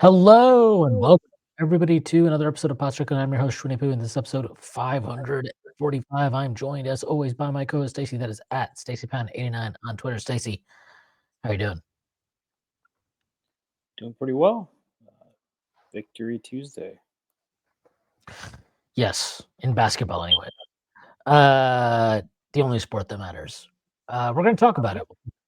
Hello and welcome everybody to another episode of Strickland. I'm your host Shwin and this is episode 545. I'm joined as always by my co-host Stacy. That is at StacyPound89 on Twitter. Stacy, how you doing? Doing pretty well. Victory Tuesday. Yes, in basketball anyway. The only sport that matters. We're going to talk about it.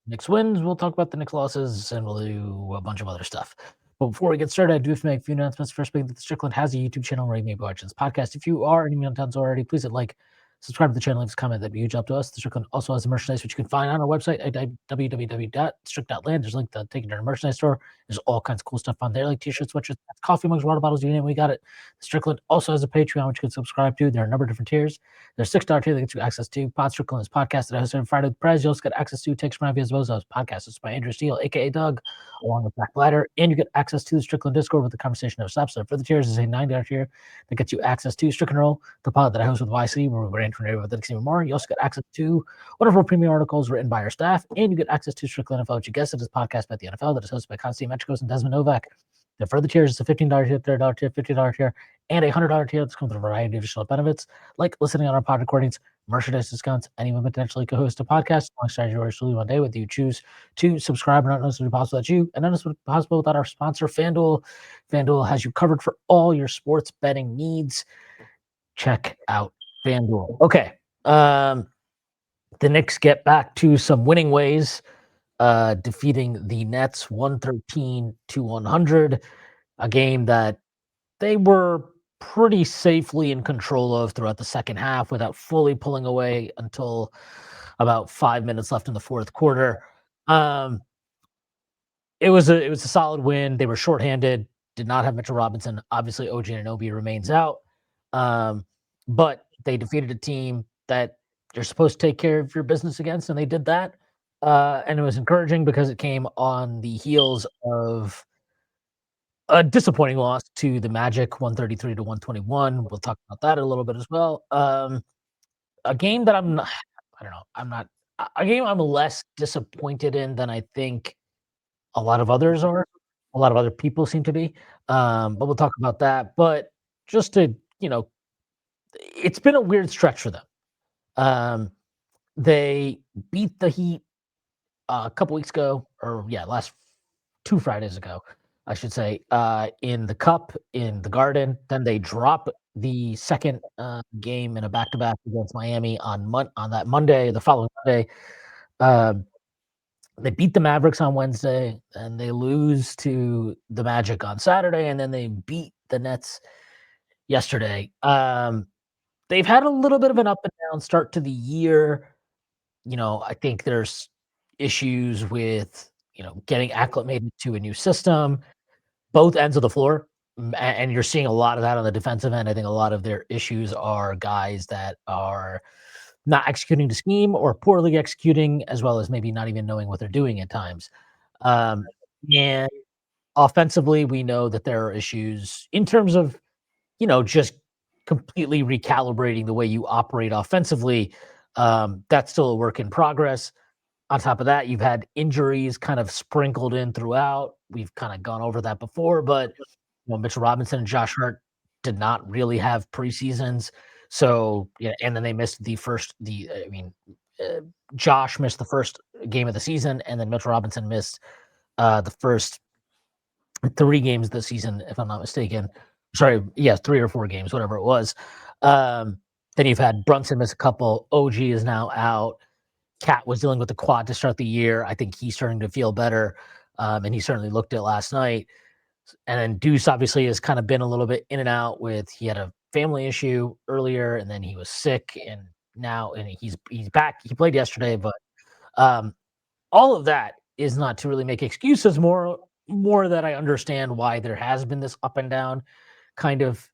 Knicks wins, we'll talk about the Knicks losses, and we'll do a bunch of other stuff. But before we get started, I do have to make a few announcements. First, being that the Strickland has a YouTube channel where you may be watching this podcast. If you are any on towns already, please hit like, subscribe to the channel, leave us a comment. That'd be a huge help to us. The Strickland also has a merchandise, which you can find on our website at www.strict.land. There's a link to take you to our merchandise store. There's all kinds of cool stuff on there, like t-shirts, sweatshirts, coffee mugs, water bottles, you name it, we got it. Strickland also has a Patreon, which you can subscribe to. There are a number of different tiers. There's $6 tier that gets you access to Strickland's podcast that I host every Friday with Prez. You also get access to Takes from Ivy as well as podcasts. It's by Andrew Steele, aka Doug, along with Black Bladder, and you get access to the Strickland Discord with the conversation of stops. So for the tiers is a $9 tier that gets you access to Strickland Roll, the pod that I host with YC, where we're interviewing with the Knicks even more. You also get access to one of our premium articles written by our staff, and you get access to Strickland NFL, which you guessed it is podcast about the NFL that is hosted by Constantine Metricos and Desmond Novak. The further tiers is a $15 tier, $30 tier, $50 tier, and a $100 tier that's comes with a variety of additional benefits, like listening on our pod recordings, merchandise discounts, and even potentially co-host a podcast alongside yours truly one day, whether you choose to subscribe or not necessarily possible without you, and none of this would be possible without our sponsor, FanDuel. FanDuel has you covered for all your sports betting needs. Check out FanDuel. Okay. The Knicks get back to some winning ways, defeating the Nets 113-100, a game that they were pretty safely in control of throughout the second half without fully pulling away until about 5 minutes left in the fourth quarter. It was a solid win. They were shorthanded, did not have Mitchell Robinson. Obviously, OG Anunoby remains out. But they defeated a team that you're supposed to take care of your business against, and they did that. And it was encouraging because it came on the heels of a disappointing loss to the Magic, 133-121. We'll talk about that a little bit as well. A game that I'm not a game I'm less disappointed in than I think a lot of others are. A lot of other people seem to be. But we'll talk about that. But just to, it's been a weird stretch for them. They beat the Heat a couple weeks ago, last 2 Fridays ago, I should say, in the Cup in the Garden. Then they drop the second game in a back-to-back against Miami on that Monday, the following Monday. They beat the Mavericks on Wednesday, and they lose to the Magic on Saturday, and then they beat the Nets yesterday. They've had a little bit of an up and down start to the year. I think there's issues with, getting acclimated to a new system, both ends of the floor. And you're seeing a lot of that on the defensive end. I think a lot of their issues are guys that are not executing the scheme or poorly executing, as well as maybe not even knowing what they're doing at times. And offensively, we know that there are issues in terms of, just completely recalibrating the way you operate offensively. That's still a work in progress. On top of that, you've had injuries kind of sprinkled in throughout. We've kind of gone over that before, but Mitchell Robinson and Josh Hart did not really have preseasons. So, and then they missed Josh missed the first game of the season, and then Mitchell Robinson missed the first 3 games of the season, if I'm not mistaken. Sorry, 3 or 4 games, whatever it was. Then you've had Brunson miss a couple. OG is now out. Cat was dealing with the quad to start the year. I think he's starting to feel better, and he certainly looked it last night. And then Deuce obviously has kind of been a little bit in and out he had a family issue earlier, and then he was sick, and now he's back. He played yesterday, but all of that is not to really make excuses. More that I understand why there has been this up and down kind of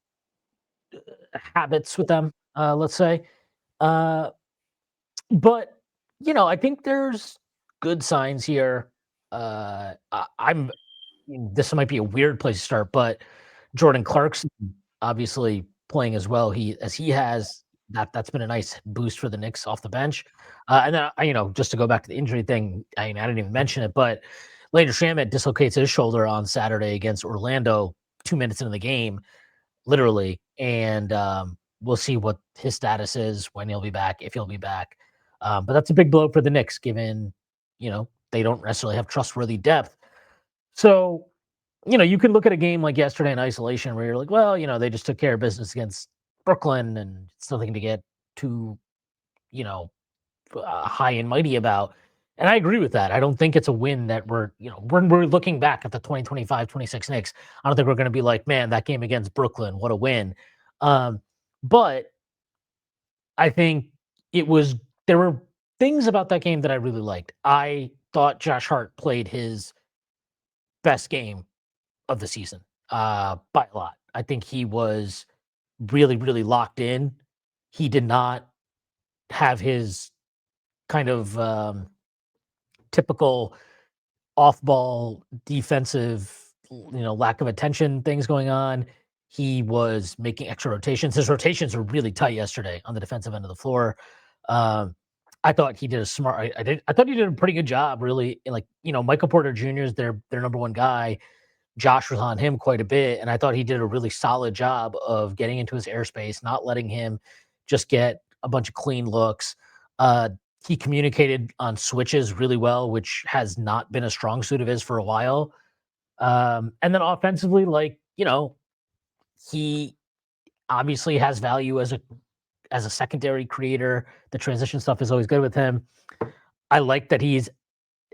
habits with them. Let's say, but I think there's good signs here. This might be a weird place to start, but Jordan Clarkson obviously playing as well as he has. That's been a nice boost for the Knicks off the bench. And then just to go back to the injury thing, I didn't even mention it, but Later, Shamet dislocates his shoulder on Saturday against Orlando 2 minutes into the game, literally, and we'll see what his status is, when he'll be back, if he'll be back. But that's a big blow for the Knicks, given they don't necessarily have trustworthy depth. So you can look at a game like yesterday in isolation where you're like, well, they just took care of business against Brooklyn, and it's nothing to get too you know high and mighty about. And I agree with that. I don't think it's a win that when we're looking back at the 2025-26 Knicks, I don't think we're going to be like, man, that game against Brooklyn, what a win. But I think there were things about that game that I really liked. I thought Josh Hart played his best game of the season by a lot. I think he was really, really locked in. He did not have his kind of typical off-ball defensive, lack of attention things going on. He was making extra rotations. His rotations were really tight yesterday on the defensive end of the floor. I thought he did a smart. I thought he did a pretty good job. Really, like Michael Porter Jr. is their number one guy. Josh was on him quite a bit, and I thought he did a really solid job of getting into his airspace, not letting him just get a bunch of clean looks. He communicated on switches really well, which has not been a strong suit of his for a while. And then offensively, he obviously has value as a secondary creator. The transition stuff is always good with him. I like that he's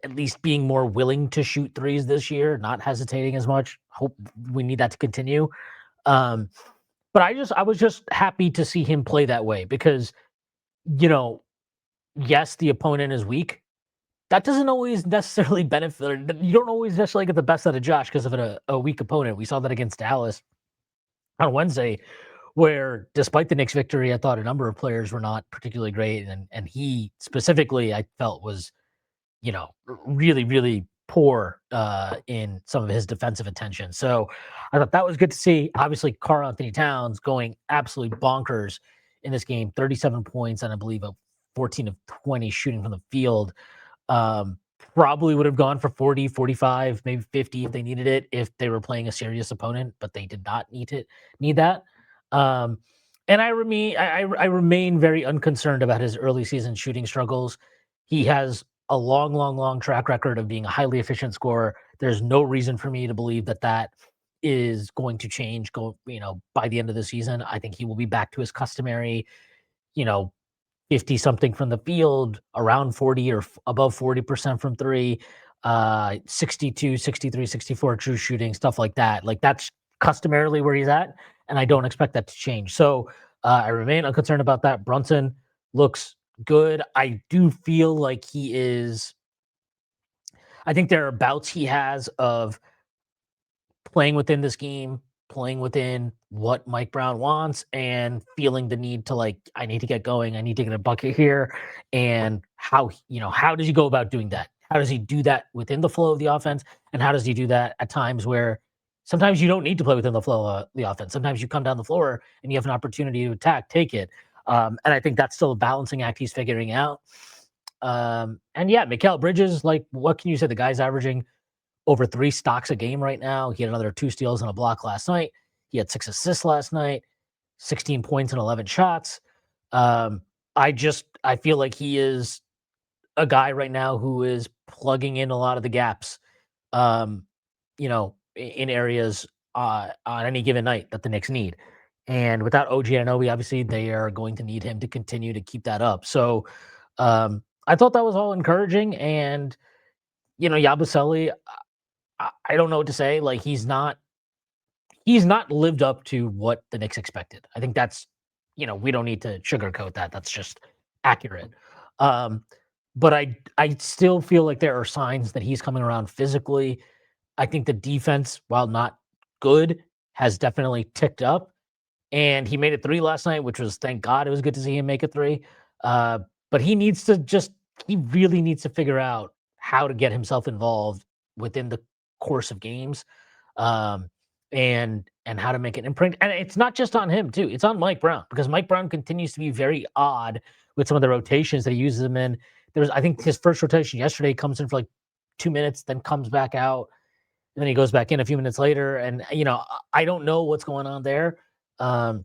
at least being more willing to shoot threes this year, not hesitating as much. Hope we need that to continue. But I was just happy to see him play that way because, yes, the opponent is weak. That doesn't always necessarily benefit. You don't always necessarily get the best out of Josh because of a weak opponent. We saw that against Dallas on Wednesday, where despite the Knicks victory, I thought a number of players were not particularly great. And he specifically, I felt, was, really, really poor in some of his defensive attention. So I thought that was good to see. Obviously, Karl Anthony Towns going absolutely bonkers in this game, 37 points, and I believe a 14 of 20 shooting from the field. Probably would have gone for 40, 45, maybe 50 if they needed it, if they were playing a serious opponent, but they did not need that. And I remain very unconcerned about his early season shooting struggles. He has a long, long, long track record of being a highly efficient scorer. There's no reason for me to believe that is going to change by the end of the season. I think he will be back to his customary, 50 something from the field, around 40 or above 40% from three, 62, 63, 64 true shooting, stuff like that. Like that's customarily where he's at, and I don't expect that to change. So I remain unconcerned about that. Brunson looks good. I do feel like I think there are bouts he has of playing within this game, playing within what Mike Brown wants, and feeling the need to I need to get going. I need to get a bucket here. And how does he go about doing that? How does he do that within the flow of the offense? And how does he do that at times where sometimes you don't need to play within the flow of the offense? Sometimes you come down the floor and you have an opportunity to attack, take it. And I think that's still a balancing act he's figuring out. And yeah, Mikal Bridges, what can you say? The guy's averaging over 3 stocks a game right now. He had another 2 steals and a block last night. He had 6 assists last night, 16 points and 11 shots. I feel like he is a guy right now who is plugging in a lot of the gaps, in areas on any given night that the Knicks need. And without OG Anunoby, obviously they are going to need him to continue to keep that up. So I thought that was all encouraging. And, Yabusele, I don't know what to say. He's not lived up to what the Knicks expected. I think that's, we don't need to sugarcoat that. That's just accurate. But I still feel like there are signs that he's coming around physically. I think the defense, while not good, has definitely ticked up. And he made a 3 last night, which was, thank God, it was good to see him make a 3. But he really needs to figure out how to get himself involved within the course of games, and how to make an imprint. And it's not just on him too; it's on Mike Brown, because Mike Brown continues to be very odd with some of the rotations that he uses him in. I think his first rotation yesterday comes in for 2 minutes, then comes back out, and then he goes back in a few minutes later. And I don't know what's going on there. Um,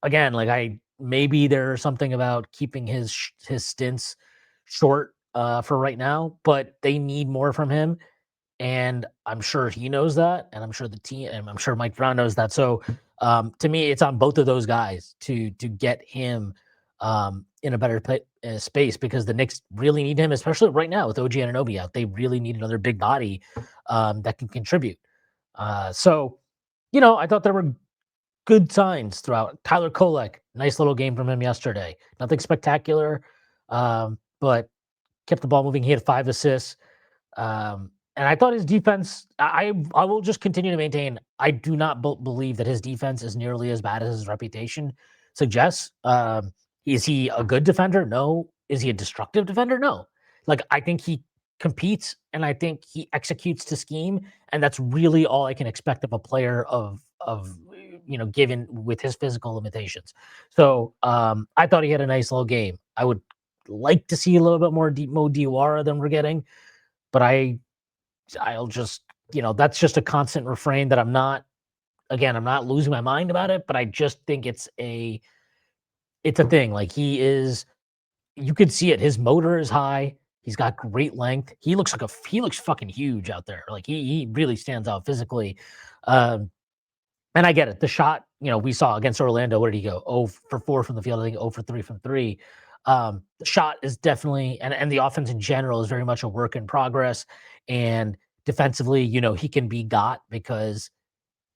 Again, like maybe there's something about keeping his stints short for right now, but they need more from him. And I'm sure he knows that, and I'm sure the team, and I'm sure Mike Brown knows that. So, to me, it's on both of those guys to get him in a better space, because the Knicks really need him, especially right now with OG Anunoby out. They really need another big body that can contribute. So, I thought there were good signs throughout. Tyler Kolek, nice little game from him yesterday. Nothing spectacular, but kept the ball moving. He had 5 assists. And I thought his defense, I will just continue to maintain, I do not believe that his defense is nearly as bad as his reputation suggests. Is he a good defender? No. Is he a destructive defender? No. Like, I think he competes, and I think he executes to scheme, and that's really all I can expect of a player of given with his physical limitations. So I thought he had a nice little game. I would like to see a little bit more Mo Diawara than we're getting, but I'll just, that's just a constant refrain that I'm not losing my mind about it, but I just think it's a thing. Like, you could see it. His motor is high. He's got great length. He looks fucking huge out there. Like, he really stands out physically. And I get it. The shot, we saw against Orlando, where did he go? 0 for 4 from the field. I think 0 for 3 from 3. The shot is definitely, and the offense in general is very much a work in progress. And defensively, he can be got, because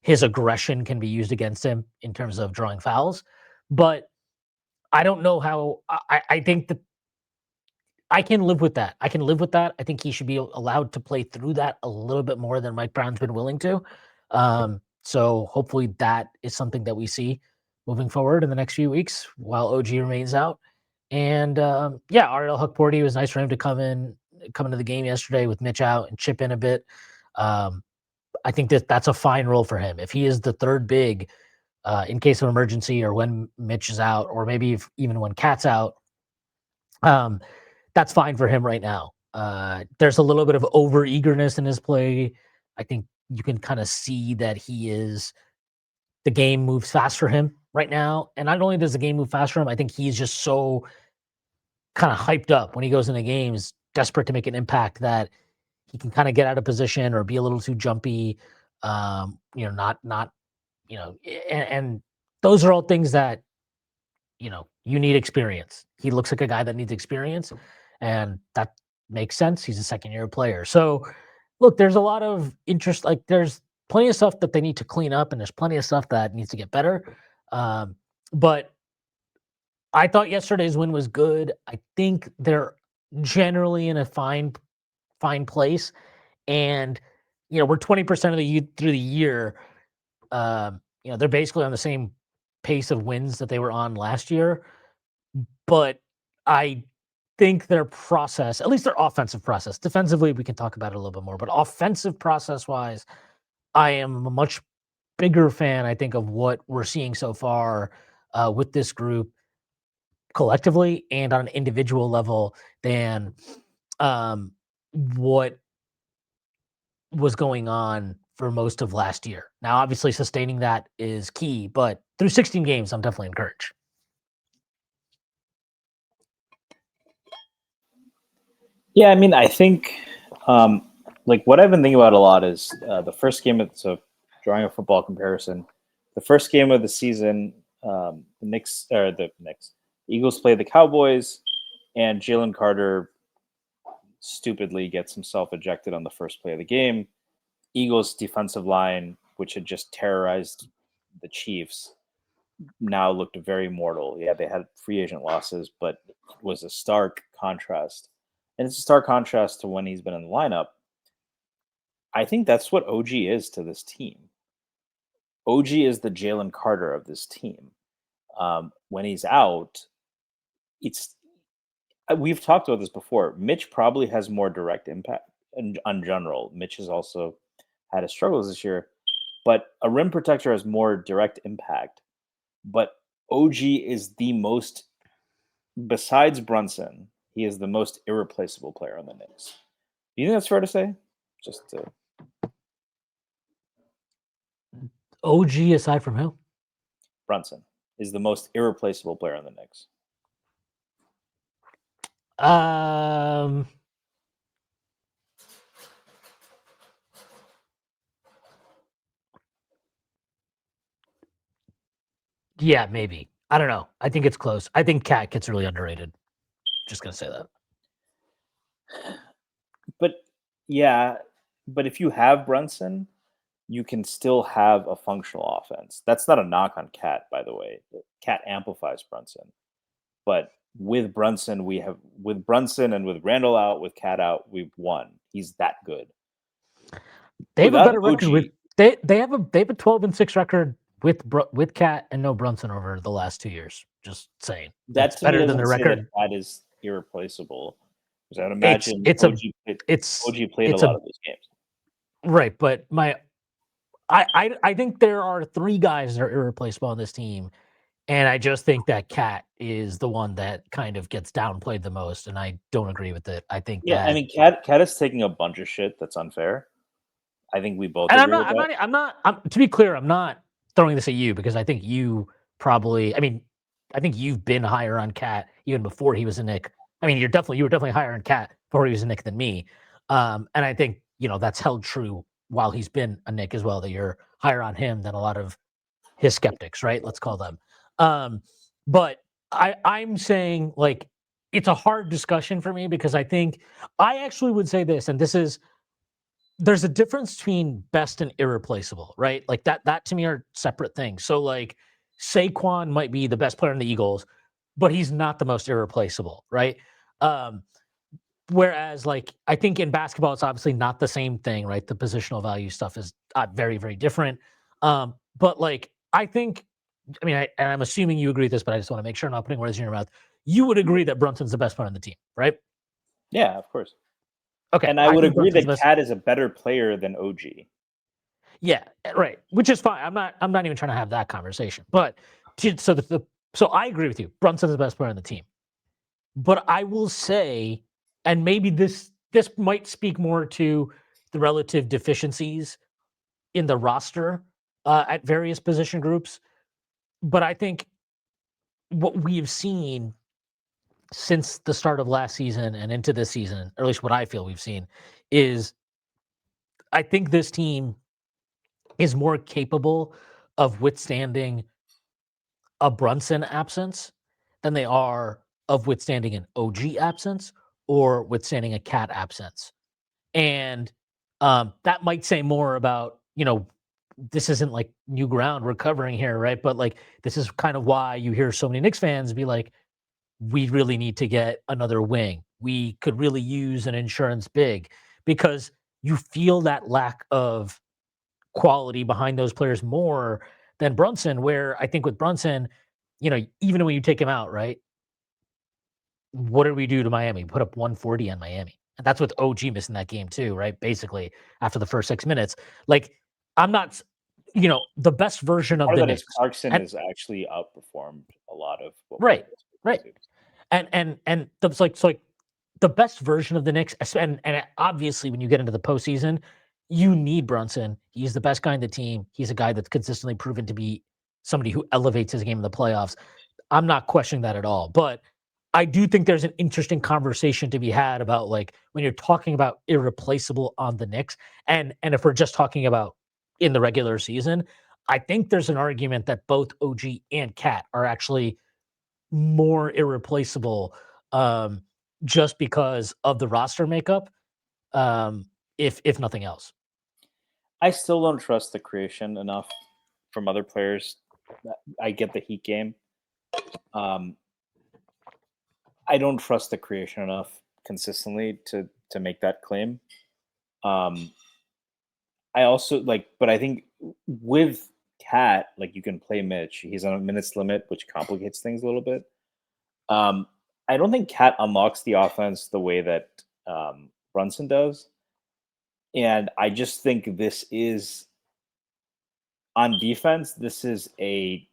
his aggression can be used against him in terms of drawing fouls. But I don't know how. I think that I can live with that. I can live with that. I think he should be allowed to play through that a little bit more than Mike Brown's been willing to. So hopefully that is something that we see moving forward in the next few weeks while OG remains out. And yeah, Ariel Hukporty, was nice for him to come into the game yesterday with Mitch out and chip in a bit. I think that's a fine role for him. If he is the third big in case of emergency, or when Mitch is out, or maybe even when Cat's out, that's fine for him right now. There's a little bit of over eagerness in his play. I think you can kind of see that the game moves fast for him right now. And not only does the game move fast for him, I think he's just so kind of hyped up when he goes into games, desperate to make an impact, that he can kind of get out of position or be a little too jumpy. Not, and those are all things that, you need experience. He looks like a guy that needs experience, and that makes sense. He's a second-year player. So, look, there's a lot of interest. Like, there's plenty of stuff that they need to clean up, and there's plenty of stuff that needs to get better. But I thought yesterday's win was good. I think they're generally in a fine place, and we're 20% of through the year. They're basically on the same pace of wins that they were on last year. But I think their process, at least their offensive process, defensively, we can talk about it a little bit more, but offensive process wise, I am a much bigger fan, I think, of what we're seeing so far with this group collectively and on an individual level than what was going on for most of last year. Now, obviously, sustaining that is key, but through 16 games, I'm definitely encouraged. Yeah, I mean, I think like what I've been thinking about a lot is the first game of, so drawing a football comparison, the first game of the season, the Eagles play the Cowboys, and Jalen Carter stupidly gets himself ejected on the first play of the game. Eagles defensive line, which had just terrorized the Chiefs, now looked very mortal. Yeah, they had free agent losses, but it was a stark contrast. And it's a stark contrast to when he's been in the lineup. I think that's what OG is to this team. OG is the Jalen Carter of this team. When he's out, we've talked about this before. Mitch probably has more direct impact on general. Mitch has also had his struggles this year, but a rim protector has more direct impact. But OG is the most, besides Brunson, he is the most irreplaceable player on the Knicks. Do you think that's fair to say? Just to... OG aside from who? Brunson is the most irreplaceable player on the Knicks. Um, yeah, maybe. I don't know. I think it's close. I think Cat gets really underrated. Just gonna say that. But yeah, but if you have Brunson, you can still have a functional offense. That's not a knock on Cat, by the way. Cat amplifies Brunson. But with Brunson and with Randall out, with Cat out, we've won. He's that good. They have a Without better record OG, with they have a 12-6 record with Cat and no Brunson over the last 2 years. Just saying, that that's to me better than doesn't the say that record. Cat is irreplaceable. Because I would It's imagine it's a it's OG played a it's lot a of those games. right, but I think there are 3 guys that are irreplaceable on this team, and I just think that Cat is the one that kind of gets downplayed the most, and I don't agree with it. I think Yeah, I that, mean, Cat is taking a bunch of shit that's unfair. I think we both and agree with that. to be clear, I'm not throwing this at you because I think you probably, I think you've been higher on Cat even before he was a Nick. I mean, you were definitely higher on Cat before he was a Nick than me, and I think that's held true while he's been a Nick as well. That you're higher on him than a lot of his skeptics, right? Let's call them. But I'm saying, like, it's a hard discussion for me because I think I actually would say this, and this is there's a difference between best and irreplaceable, right? Like that to me are separate things. So like Saquon might be the best player in the Eagles, but he's not the most irreplaceable, right? Um, Whereas, like, I think in basketball, it's obviously not the same thing, right? The positional value stuff is very, very different. But like, I think, and I'm assuming you agree with this, but I just want to make sure I'm not putting words in your mouth. You would agree that Brunson's the best player on the team, right? Yeah, of course. Okay, And I I would think agree Brunson's the that best. Cat is a better player than OG. Yeah, right. Which is fine. I'm not even trying to have that conversation. But so I agree with you. Brunson's the best player on the team. But I will say, and maybe this might speak more to the relative deficiencies in the roster at various position groups. But I think what we've seen since the start of last season and into this season, or at least what I feel we've seen, is I think this team is more capable of withstanding a Brunson absence than they are of withstanding an OG absence or withstanding a Cat absence. And that might say more about, this isn't like new ground we're covering here, right? But like, this is kind of why you hear so many Knicks fans be like, we really need to get another wing. We could really use an insurance big because you feel that lack of quality behind those players more than Brunson, where I think with Brunson, even when you take him out, right? What did we do to Miami? Put up 140 on Miami. And that's with OG missing that game too, right? Basically, after the first 6 minutes. Like, I'm not, the best version of Part of the that is Knicks. Clarkson And has actually outperformed a lot of what we right, right. expected. And it's like the best version of the Knicks, and obviously when you get into the postseason, you need Brunson. He's the best guy in the team. He's a guy that's consistently proven to be somebody who elevates his game in the playoffs. I'm not questioning that at all. But I do think there's an interesting conversation to be had about, like, when you're talking about irreplaceable on the Knicks, and if we're just talking about in the regular season, I think there's an argument that both OG and Cat are actually more irreplaceable, um, just because of the roster makeup, um, if nothing else. I still don't trust the creation enough from other players. I get the Heat game. Um, I don't trust the creation enough consistently to make that claim. Um, I also but I think with Cat, like, you can play Mitch. He's on a minutes limit, which complicates things a little bit. Um, I don't think Cat unlocks the offense the way that Brunson does, and I just think this is on defense. This is a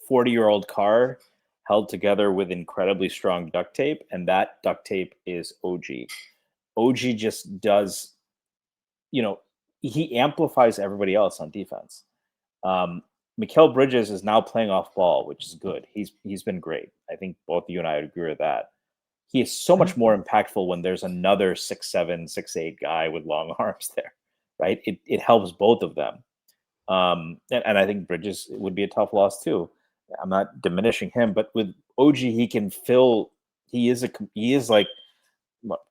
40-year-old car held together with incredibly strong duct tape, and that duct tape is OG. OG just does, he amplifies everybody else on defense. Mikal Bridges is now playing off ball, which is good. He's been great. I think both you and I would agree with that. He is so much more impactful when there's another 6'7", 6'8" guy with long arms there, right? It helps both of them. And I think Bridges would be a tough loss too. I'm not diminishing him, but with OG, he can fill. He is like,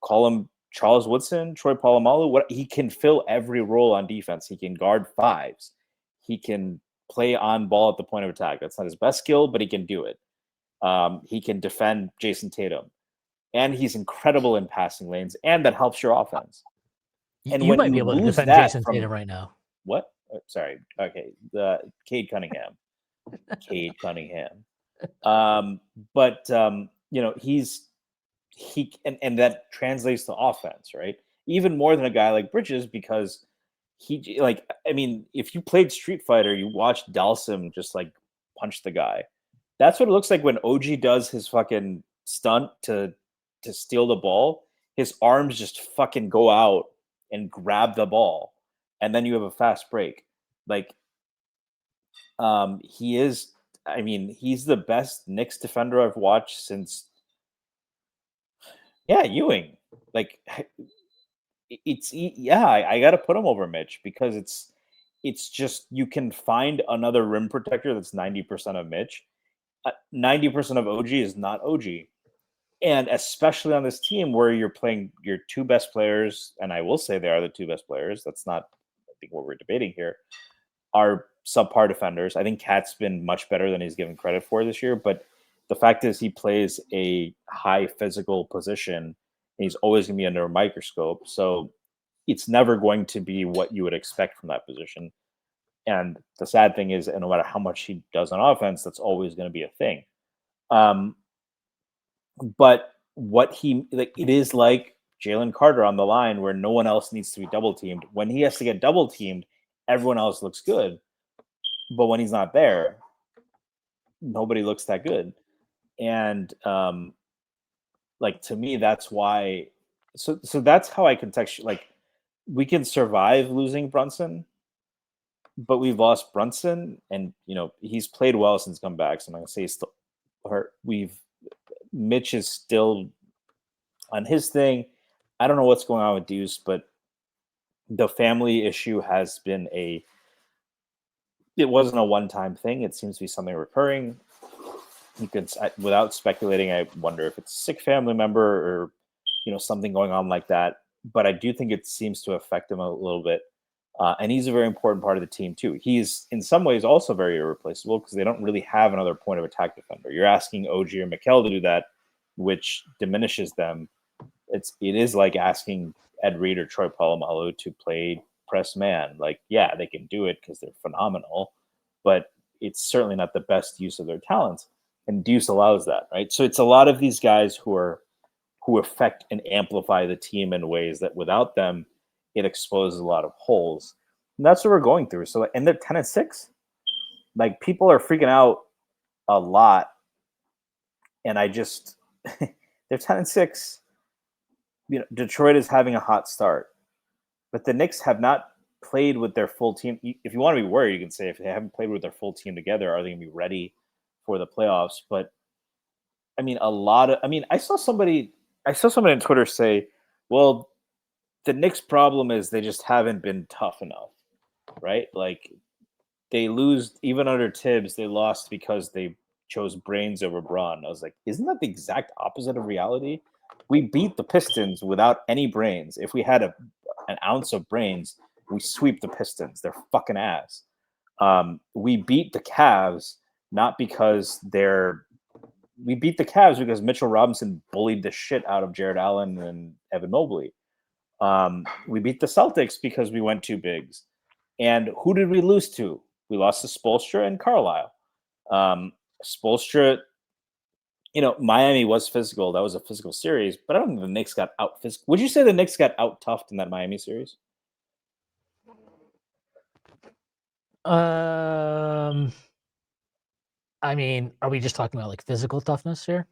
call him Charles Woodson, Troy Polamalu. What he can fill every role on defense. He can guard fives. He can play on ball at the point of attack. That's not his best skill, but he can do it. He can defend Jason Tatum, and he's incredible in passing lanes, and that helps your offense. And you when might you be able to lose defend that Jason from Tatum right now. what? Sorry. Okay. The Cade Cunningham. Cade Cunningham. But and that translates to offense, right? Even more than a guy like Bridges, because if you played Street Fighter, you watched Dalsim just like punch the guy. That's what it looks like when OG does his fucking stunt to steal the ball. His arms just fucking go out and grab the ball, and then you have a fast break. Like, he is. I mean, he's the best Knicks defender I've watched since. Yeah, Ewing. Like, I got to put him over Mitch because it's just you can find another rim protector that's 90% of Mitch. 90% of OG is not OG. And especially on this team where you're playing your two best players, and I will say they are the two best players. That's not, I think, what we're debating here, are subpar defenders. I think Cat's been much better than he's given credit for this year. But the fact is he plays a high physical position, and he's always going to be under a microscope. So it's never going to be what you would expect from that position. And the sad thing is, no matter how much he does on offense, that's always going to be a thing. But it is like Jalen Carter on the line where no one else needs to be double teamed. When he has to get double teamed, everyone else looks good. But when he's not there, nobody looks that good. And to me, that's why. So that's how I contextualize. Like, we can survive losing Brunson, but we've lost Brunson, and he's played well since come back. So I'm gonna say he's still hurt. Mitch is still on his thing. I don't know what's going on with Deuce, but the family issue has been it wasn't a one-time thing. It seems to be something recurring. You could, without speculating, I wonder if it's a sick family member or, something going on like that. But I do think it seems to affect him a little bit. And he's a very important part of the team too. He's in some ways also very irreplaceable because they don't really have another point of attack defender. You're asking OG or Mikal to do that, which diminishes them. It is like asking Ed Reed or Troy Polamalu to play press man. Like, yeah, they can do it because they're phenomenal, but it's certainly not the best use of their talents. And Deuce allows that, right? So it's a lot of these guys who affect and amplify the team in ways that without them, it exposes a lot of holes. And that's what we're going through. So, and they're 10-6. Like, people are freaking out a lot. And they're 10-6. Detroit is having a hot start, but the Knicks have not played with their full team. If you want to be worried, you can say if they haven't played with their full team together, are they going to be ready for the playoffs? But I mean, I saw somebody on Twitter say, well, the Knicks' problem is they just haven't been tough enough, right? Like, they lose, even under Tibbs, they lost because they chose brains over brawn. I was like, isn't that the exact opposite of reality? We beat the Pistons without any brains. If we had an ounce of brains, we sweep the Pistons. They're fucking ass. We beat the Cavs not because we beat the Cavs because Mitchell Robinson bullied the shit out of Jared Allen and Evan Mobley. We beat the Celtics because we went two bigs. And who did we lose to? We lost to Spoelstra and Carlisle. Spoelstra, Miami was physical. That was a physical series, but I don't think the Knicks got out physical. Would you say the Knicks got out toughed in that Miami series? I mean, are we just talking about like physical toughness here?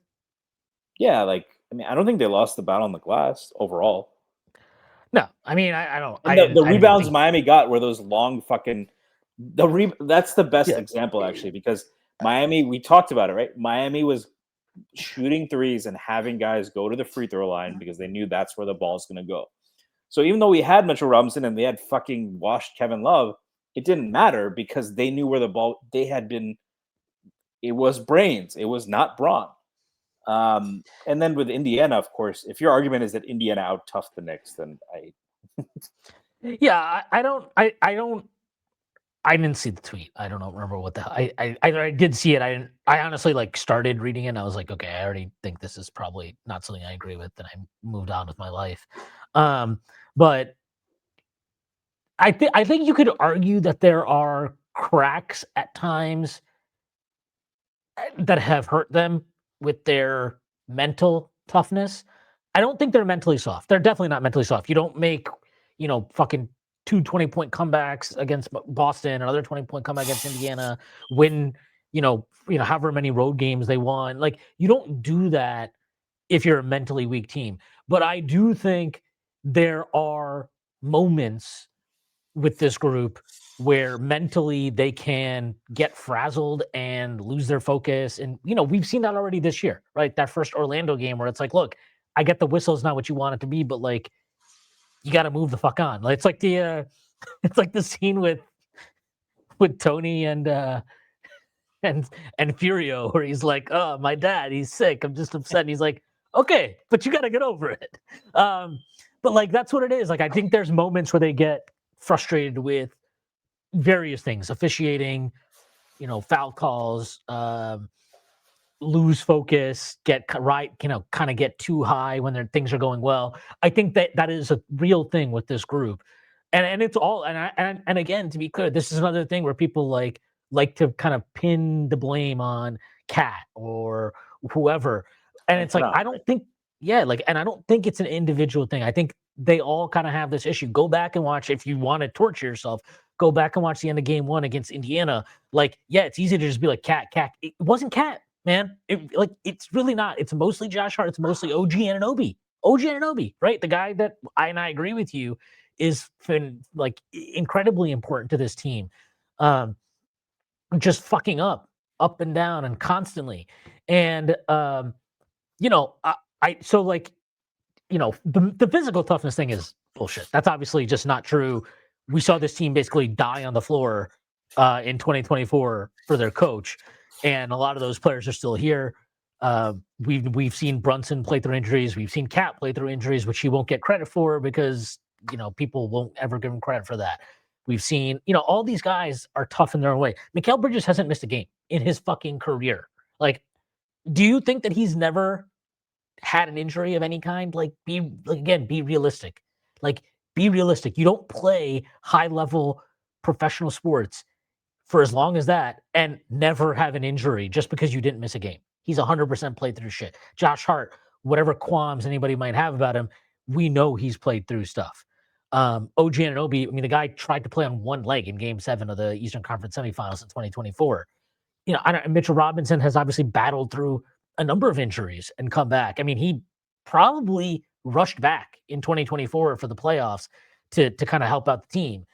Yeah, I don't think they lost the battle on the glass overall. No, I mean, I don't. And I the, didn't. the I didn't rebounds think. Miami got were those long fucking that's the best Yeah. example actually, because Miami, we talked about it, right? Miami was shooting threes and having guys go to the free throw line because they knew that's where the ball's going to go. So even though we had Mitchell Robinson and they had fucking washed Kevin Love, it didn't matter because they knew where the ball they had been. It was brains. It was not brawn. And then with Indiana, of course, if your argument is that Indiana out tough the Knicks, then Yeah, I don't. I don't. I didn't see the tweet. I don't know, remember what the hell. I did see it. I didn't. I honestly started reading it. And I was like, okay, I already think this is probably not something I agree with. And I moved on with my life. But I think you could argue that there are cracks at times that have hurt them with their mental toughness. I don't think they're mentally soft. They're definitely not mentally soft. You don't make, fucking two 20-point comebacks against Boston, another 20-point comeback against Indiana, win, however many road games they won. Like, you don't do that if you're a mentally weak team. But I do think there are moments with this group where mentally they can get frazzled and lose their focus. And, we've seen that already this year, right? That first Orlando game where it's like, look, I get the whistle's not what you want it to be, but like, you got to move the fuck on. Like, it's like it's like the scene with Tony and Furio where he's like, oh, my dad, he's sick. I'm just upset. And he's like, okay, but you got to get over it. But like, that's what it is. Like, I think there's moments where they get frustrated with various things, officiating, foul calls, lose focus, get right, kind of get too high when things are going well. I think that is a real thing with this group, and it's all and again, to be clear, this is another thing where people like to kind of pin the blame on Cat or whoever, and it's like I don't think and I don't think it's an individual thing. I think they all kind of have this issue. Go back and watch if you want to torture yourself. Go back and watch the end of game 1 against Indiana. Like, yeah, it's easy to just be like Cat. It wasn't Cat, man. It's really not. It's mostly Josh Hart. It's mostly OG Anunoby. OG Anunoby, right? The guy that I agree with you is been like incredibly important to this team. Just fucking up and down and constantly. And so like, the physical toughness thing is bullshit. That's obviously just not true. We saw this team basically die on the floor in 2024 for their coach, and a lot of those players are still here. We've seen Brunson play through injuries. We've seen Cat play through injuries, which he won't get credit for because people won't ever give him credit for that. We've seen all these guys are tough in their own way. Mikal Bridges hasn't missed a game in his fucking career. Like, do you think that he's never had an injury of any kind? Like, be realistic. Like, be realistic. You don't play high level professional sports for as long as that and never have an injury just because you didn't miss a game. He's 100% played through shit. Josh Hart, whatever qualms anybody might have about him, we know he's played through stuff. OG Anunoby, I mean, the guy tried to play on one leg in Game 7 of the Eastern Conference semifinals in 2024. Mitchell Robinson has obviously battled through a number of injuries and come back. I mean, he probably rushed back in 2024 for the playoffs to kind of help out the team.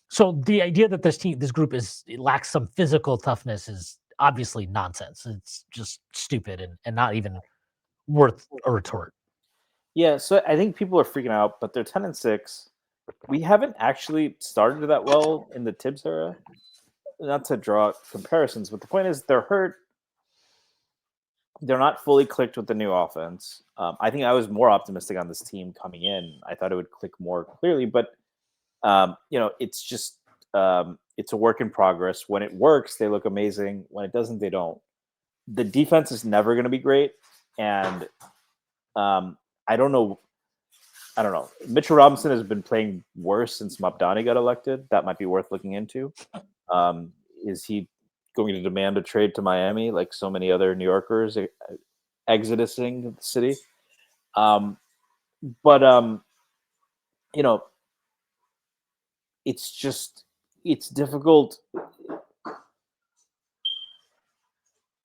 So the idea that this group lacks some physical toughness is obviously nonsense. It's just stupid and not even worth a retort. Yeah, so I think people are freaking out, but they're 10-6. We haven't actually started that well in the Tibbs era. Not to draw comparisons, but the point is they're hurt. They're not fully clicked with the new offense. I think I was more optimistic on this team coming in. I thought it would click more clearly, but it's just it's a work in progress. When it works, they look amazing. When it doesn't, they don't. The defense is never going to be great, and I don't know. Mitchell Robinson has been playing worse since Mabdani got elected. That might be worth looking into. Is he going to demand a trade to Miami like so many other New Yorkers exodusing the city? It's difficult.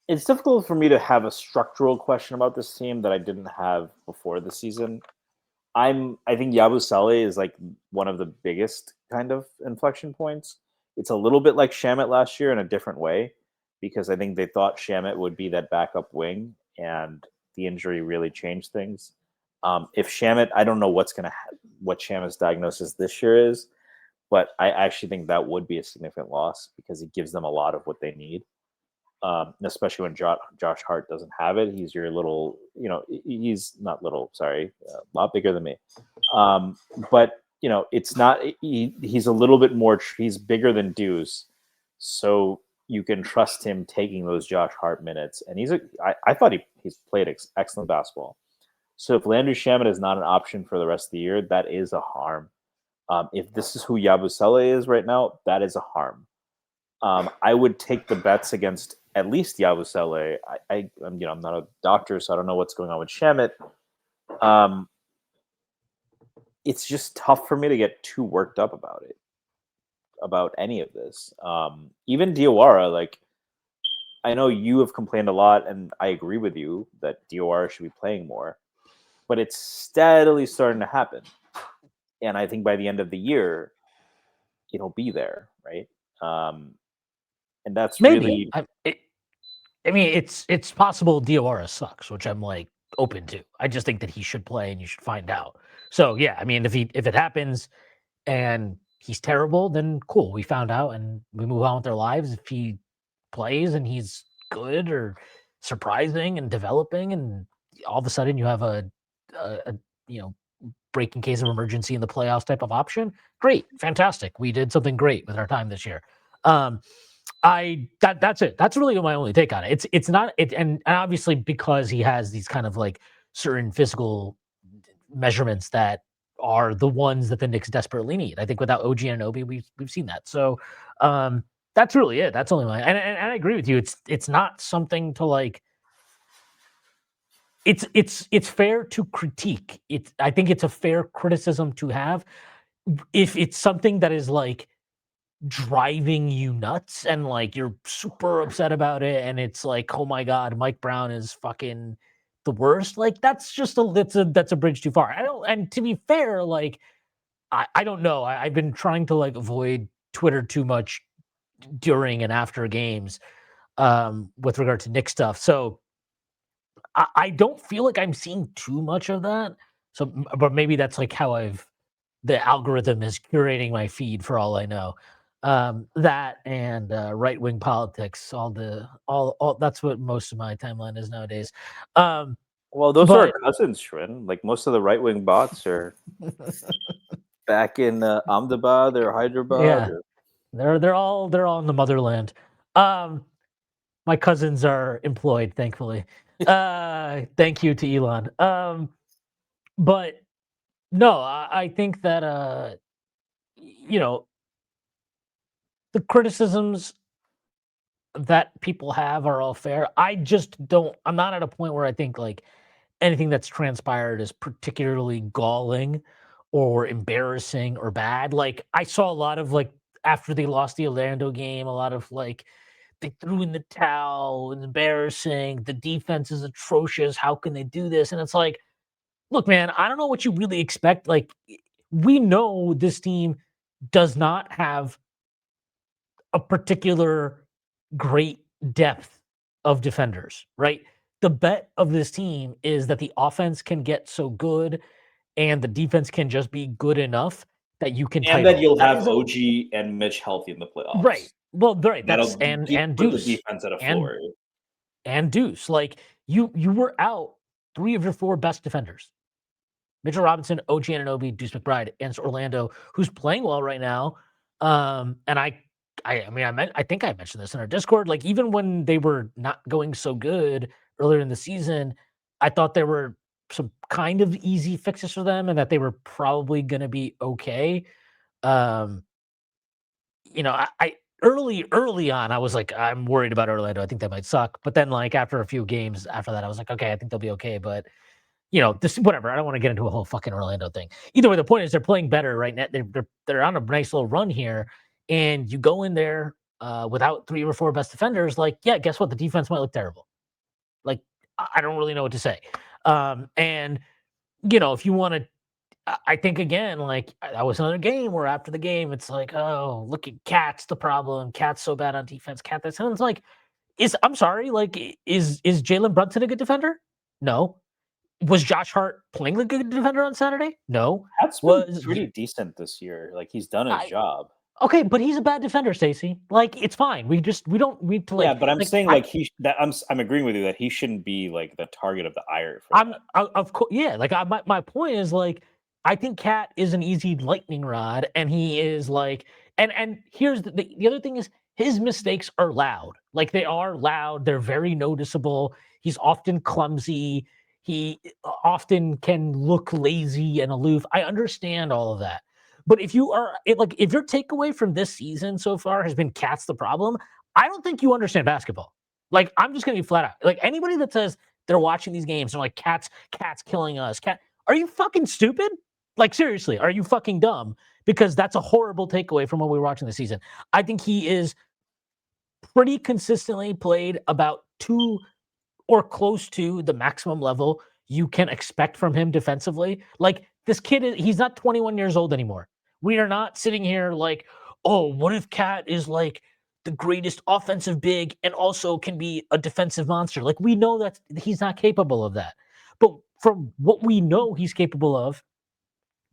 It's difficult for me to have a structural question about this team that I didn't have before the season. I think Yabusele is like one of the biggest kind of inflection points. It's a little bit like Shamit last year in a different way, because I think they thought Shamit would be that backup wing, and the injury really changed things. If Shamit, I don't know what Shamit's diagnosis this year is, but I actually think that would be a significant loss because it gives them a lot of what they need. Especially when Josh Hart doesn't have it. He's your little, he's not little, sorry, a lot bigger than me. But, it's not, he's a little bit more, he's bigger than Deuce. So you can trust him taking those Josh Hart minutes. And I thought he's played excellent basketball. So if Landry Shamet is not an option for the rest of the year, that is a harm. If this is who Yabusele is right now, that is a harm. I would take the bets against at least Yabusele. I'm not a doctor, so I don't know what's going on with Shamit. It's just tough for me to get too worked up about any of this. Even Diawara, like, I know you have complained a lot, and I agree with you that Diawara should be playing more, but it's steadily starting to happen. And I think by the end of the year, it'll be there, right? And that's Maybe. really I mean, it's possible Diawara sucks, which I'm like open to. I just think that he should play, and you should find out. So yeah, I mean, if it happens and he's terrible, then cool, we found out and we move on with our lives. If he plays and he's good or surprising and developing, and all of a sudden you have a breaking case of emergency in the playoffs type of option, great, fantastic. We did something great with our time this year. That's it. That's really my only take on it. It's not it, and obviously because he has these kind of like certain physical measurements that are the ones that the Knicks desperately need. I think without OG and Obi, we've seen that. So that's really it. That's only my and I agree with you. It's not something to like. It's fair to critique. I think it's a fair criticism to have if it's something that is like driving you nuts and like you're super upset about it and it's like, oh my god, Mike Brown is fucking the worst. Like that's a bridge too far. I don't, and to be fair, like I don't know. I've been trying to like avoid Twitter too much during and after games with regard to Nick stuff. So I don't feel like I'm seeing too much of that. So but maybe that's like how the algorithm is curating my feed for all I know. That and right wing politics, all that's what most of my timeline is nowadays. Well, those are our But cousins, Shwin. Like most of the right wing bots are back in Ahmedabad or Hyderabad. yeah, they're all in the motherland. My cousins are employed, thankfully. Thank you to Elon. But no, I think that you know the criticisms that people have are all fair. I just don't. I'm not at a point where I think like anything that's transpired is particularly galling or embarrassing or bad. Like I saw a lot of like after they lost the Orlando game, a lot of like they threw in the towel, it's embarrassing. The defense is atrocious. How can they do this? And it's like, look, man, I don't know what you really expect. Like we know this team does not have a particular great depth of defenders, right? The bet of this team is that the offense can get so good and the defense can just be good enough that you can And that title. you'll That have is a OG and Mitch healthy in the right. playoffs. Well, right. That's That'll and put the Deuce defense at a and floor. Deuce. Like you were out three of your four best defenders. Mitchell Robinson, OG Anunoby, Deuce McBride against Orlando, who's playing well right now. And I think I mentioned this in our Discord. Like even when they were not going so good earlier in the season, I thought there were some kind of easy fixes for them, and that they were probably going to be okay. Um, I early on, I was like, I'm worried about Orlando. I think they might suck. But then, like after a few games after that, I was like, okay, I think they'll be okay. But this whatever. I don't want to get into a whole fucking Orlando thing. Either way, the point is they're playing better right now. They're on a nice little run here, and you go in there without three or four best defenders. Like, yeah, guess what? The defense might look terrible. Like, I don't really know what to say. And if you want to I think again, like that was another game where after the game, it's like, oh, look at Cat's the problem. Cat's so bad on defense. Cat this. And it's like, I'm sorry, like is Jalen Brunson a good defender? No. Was Josh Hart playing the good defender on Saturday? No. That's been Was pretty decent this year. Like he's done his I job. okay, but he's a bad defender, Stacy. Like it's fine. We don't need to Yeah, but I'm like saying like I'm agreeing with you that he shouldn't be like the target of the ire for that. of course, yeah. Like my point is like I think Cat is an easy lightning rod, and he is like, and here's the other thing is his mistakes are loud. Like they are loud. They're very noticeable. He's often clumsy. He often can look lazy and aloof. I understand all of that. But if your takeaway from this season so far has been Cat's the problem, I don't think you understand basketball. Like I'm just gonna be flat out. Like anybody that says they're watching these games and like Cat's killing us. Cat, are you fucking stupid? Like seriously, are you fucking dumb? Because that's a horrible takeaway from what we were watching this season. I think he is pretty consistently played about two or close to the maximum level you can expect from him defensively. Like this kid he's not 21 years old anymore. We are not sitting here like, oh, what if Cat is like the greatest offensive big and also can be a defensive monster? Like we know that he's not capable of that. But from what we know he's capable of,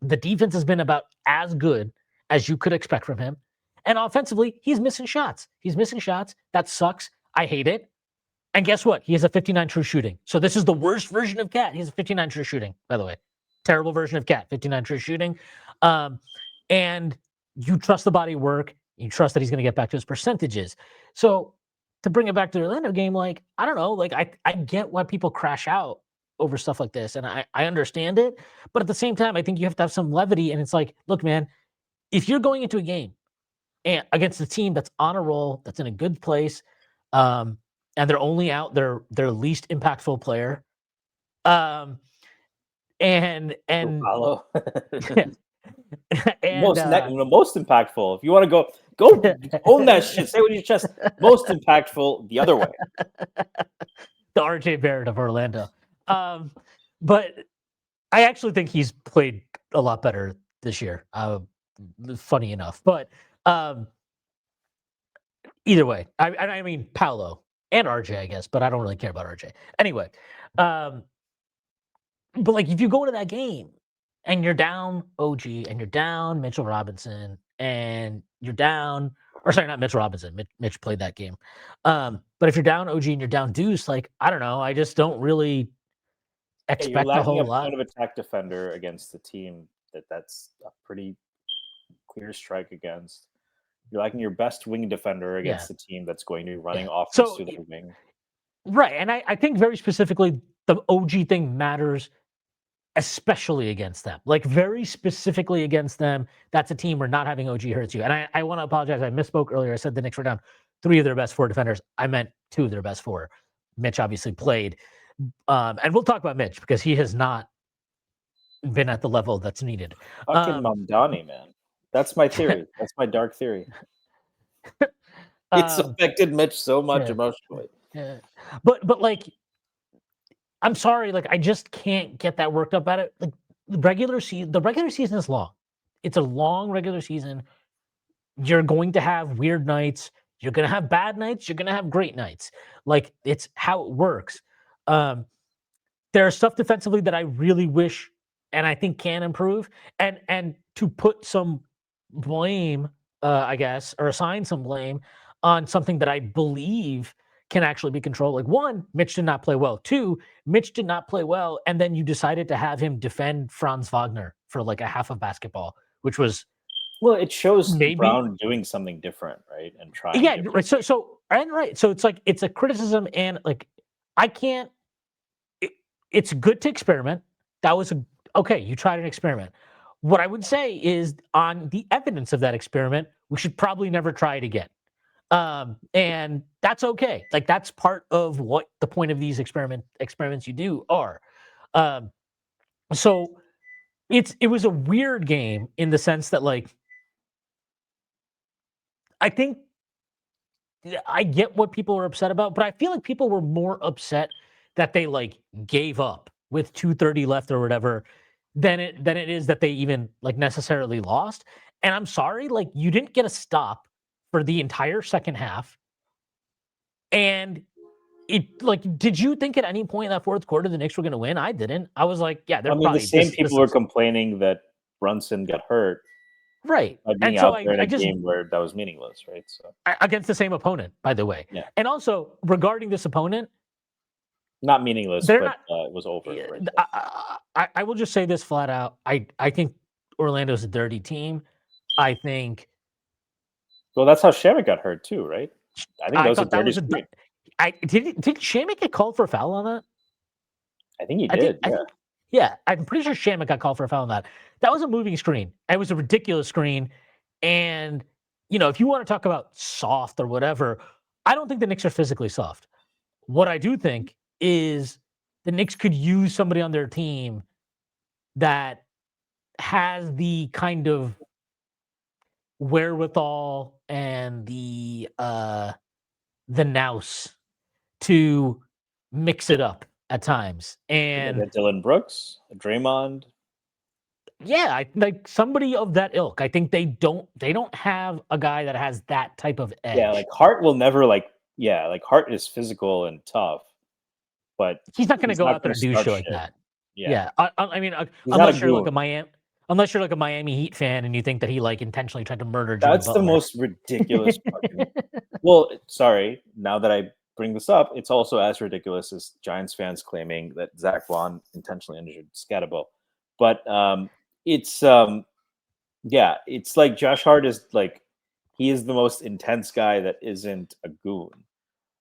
the defense has been about as good as you could expect from him. And offensively, he's missing shots. He's missing shots. That sucks. I hate it. And guess what? He has a 59 true shooting. So this is the worst version of Cat. He has a 59 true shooting, by the way. Terrible version of Cat, 59 true shooting. And you trust the body work. You trust that he's going to get back to his percentages. So to bring it back to the Orlando game, like, I don't know. Like, I get why people crash out over stuff like this. And I understand it. But at the same time, I think you have to have some levity. And it's like, look, man, if you're going into a game and against a team that's on a roll, that's in a good place, and they're only out their least impactful player. And Follow. and most impactful. If you want to go own that shit. Say it with your chest. Most impactful the other way. The RJ Barrett of Orlando. But I actually think he's played a lot better this year. Funny enough, but either way, I mean Paolo and RJ, I guess, but I don't really care about RJ. Anyway, but like if you go into that game and you're down OG and you're down Mitchell Robinson and you're down, or sorry, not Mitchell Robinson. Mitch played that game. But if you're down OG and you're down Deuce, like I don't know, I just don't really expect a whole lot. Point of attack defender against the team that's a pretty clear strike against. You're lacking your best wing defender against the team that's going to be running offense to the wing. Right. And I think very specifically the OG thing matters, especially against them. Like very specifically against them. That's a team where not having OG hurts you. And I want to apologize. I misspoke earlier. I said the Knicks were down 3 of their best 4 defenders. I meant 2 of their best 4. Mitch obviously played. And we'll talk about Mitch because he has not been at the level that's needed. Fucking Mamdani, man. That's my theory. That's my dark theory. It's affected Mitch so much emotionally. Yeah. But like, I'm sorry, like I just can't get that worked up about it. Like the regular season is long. It's a long regular season. You're going to have weird nights. You're going to have bad nights. You're going to have great nights. Like it's how it works. There's stuff defensively that I really wish and I think can improve. And to put some blame, I guess, or assign some blame on something that I believe can actually be controlled. Like 1, Mitch did not play well. 2, Mitch did not play well, and then you decided to have him defend Franz Wagner for like a half of basketball, which was it shows maybe Brown doing something different, right? And trying. Yeah, right. So it's like it's a criticism, and like I can't. It's good to experiment. That was okay. You tried an experiment. What I would say is, on the evidence of that experiment, we should probably never try it again. And that's okay. Like that's part of what the point of these experiments you do are. So it was a weird game in the sense that like I think I get what people were upset about, but I feel like people were more upset that they like gave up with 2:30 left or whatever than it is that they even like necessarily lost. And I'm sorry, like you didn't get a stop for the entire second half. And it like, did you think at any point in that fourth quarter the Knicks were going to win? I didn't. I was like, yeah, they're I mean, the probably same this people were is complaining that Brunson got hurt right. by being And so out there in I a just game where that was meaningless, right? So against the same opponent, by the way. yeah, And also regarding this opponent, not meaningless, they're but not. it was over, right? I will just say this flat out. I think Orlando's a dirty team. I think Well, that's how Shamit got hurt too, right? I think that I was a thought that dirty was a. screen. Did Shamit get called for a foul on that? I think he did. I Yeah. think yeah, I'm pretty sure Shamit got called for a foul on that. That was a moving screen. It was a ridiculous screen. And if you want to talk about soft or whatever, I don't think the Knicks are physically soft. What I do think is the Knicks could use somebody on their team that has the kind of wherewithal and the nous to mix it up at times. Like And a Dylan Brooks, a Draymond. yeah, like somebody of that ilk. I think they don't have a guy that has that type of Yeah, edge. like Hart will never like Hart is physical and tough, but He's not going to he's go not out there gonna and do start shit like shit. that. Yeah. Yeah, I mean, He's not a unless you're like goon. Unless you're like a Miami Heat fan and you think that he like intentionally tried to murder Jimmy That's the Butler. most ridiculous fucking Well, sorry, now that I bring this up, it's also as ridiculous as Giants fans claiming that Zach Vaughn intentionally injured Scatabo. But yeah, it's like Josh Hart is like he is the most intense guy that isn't a goon.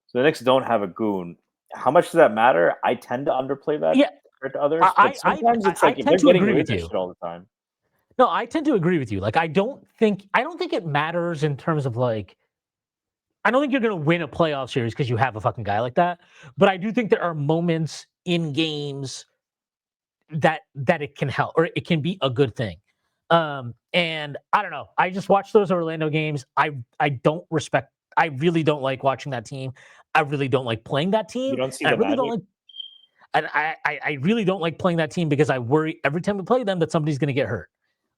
So the Knicks don't have a goon. How much does that matter? I tend to underplay that Yeah, compared to others, but sometimes it's I like if they're tend to getting agree away with with that you. shit all the time. No, I tend to agree with you. Like, I don't think it matters in terms of like. I don't think you're going to win a playoff series because you have a fucking guy like that. But I do think there are moments in games that it can help or it can be a good thing. And I don't know. I just watched those Orlando games. I don't respect. I really don't like watching that team. I really don't like playing that You team. don't see And I the really don't magic. like. And I really don't like playing that team because I worry every time we play them that somebody's going to get hurt.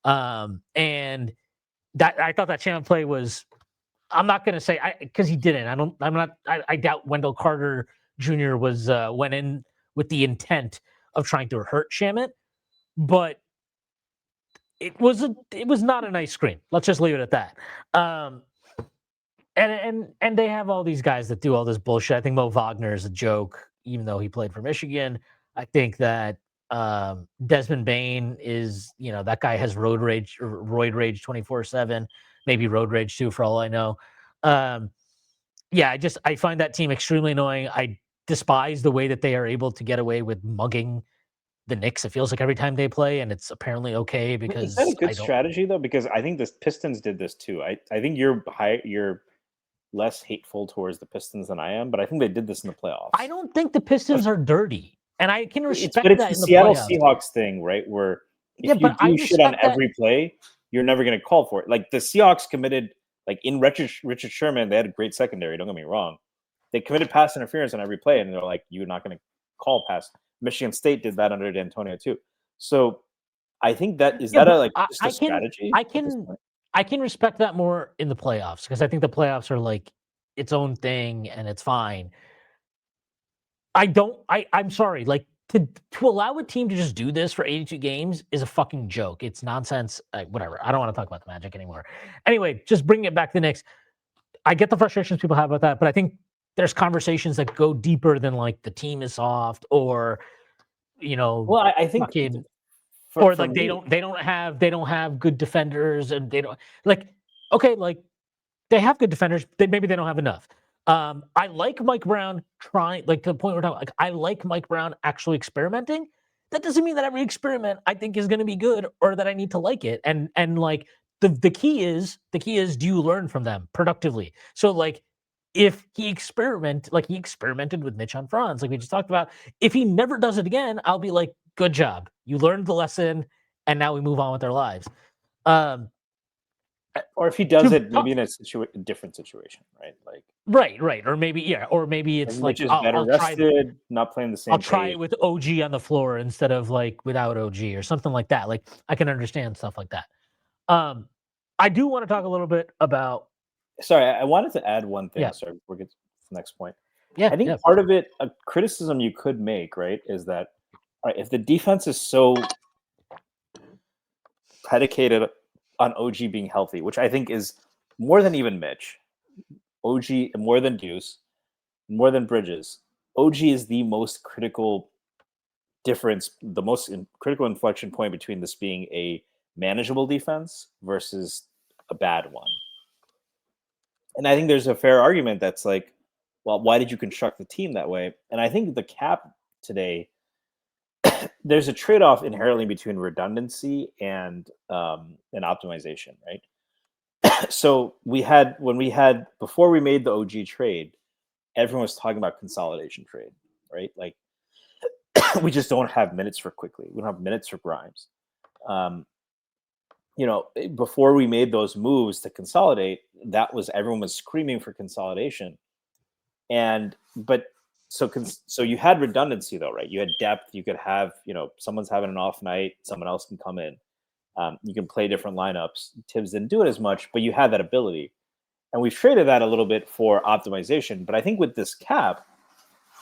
And that I thought that channel play was. I'm not going to say because he didn't. I doubt Wendell Carter Jr. was went in with the intent of trying to hurt Shamit, but it was not a nice screen. Let's just leave it at that. And they have all these guys that do all this bullshit. I think Mo Wagner is a joke, even though he played for Michigan. I think that Desmond Bain is, that guy has road rage, roid rage 24/7, maybe road rage too, for all I know. Yeah, I find that team extremely annoying. I despise the way that they are able to get away with mugging the Knicks. It feels like every time they play, and it's apparently okay I mean, is that a because good I don't. strategy though? Because I think the Pistons did this too. I think you're less hateful towards the Pistons than I am, but I think they did this in the playoffs. I don't think the Pistons are dirty, and I can respect It's that the in the Seattle playoffs. Seahawks thing, right? Where Yeah, if you but I do shit on respect that. every play, you're never going to call for it. Like the Seahawks committed, like in Richard Sherman, they had a great secondary. Don't get me wrong. They committed pass interference on every play, and they're like, "You're not going to call pass." Michigan State did that under D'Antonio too. So I think that is Yeah, that a but like just a strategy at this point? I can respect that more in the playoffs because I think the playoffs are like its own thing and it's fine. I'm sorry, like to allow a team to just do this for 82 games is a fucking joke. It's nonsense. Whatever. I don't want to talk about the Magic anymore. Anyway, just bringing it back to the Knicks. I get the frustrations people have about that, but I think there's conversations that go deeper than like the team is soft or Well, I think fucking for, or for like they me, don't have good defenders and they don't like okay, like they have good defenders, maybe they don't have enough. I like Mike Brown trying, like to the point where we're talking, like I like Mike Brown actually experimenting. That doesn't mean that every experiment I think is going to be good or that I need to like it. And like the key is do you learn from them productively? So like if he experimented with Mitch on Franz, like we just talked about. If he never does it again, I'll be like, good job, you learned the lesson, and now we move on with our lives. Um, Or if he does it, maybe in a different situation, right? Like right, or maybe it's Mitch like is better rested, not playing the same. I'll try it with OG on the floor instead of like without OG or something like that. Like I can understand stuff like that. I do want to talk a little bit about. Sorry, I wanted to add one thing. Yeah. Sorry, before we get to the next point. Yeah, I think part of it, a criticism you could make, right, is that if the defense is so predicated on OG being healthy, which I think is more than even Mitch, OG more than Deuce, more than Bridges. OG is the most critical difference, the most critical inflection point between this being a manageable defense versus a bad one. And I think there's a fair argument that's like, well, why did you construct the team that way? And I think the cap today, there's a trade-off inherently between redundancy and optimization, right? So before we made the OG trade, everyone was talking about consolidation trade, right? Like we just don't have minutes for Quickly. We don't have minutes for Grimes. Before we made those moves to consolidate, everyone was screaming for consolidation. So you had redundancy though, right? You had depth. You could have, someone's having an off night, someone else can come in. You can play different lineups. Tibbs didn't do it as much, but you had that ability. And we've traded that a little bit for optimization. But I think with this cap,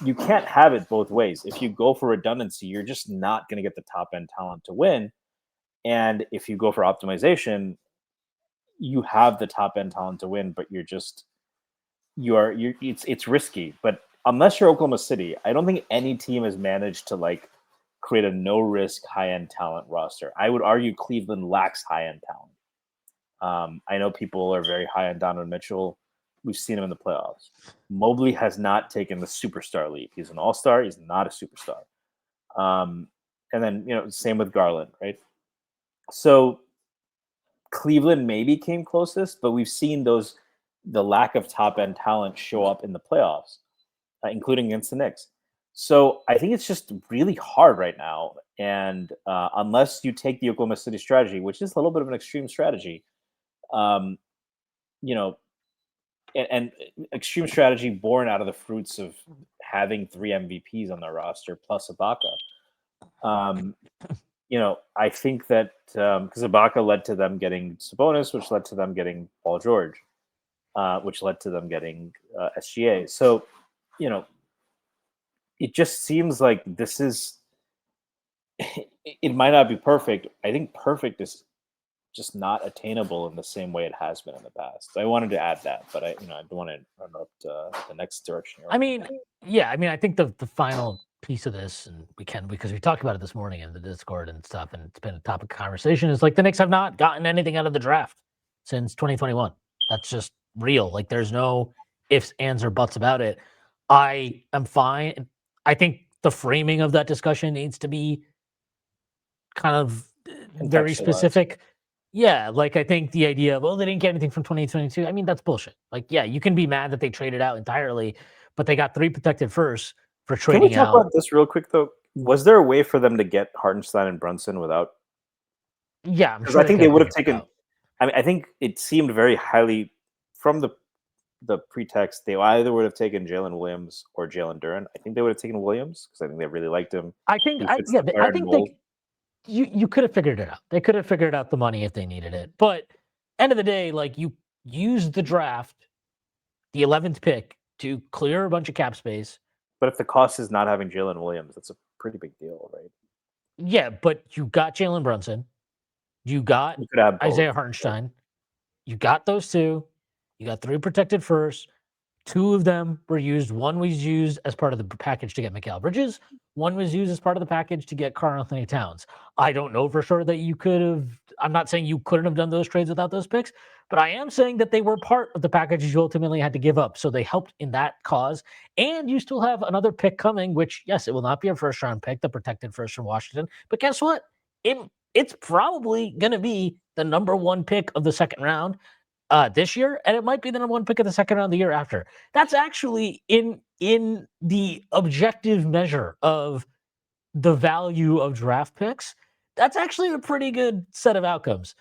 you can't have it both ways. If you go for redundancy, you're just not going to get the top end talent to win. And if you go for optimization, you have the top end talent to win, but it's risky. But unless you're Oklahoma City, I don't think any team has managed to like create a no risk high end talent roster. I would argue Cleveland lacks high end talent. I know people are very high on Donovan Mitchell. We've seen him in the playoffs. Mobley has not taken the superstar leap. He's an all-star. He's not a superstar. And then, same with Garland, right? So Cleveland maybe came closest, but we've seen the lack of top-end talent show up in the playoffs, including against the Knicks. So I think it's just really hard right now. And unless you take the Oklahoma City strategy, which is a little bit of an extreme strategy, and extreme strategy born out of the fruits of having 3 MVPs on their roster plus Ibaka. I think that because Ibaka led to them getting Sabonis, which led to them getting Paul George, which led to them getting SGA. So, it just seems like this is. It might not be perfect. I think perfect is just not attainable in the same way it has been in the past. So I wanted to add that, but I don't want to interrupt the next direction. I think the final piece of this, and we can, because we talked about it this morning in the Discord and stuff, and it's been a topic of conversation, is like the Knicks have not gotten anything out of the draft since 2021. That's just real. Like there's no ifs, ands, or buts about it. I am fine. I think the framing of that discussion needs to be kind of very specific. Yeah, like I think the idea of, they didn't get anything from 2022. I mean, that's bullshit. Like, yeah, you can be mad that they traded out entirely, but they got 3 protected firsts for trading out. Can we talk about this real quick though? Was there a way for them to get Hartenstein and Brunson without? Yeah, because I think they would have taken. I think it seemed very highly from the pretext. They either would have taken Jalen Williams or Jalen Duren. I think they would have taken Williams because I think they really liked him. I think you could have figured it out. They could have figured out the money if they needed it. But end of the day, like you use the draft, the 11th pick, to clear a bunch of cap space. But if the cost is not having Jalen Williams, that's a pretty big deal, right? Yeah, but you got Jalen Brunson. You got Isaiah Hartenstein. You got those 2. You got 3 protected firsts. 2 of them were used. 1 was used as part of the package to get Mikal Bridges. 1 was used as part of the package to get Karl-Anthony Towns. I don't know for sure that you could have. I'm not saying you couldn't have done those trades without those picks, but I am saying that they were part of the packages you ultimately had to give up. So they helped in that cause. And you still have another pick coming, which, yes, it will not be a first-round pick, the protected first from Washington. But guess what? It's probably going to be the number 1 pick of the second round this year, and it might be the number 1 pick of the second round the year after. That's actually in the objective measure of the value of draft picks. That's actually a pretty good set of outcomes.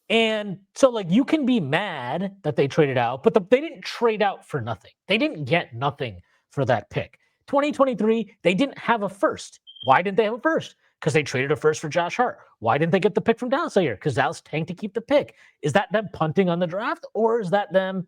And so, like, you can be mad that they traded out, but they didn't trade out for nothing. They didn't get nothing for that pick. 2023, they didn't have a first. Why didn't they have a first? Because they traded a first for Josh Hart. Why didn't they get the pick from Dallas that year? Because Dallas tanked to keep the pick. Is that them punting on the draft, or is that them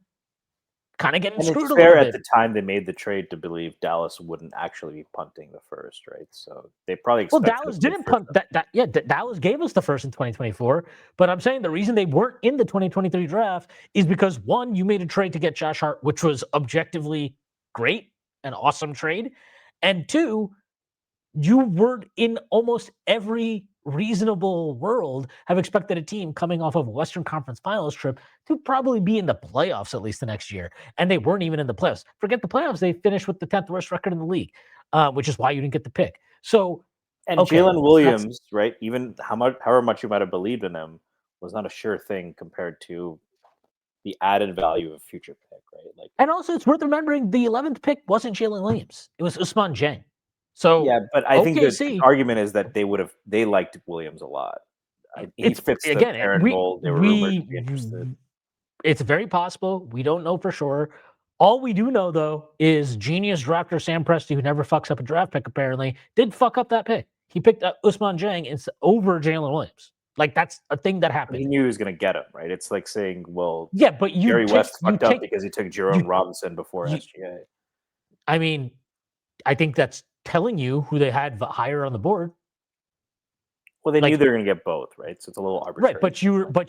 kind of getting And screwed it's a fair little at bit? the time they made the trade to believe Dallas wouldn't actually be punting the first, right? So they probably Well, expected Dallas to play didn't first. punt that. Yeah, Dallas gave us the first in 2024. But I'm saying the reason they weren't in the 2023 draft is because one, you made a trade to get Josh Hart, which was objectively great, an awesome trade, and two, you were in almost every reasonable world have expected a team coming off of a Western Conference Finals trip to probably be in the playoffs at least the next year, and they weren't even in the playoffs. Forget the playoffs; they finished with the 10th worst record in the league, which is why you didn't get the pick. So And okay, Jalen that's Williams, right? Even however much you might have believed in him, was not a sure thing compared to the added value of future pick, right? Like, and also it's worth remembering the 11th pick wasn't Jalen Williams; it was Usman Jang. yeah, So but I think the OKC, argument is that they liked Williams a lot. He it's fits the again parent mold. They were rumored to be interested. it's very possible. We don't know for sure. All we do know though is genius drafter Sam Presti, who never fucks up a draft pick, apparently did fuck up that pick. He picked up Usman Jang over Jalen Williams. Like that's a thing that But he happened. knew he was going to get him, right? It's like saying, well, Yeah, but Jerry West you fucked up take because he took you Jerome Robinson before you. SGA. I mean, I think that's telling you who they had higher on the board. Well, they knew Like they were going to get both, right? So it's a little right, arbitrary. but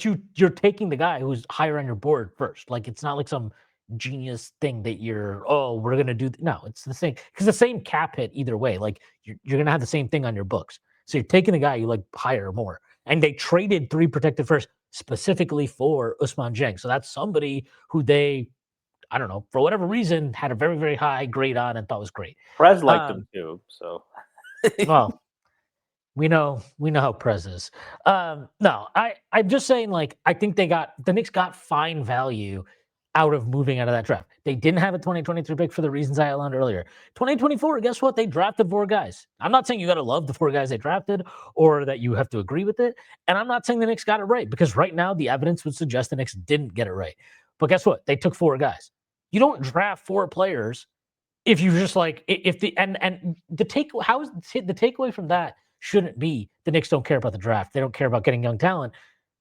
you're taking the guy who's higher on your board first. Like it's not like some genius thing that we're gonna do. No, it's the same because the same cap hit either way. Like you're gonna have the same thing on your books. So you're taking the guy you like higher more. And they traded 3 protected first specifically for Usman Jeng. So that's somebody who they, I don't know, for whatever reason, had a very, very high grade on and thought was great. Perez liked him too, so Well, we know how Prez is. No, I'm just saying, like, I think the Knicks got fine value out of moving out of that draft. They didn't have a 2023 pick for the reasons I outlined earlier. 2024, guess what? They drafted 4 guys. I'm not saying you got to love the 4 guys they drafted or that you have to agree with it. And I'm not saying the Knicks got it right because right now the evidence would suggest the Knicks didn't get it right. But guess what? They took 4 guys. You don't draft 4 players if you just like if the and the take how is the takeaway from that shouldn't be the Knicks don't care about the draft. They don't care about getting young talent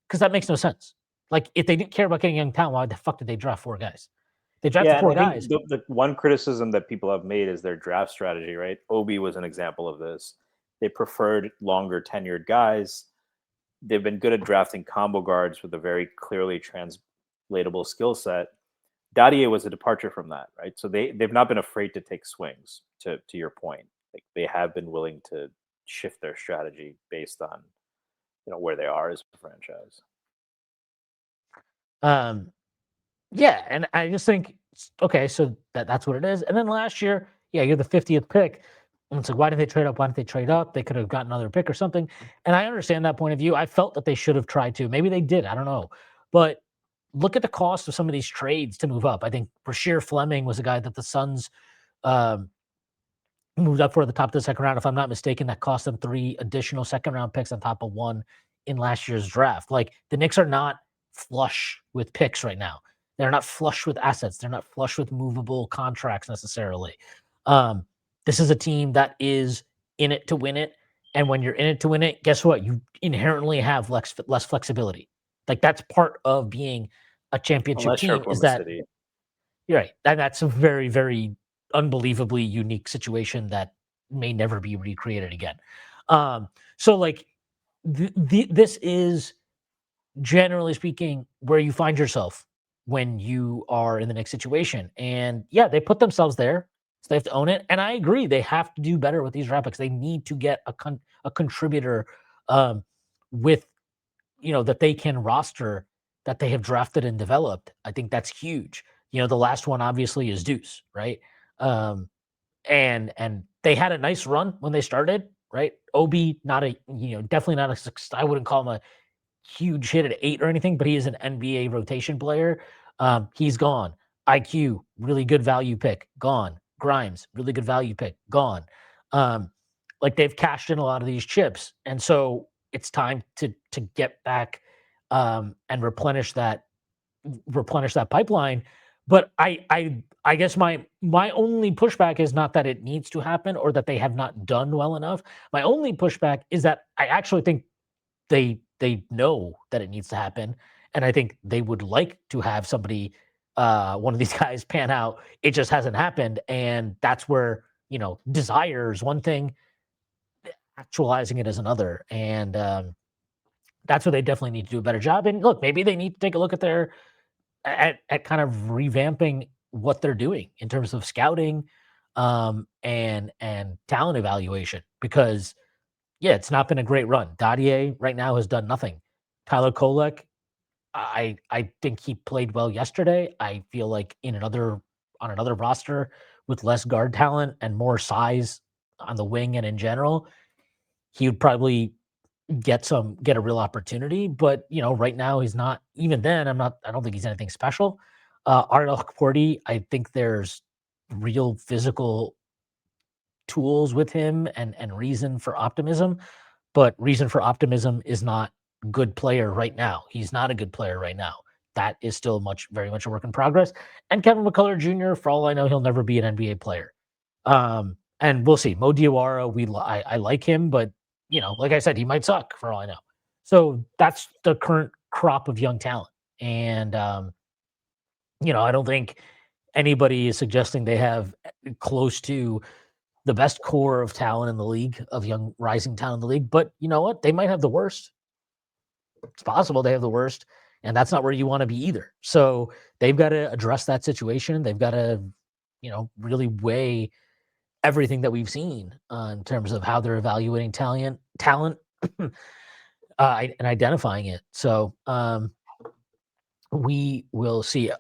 because that makes no sense. Like if they didn't care about getting young talent, why the fuck did they draft 4 guys? They drafted yeah. And 4 I think guys. the one criticism that people have made is their draft strategy, right? Obi was an example of this. They preferred longer tenured guys. They've been good at drafting combo guards with a very clearly translatable skill set. Dadier was a departure from that, right? So they've not been afraid to take swings. To your point, like they have been willing to shift their strategy based on where they are as a franchise. Um, yeah, and I just think okay, so that's what it is. And then last year, yeah, you're the 50th pick. And it's like, why did they trade up? Why didn't they trade up? They could have gotten another pick or something. And I understand that point of view. I felt that they should have tried to. Maybe they did. I don't know. But look at the cost of some of these trades to move up. I think Brashear Fleming was a guy that the Suns um, moved up for the top of the second round. If I'm not mistaken, that cost them 3 additional second round picks on top of 1 in last year's draft. Like the Knicks are not flush with picks right now. They're not flush with assets. They're not flush with movable contracts necessarily. Um, this is a team that is in it to win it. And when you're in it to win it, guess what? You inherently have less flexibility. Like that's part of being a championship Unless you're team is Oklahoma that City. you're right. And that's a very, very unbelievably unique situation that may never be recreated again. So like this is generally speaking where you find yourself when you are in the next situation. And yeah, they put themselves there. So they have to own it. And I agree, they have to do better with these draft picks. They need to get a contributor um, with that they can roster that they have drafted and developed. I think that's huge. The last one obviously is Deuce, right? Um, and they had a nice run when they started, right? Obi, not a definitely not a I wouldn't call him a huge hit at 8 or anything, but he is an NBA rotation player. He's gone. IQ, really good value pick, gone. Grimes, really good value pick, gone. Like they've cashed in a lot of these chips, and so it's time to get back and replenish that pipeline. But I guess my only pushback is not that it needs to happen or that they have not done well enough. My only pushback is that I actually think they know that it needs to happen, and I think they would like to have somebody, one of these guys, pan out. It just hasn't happened, and that's where desire is one thing, actualizing it is another, and that's where they definitely need to do a better job. And look, maybe they need to take a look at their at kind of revamping what they're doing in terms of scouting, and talent evaluation, because yeah, it's not been a great run. Dadier right now has done nothing. Tyler Kolek, I think he played well yesterday. I feel like on another roster with less guard talent and more size on the wing and in general, he would probably get a real opportunity. But right now he's not. Even then, I don't think he's anything special. Ardell Porty, I think there's real physical tools with him and reason for optimism, but reason for optimism is not good player right now. He's not a good player right now. That is still very much a work in progress. And Kevin McCullough Jr., for all I know, he'll never be an NBA player. And we'll see. Mo Diawara, I like him, but like I said, he might suck for all I know. So that's the current crop of young talent. And I don't think anybody is suggesting they have close to the best core of talent in the league, of young rising talent in the league. But you know what? They might have the worst. It's possible they have the worst, and that's not where you want to be either. So they've got to address that situation. They've got to, really weigh everything that we've seen in terms of how they're evaluating talent, and identifying it. So we will see.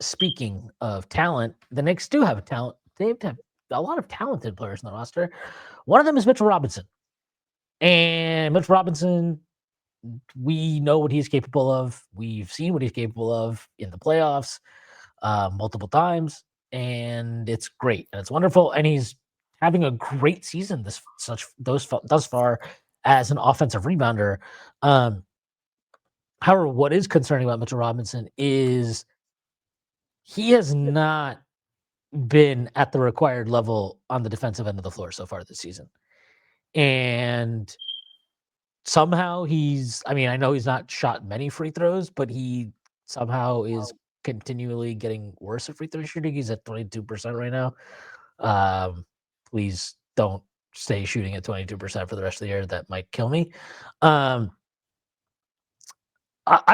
Speaking of talent, the Knicks do have a talent. They have a lot of talented players in the roster. One of them is Mitchell Robinson. And Mitchell Robinson, we know what he's capable of. We've seen what he's capable of in the playoffs multiple times, and it's great and it's wonderful. And he's having a great season thus far as an offensive rebounder. However, what is concerning about Mitchell Robinson is he has not been at the required level on the defensive end of the floor so far this season. And somehow I know he's not shot many free throws, but he somehow is continually getting worse at free throw shooting. He's at 22% right now. Please don't stay shooting at 22% for the rest of the year. That might kill me. I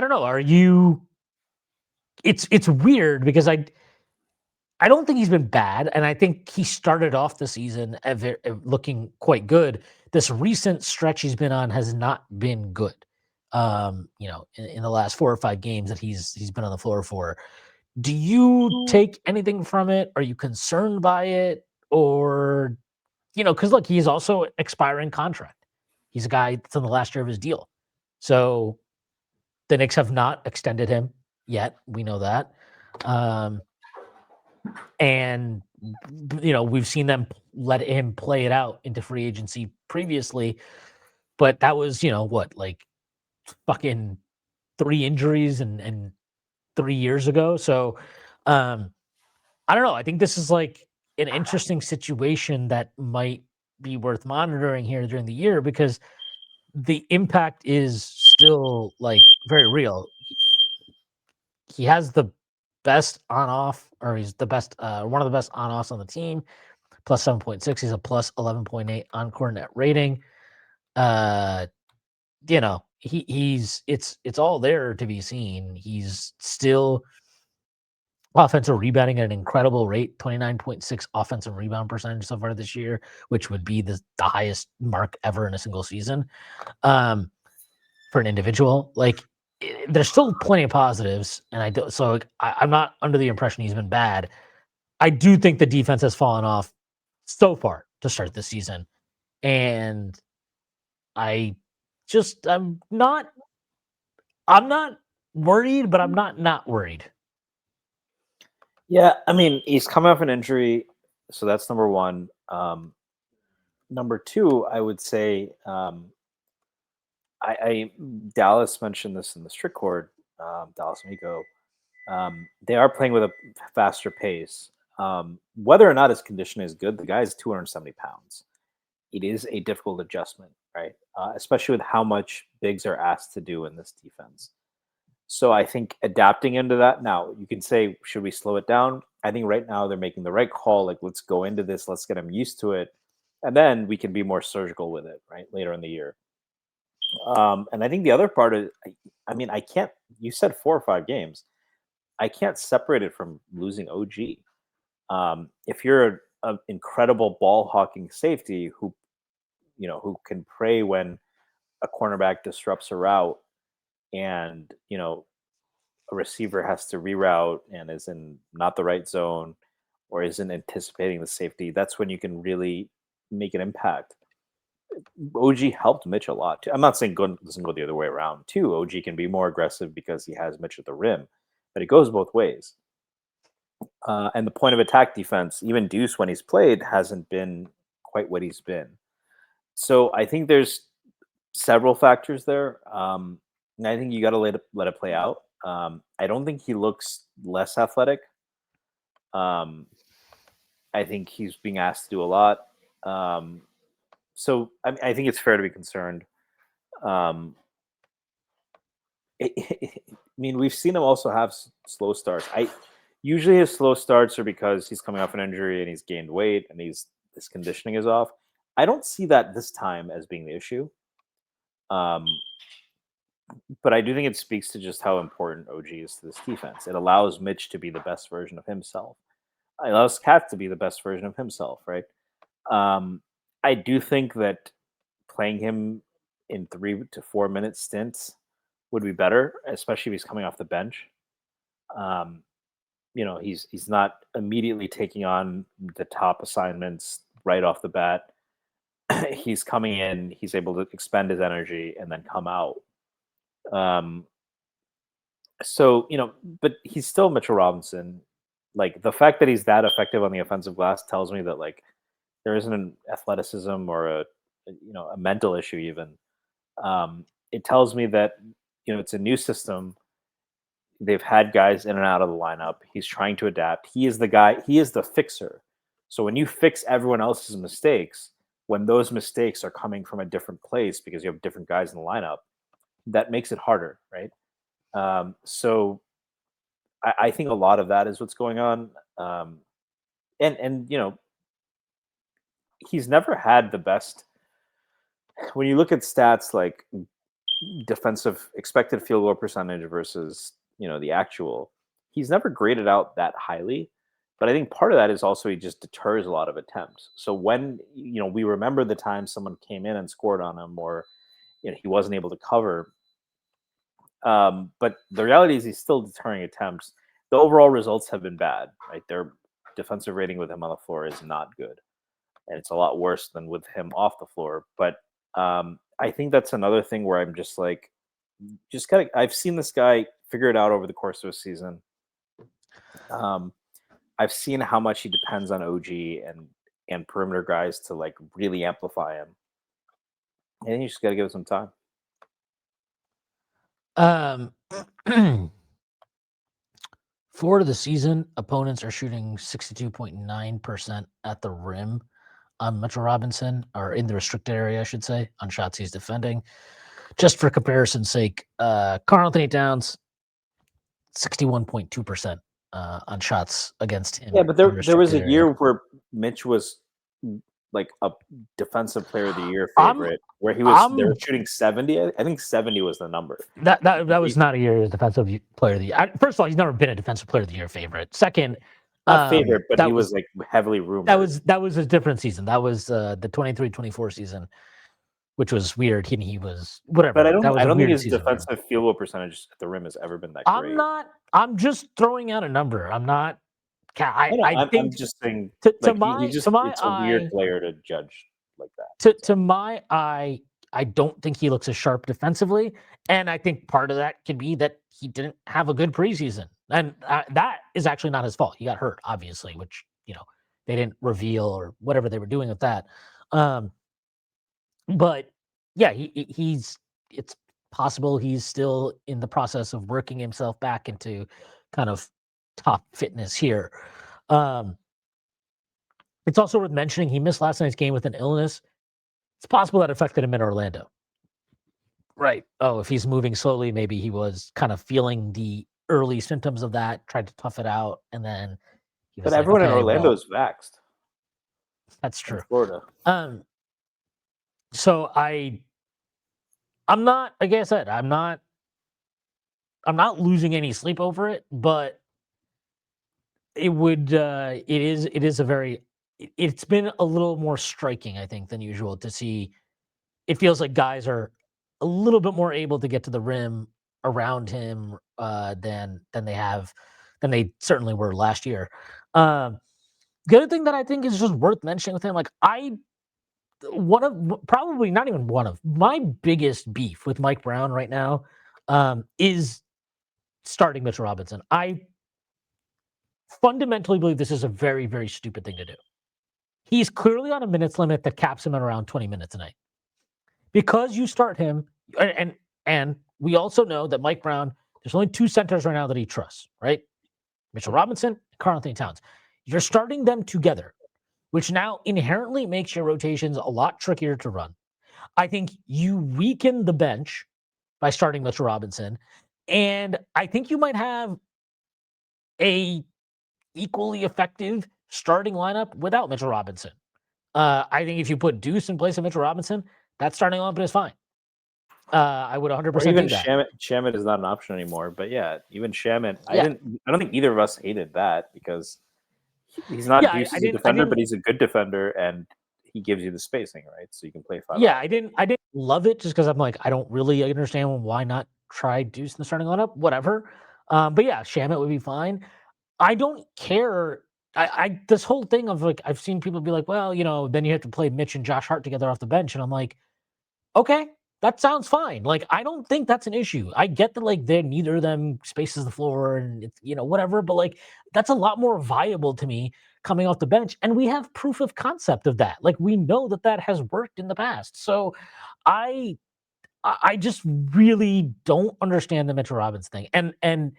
don't know. It's weird because I don't think he's been bad, and I think he started off the season looking quite good. This recent stretch he's been on has not been good. In the last 4 or 5 games that he's been on the floor for. Do you take anything from it? Are you concerned by it? Or, because look, he's also expiring contract. He's a guy that's in the last year of his deal. So the Knicks have not extended him yet. We know that. And we've seen them let him play it out into free agency previously, but that was like fucking 3 injuries and 3 years ago. So I don't know. I think this is like an interesting situation that might be worth monitoring here during the year, because the impact is still like very real. He has the best on off, or he's the best, one of the best on offs on the team, plus 7.6. He's a plus 11.8 on court net rating. It's all there to be seen. He's still offensive rebounding at an incredible rate, 29.6 offensive rebound percentage so far this year, which would be the highest mark ever in a single season for an individual. Like, there's still plenty of positives, and I'm not under the impression he's been bad. I do think the defense has fallen off so far to start this season, and I'm not worried, but I'm not worried. Yeah, I mean, he's coming off an injury, so that's number one. Number two, I would say, I Dallas mentioned this in the strict cord, Dallas Miko. They are playing with a faster pace. Whether or not his condition is good, the guy is 270 pounds. It is a difficult adjustment, right? Especially with how much bigs are asked to do in this defense. So I think adapting into that now, you can say, should we slow it down? I think right now they're making the right call. Like, let's go into this, let's get him used to it, and then we can be more surgical with it, right? Later in the year. And I think the other part is, I mean, I can't. You said 4 or 5 games. I can't separate it from losing OG. If you're an incredible ball hawking safety who can pray when a cornerback disrupts a route, and a receiver has to reroute and is in not the right zone or isn't anticipating the safety, that's when you can really make an impact. OG helped Mitch a lot too. I'm not saying doesn't go the other way around too. OG can be more aggressive because he has Mitch at the rim, but it goes both ways. And the point of attack defense, even Deuce when he's played, hasn't been quite what he's been. So I think there's several factors there. And I think you got to let it play out. I don't think he looks less athletic. I think he's being asked to do a lot. So I think it's fair to be concerned. I mean, we've seen him also have slow starts. Usually his slow starts are because he's coming off an injury and he's gained weight and his conditioning is off. I don't see that this time as being the issue. But I do think it speaks to just how important OG is to this defense. It allows Mitch to be the best version of himself. It allows Cat to be the best version of himself, right? I do think that playing him in 3 to 4 minute stints would be better, especially if he's coming off the bench. He's not immediately taking on the top assignments right off the bat. He's coming in, he's able to expend his energy and then come out. But he's still Mitchell Robinson. Like, the fact that he's that effective on the offensive glass tells me that, like, there isn't an athleticism or a mental issue even. It tells me that it's a new system. They've had guys in and out of the lineup. He's trying to adapt. He is the guy. He is the fixer. So when you fix everyone else's mistakes, when those mistakes are coming from a different place because you have different guys in the lineup, that makes it harder, right? So I think a lot of that is what's going on. And he's never had the best. When you look at stats like defensive expected field goal percentage versus the actual, he's never graded out that highly. But I think part of that is also he just deters a lot of attempts. So when we remember the time someone came in and scored on him, or he wasn't able to cover. But the reality is he's still deterring attempts. The overall results have been bad, right? Their defensive rating with him on the floor is not good. And it's a lot worse than with him off the floor. But I think that's another thing where I'm just like, I've seen this guy figure it out over the course of a season. I've seen how much he depends on OG and perimeter guys to like really amplify him. I think you just got to give it some time. For the season, opponents are shooting 62.9% at the rim on Mitchell Robinson, or in the restricted area, I should say, on shots he's defending. Just for comparison's sake, Karl Anthony Towns, 61.2% on shots against him. Yeah, but there was a year where Mitch was like a defensive player of the year favorite, where they were shooting 70. I think 70 was the number. That was not a year as defensive player of the year. First of all, he's never been a defensive player of the year favorite. Second, not favorite, but he was like heavily rumored. That was a different season. That was the 23-24 season, which was weird. He was whatever. But I don't think his defensive field goal percentage at the rim has ever been that great. I'm just throwing out a number. I'm not. I'm just saying. It's a weird player to judge like that. To my eye, I don't think he looks as sharp defensively, and I think part of that could be that he didn't have a good preseason, and that is actually not his fault. He got hurt, obviously, which they didn't reveal or whatever they were doing with that. But yeah, he's it's possible he's still in the process of working himself back into kind of top fitness here. It's also worth mentioning he missed last night's game with an illness. It's possible that affected him in Orlando. Right. Oh, if he's moving slowly, maybe he was kind of feeling the early symptoms of that, tried to tough it out, and then he But was like, everyone in okay, Orlando well, is vaxxed. that's In true. Florida. So I'm not, like I said, I'm not losing any sleep over it, but it is a very, it's been a little more striking, I think, than usual to see. It feels like guys are a little bit more able to get to the rim around him than they certainly were last year. The other thing that I think is just worth mentioning with him, like one of probably not even one of my biggest beef with Mike Brown right now is starting Mitchell Robinson. I fundamentally believe this is a very, very stupid thing to do. He's clearly on a minutes limit that caps him at around 20 minutes a night. Because you start him, and we also know that Mike Brown, there's only 2 centers right now that he trusts, right? Mitchell Robinson and Karl-Anthony Towns. You're starting them together, which now inherently makes your rotations a lot trickier to run. I think you weaken the bench by starting Mitchell Robinson, and I think you might have a equally effective starting lineup without Mitchell Robinson. I think if you put Deuce in place of Mitchell Robinson, that starting lineup is fine. I would 100% Or even do that. Shamit is not an option anymore. But yeah, even Shamit, Yeah. I don't think either of us hated that because he's not Yeah, Deuce as a defender, but he's a good defender and he gives you the spacing, right? So you can play 5 Yeah, out. I didn't love it just because I'm like, I don't really understand why not try Deuce in the starting lineup. Whatever. But yeah, Shamit would be fine. I don't care. I this whole thing of like I've seen people be like, well, then you have to play Mitch and Josh Hart together off the bench, and I'm like, okay, that sounds fine. Like, I don't think that's an issue. I get that, like, they're neither of them spaces the floor and it's, whatever, but like, that's a lot more viable to me coming off the bench. And we have proof of concept of that. Like, we know that that has worked in the past. So I just really don't understand the Mitchell Robbins thing. And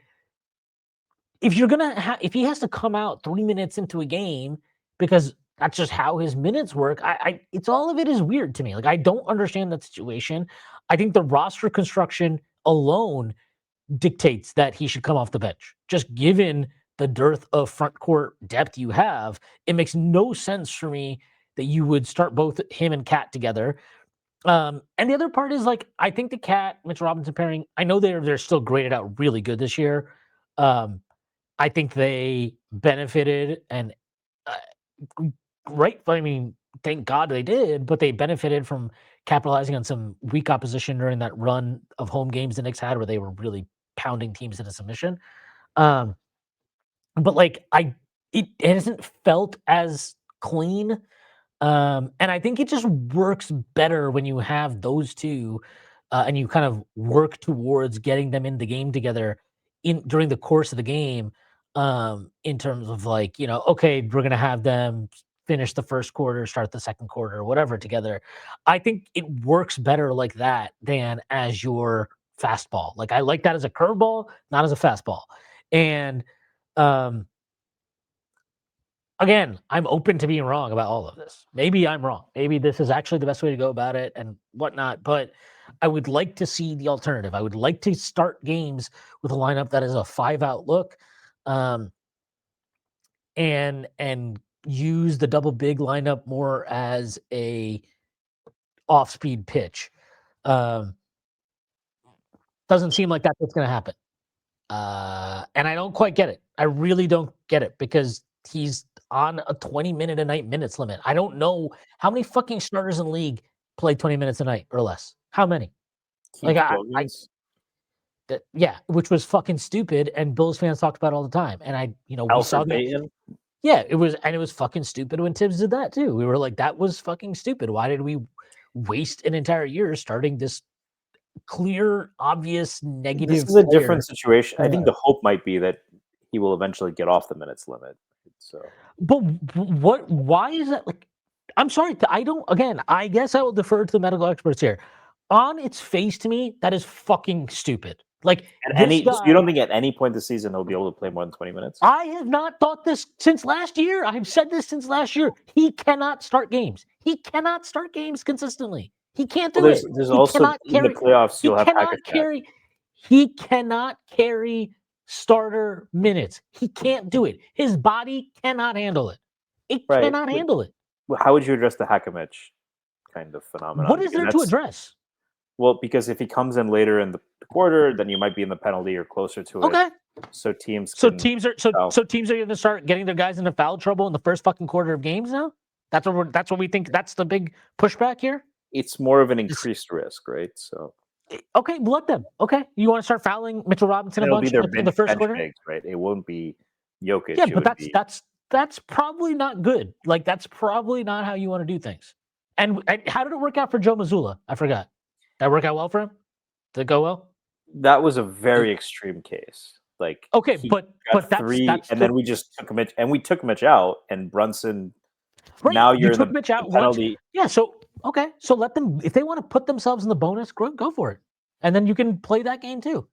if you're gonna if he has to come out 3 minutes into a game because that's just how his minutes work, it's all of it is weird to me. Like I don't understand that situation. I think the roster construction alone dictates that he should come off the bench. Just given the dearth of front court depth you have, it makes no sense for me that you would start both him and Cat together. And the other part is like I think the Cat Mitch Robinson pairing. I know they're still graded out really good this year. Um, I think they benefited and right. I mean, thank God they did, but they benefited from capitalizing on some weak opposition during that run of home games the Knicks had, where they were really pounding teams into submission. Um, but like it hasn't felt as clean. And I think it just works better when you have those two, and you kind of work towards getting them in the game together in during the course of the game. In terms of like, okay, we're gonna have them finish the first quarter, start the second quarter, or whatever together. I think it works better like that than as your fastball. Like I like that as a curveball, not as a fastball. And um, again, I'm open to being wrong about all of this. Maybe I'm wrong. Maybe this is actually the best way to go about it and whatnot. But I would like to see the alternative. I would like to start games with a lineup that is a 5-out look, um, and use the double big lineup more as a off-speed pitch. Um, doesn't seem like that's what's going to happen. And I don't quite get it. I really don't get it because he's on a 20-minute a night minutes limit. I don't know how many fucking starters in the league play 20 minutes a night or less. How many? Like Keith Williams. yeah, which was fucking stupid, and Bills fans talked about it all the time. And we saw Alfred that. Payton. Yeah, it was fucking stupid when Tibbs did that too. We were like, that was fucking stupid. Why did we waste an entire year starting this clear, obvious This negative is a player? different situation. I think the hope might be that he will eventually get off the minutes limit. So, But what? Why is that? Like, I'm sorry. I don't. Again, I guess I will defer to the medical experts here. on its face to me, that is fucking stupid. Like So guy, you don't think at any point this season he'll be able to play more than 20 minutes? I have not thought this since last year. I have said this since last year. He cannot start games. He cannot start games consistently. He can't do it. There's He also cannot in the carry. playoffs He you'll have cannot Hackett. carry. He cannot carry starter minutes. He can't do it. His body cannot handle it. It cannot handle it. How would you address the Hackett kind of phenomenon? What is there to address? Well, because if he comes in later in the quarter, then you might be in the penalty or closer to it. Okay. So teams are going to start getting their guys into foul trouble in the first fucking quarter of games now? That's what we think. That's the big pushback here. It's more of an increased risk, right? So okay, let them. Okay, you want to start fouling Mitchell Robinson a bunch in the first quarter, bigs, right? It won't be Jokic. Yeah, but that's probably not good. Like that's probably not how you want to do things. And how did it work out for Joe Mazzulla? I forgot. Did that work out well for him? Did it go well? That was a very extreme case. Like okay, but that's and then we just took Mitch and we took Mitch out and Brunson. Right. Now you're you took Mitch out penalty. Yeah. So okay. So let them if they want to put themselves in the bonus, go for it, and then you can play that game too.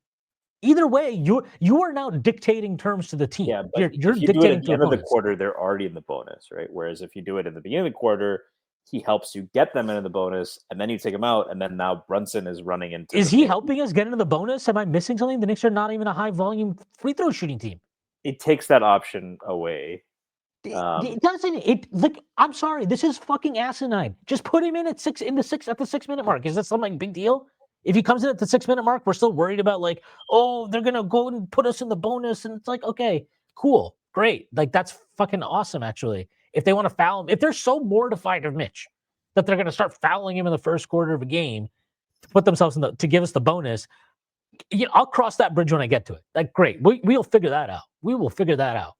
Either way, you are now dictating terms to the team. Yeah, but you're if you dictating do it at the end of the quarter, they're already in the bonus, right? Whereas if you do it at the beginning of the quarter, he helps you get them into the bonus, and then you take him out, and then now Brunson is running into. Is he helping us get into the bonus? Am I missing something? The Knicks are not even a high volume free throw shooting team. It takes that option away. It doesn't. It like I'm sorry, this is fucking asinine. Just put him in at the 6 minute mark. Is that something big deal? If he comes in at the 6 minute mark, we're still worried about like, oh, they're gonna go and put us in the bonus, and it's like, okay, cool, great, like that's fucking awesome. Actually, if they want to foul him, if they're so mortified of Mitch that they're gonna start fouling him in the first quarter of a game to put themselves to give us the bonus, I'll cross that bridge when I get to it. Like, great, we'll figure that out. We will figure that out.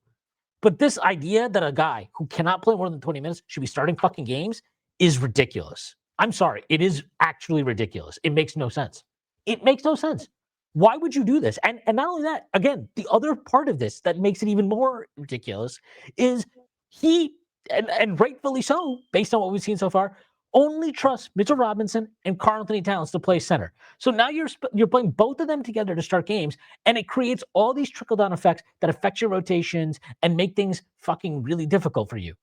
But this idea that a guy who cannot play more than 20 minutes should be starting fucking games is ridiculous. I'm sorry. It is actually ridiculous. It makes no sense. It makes no sense. Why would you do this? And not only that, again, the other part of this that makes it even more ridiculous is he, and rightfully so, based on what we've seen so far, only trusts Mitchell Robinson and Karl-Anthony Towns to play center. So now you're playing both of them together to start games, and it creates all these trickle-down effects that affect your rotations and make things fucking really difficult for you.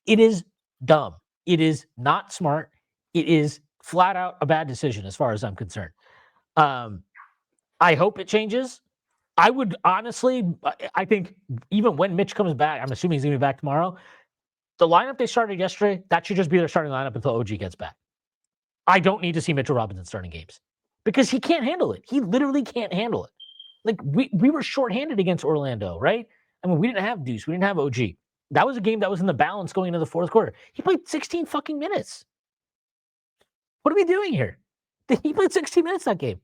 It is dumb. It is not smart. It is flat out a bad decision as far as I'm concerned. I hope it changes. I would honestly, I think even when Mitch comes back, I'm assuming he's going to be back tomorrow, the lineup they started yesterday, that should just be their starting lineup until OG gets back. I don't need to see Mitchell Robinson starting games because he can't handle it. He literally can't handle it. Like we were shorthanded against Orlando, right? I mean, we didn't have Deuce. We didn't have OG. That was a game that was in the balance going into the fourth quarter. He played 16 fucking minutes. What are we doing here? He played 16 minutes that game.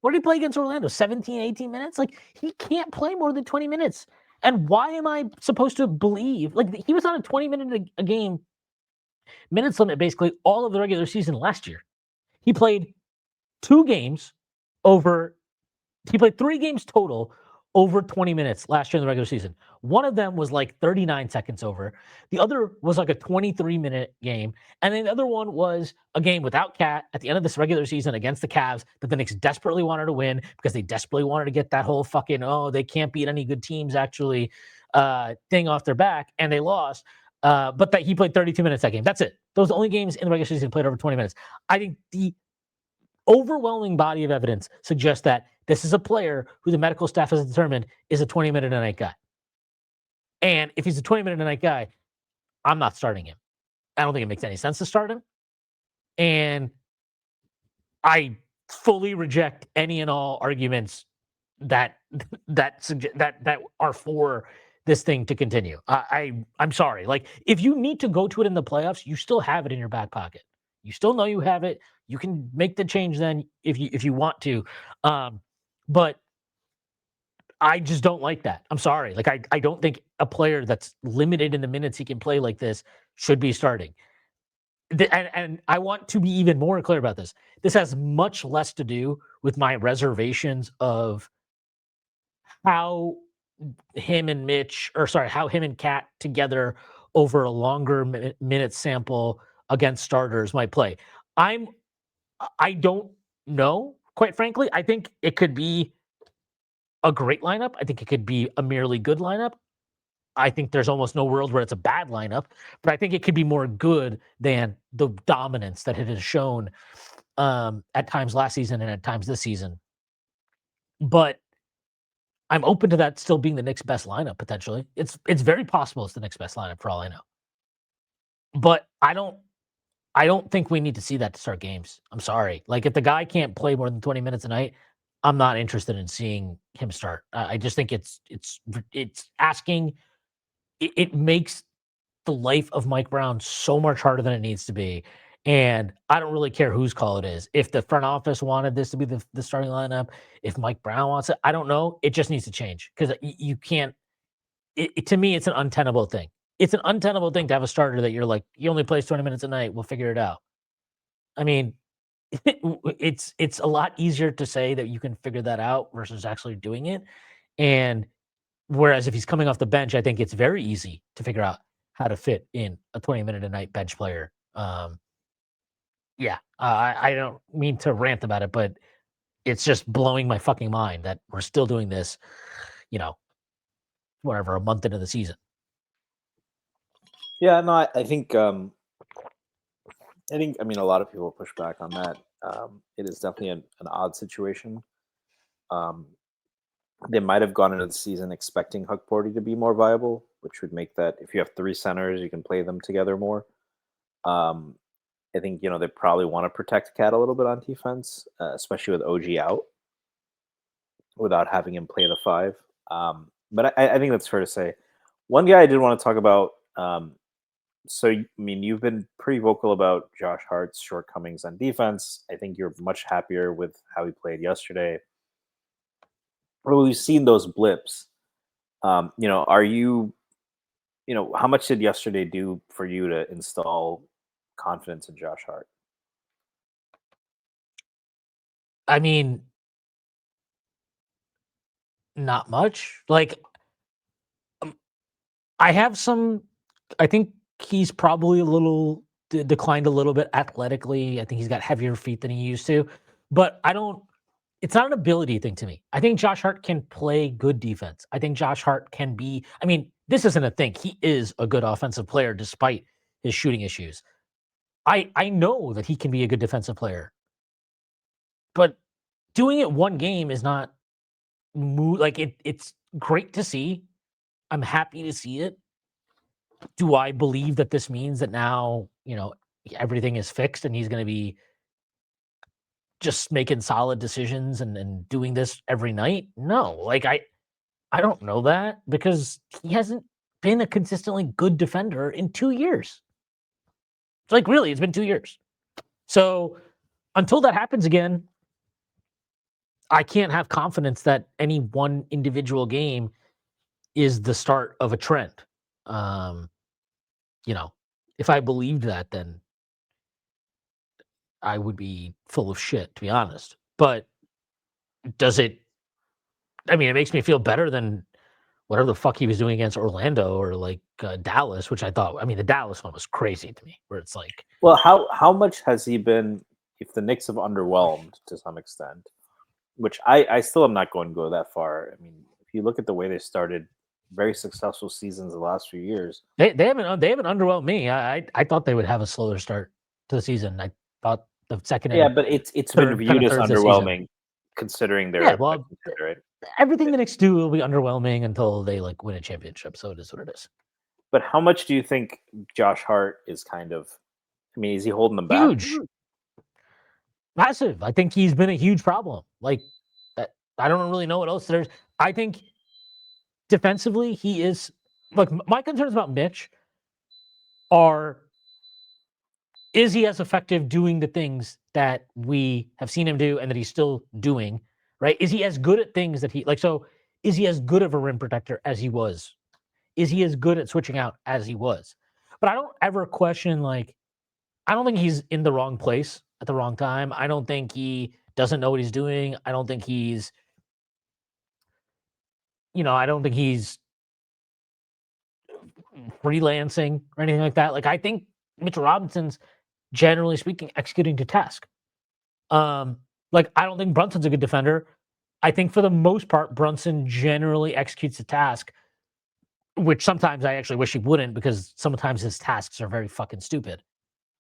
What did he play against Orlando? 17, 18 minutes? Like, he can't play more than 20 minutes. And why am I supposed to believe? Like, he was on a 20-minute a game minutes limit basically all of the regular season last year. He played 3 games total over 20 minutes last year in the regular season. One of them was like 39 seconds over. The other was like a 23-minute game. And then the other one was a game without Cat at the end of this regular season against the Cavs that the Knicks desperately wanted to win because they desperately wanted to get that whole fucking, they can't beat any good teams actually thing off their back. And they lost. But that he played 32 minutes that game. That's it. Those are the only games in the regular season played over 20 minutes. I think the overwhelming body of evidence suggests that this is a player who the medical staff has determined is a 20-minute-a-night guy. And if he's a 20-minute-a-night guy, I'm not starting him. I don't think it makes any sense to start him. And I fully reject any and all arguments that are for this thing to continue. I'm sorry. Like, if you need to go to it in the playoffs, you still have it in your back pocket. You still know you have it. You can make the change then if you want to. But I just don't like that. I'm sorry. Like, I don't think a player that's limited in the minutes he can play like this should be starting. And I want to be even more clear about this. This has much less to do with my reservations of how him and Cat together over a longer minute sample against starters might play. I'm I don't know, quite frankly. I think it could be a great lineup. I think it could be a merely good lineup. I think there's almost no world where it's a bad lineup, but I think it could be more good than the dominance that it has shown at times last season and at times this season. But I'm open to that still being the Knicks' best lineup potentially. It's very possible it's the Knicks' best lineup for all I know. But I don't think we need to see that to start games. I'm sorry. Like if the guy can't play more than 20 minutes a night, I'm not interested in seeing him start. I just think it's asking. It makes the life of Mike Brown so much harder than it needs to be. And I don't really care whose call it is. If the front office wanted this to be the starting lineup, if Mike Brown wants it, I don't know. It just needs to change because you can't. To me, it's an untenable thing. It's an untenable thing to have a starter that you're like, he only plays 20 minutes a night. We'll figure it out. I mean, it's a lot easier to say that you can figure that out versus actually doing it. And whereas if he's coming off the bench, I think it's very easy to figure out how to fit in a 20-minute a night bench player. Yeah, I don't mean to rant about it, but it's just blowing my fucking mind that we're still doing this, whatever, a month into the season. Yeah, no, I mean, a lot of people push back on that. It is definitely an odd situation. Um, they might have gone into the season expecting Huck Porty to be more viable, which would make that if you have three centers, you can play them together more. Um, I think they probably want to protect Cat a little bit on defense, especially with OG out, without having him play the five. But I think that's fair to say. One guy I did want to talk about. So, I mean, you've been pretty vocal about Josh Hart's shortcomings on defense. I think you're much happier with how he played yesterday. Well, we've seen those blips. Are you, how much did yesterday do for you to install confidence in Josh Hart? I mean, not much. Like, I have some. I think he's probably a little declined a little bit athletically. I think he's got heavier feet than he used to, but I don't. It's not an ability thing to me. I think Josh Hart can play good defense. I think Josh Hart can be. I mean, this isn't a thing. He is a good offensive player despite his shooting issues. I know that he can be a good defensive player, but doing it one game is not like it. It's great to see. I'm happy to see it. Do I believe that this means that now, everything is fixed and he's going to be just making solid decisions and doing this every night? No. Like I don't know that because he hasn't been a consistently good defender in 2 years. It's like really, it's been 2 years. So until that happens again, I can't have confidence that any one individual game is the start of a trend. Um, if I believed that, then I would be full of shit, to be honest. But does it? I mean, it makes me feel better than whatever the fuck he was doing against Orlando or like Dallas, which I thought. I mean, the Dallas one was crazy to me, where it's like, Well, how much has he been? If the Knicks have underwhelmed to some extent, which I still am not going to go that far. I mean, if you look at the way they started very successful seasons the last few years, they haven't underwhelmed me. I thought they would have a slower start to the season. I thought the second yeah, and but it's been third kind viewed of as thirds this season. underwhelming considering Yeah, they're a well, contender, right? everything the Knicks do will be underwhelming until they like win a championship. So it is what it is. But how much do you think Josh Hart is kind of? I mean, is he holding them back? Huge, massive. I think he's been a huge problem. Like that. I don't really know what else there's. I think defensively, he is. Look, my concerns about Mitch are: is he as effective doing the things that we have seen him do and that he's still doing? Right? Is he as good at things that he like? So, is he as good of a rim protector as he was? Is he as good at switching out as he was? But I don't ever question like I don't think he's in the wrong place at the wrong time. I don't think he doesn't know what he's doing. I don't think he's, I don't think he's freelancing or anything like that. Like I think Mitchell Robinson's generally speaking executing to task. Like, I don't think Brunson's a good defender. I think for the most part, Brunson generally executes the task, which sometimes I actually wish he wouldn't because sometimes his tasks are very fucking stupid.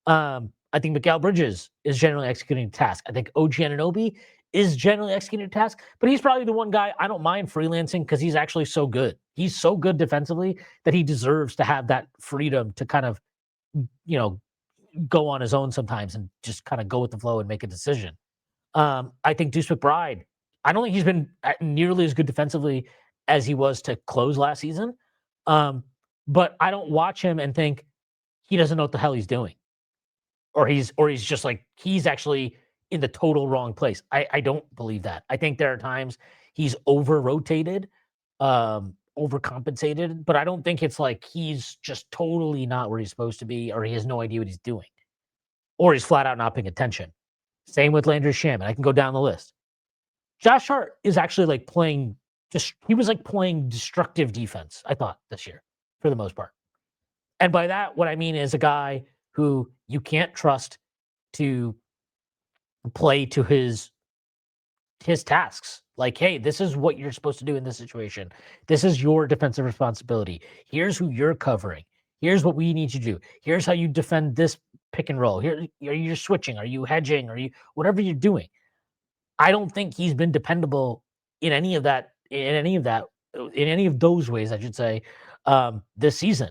I think Mikal Bridges is generally executing the task. I think OG Anunoby is generally executing the task, but he's probably the one guy I don't mind freelancing because he's actually so good. He's so good defensively that he deserves to have that freedom to kind of, you know, go on his own sometimes and just kind of go with the flow and make a decision. I think Deuce McBride, I don't think he's been nearly as good defensively as he was to close last season. But I don't watch him and think he doesn't know what the hell he's doing. Or he's just like he's actually in the total wrong place. I don't believe that. I think there are times he's over rotated, overcompensated, but I don't think it's like he's just totally not where he's supposed to be, or he has no idea what he's doing, or he's flat out not paying attention. Same with Landry Shaman. I can go down the list. Josh Hart is actually like playing just he was like playing destructive defense, I thought, this year, for the most part. And by that, what I mean is a guy who you can't trust to play to his tasks. Like, hey, this is what you're supposed to do in this situation. This is your defensive responsibility. Here's who you're covering. Here's what we need you to do. Here's how you defend this pick and roll. Here, are you switching? Are you hedging? Are you whatever you're doing? I don't think he's been dependable in any of that. In any of those ways, I should say, this season.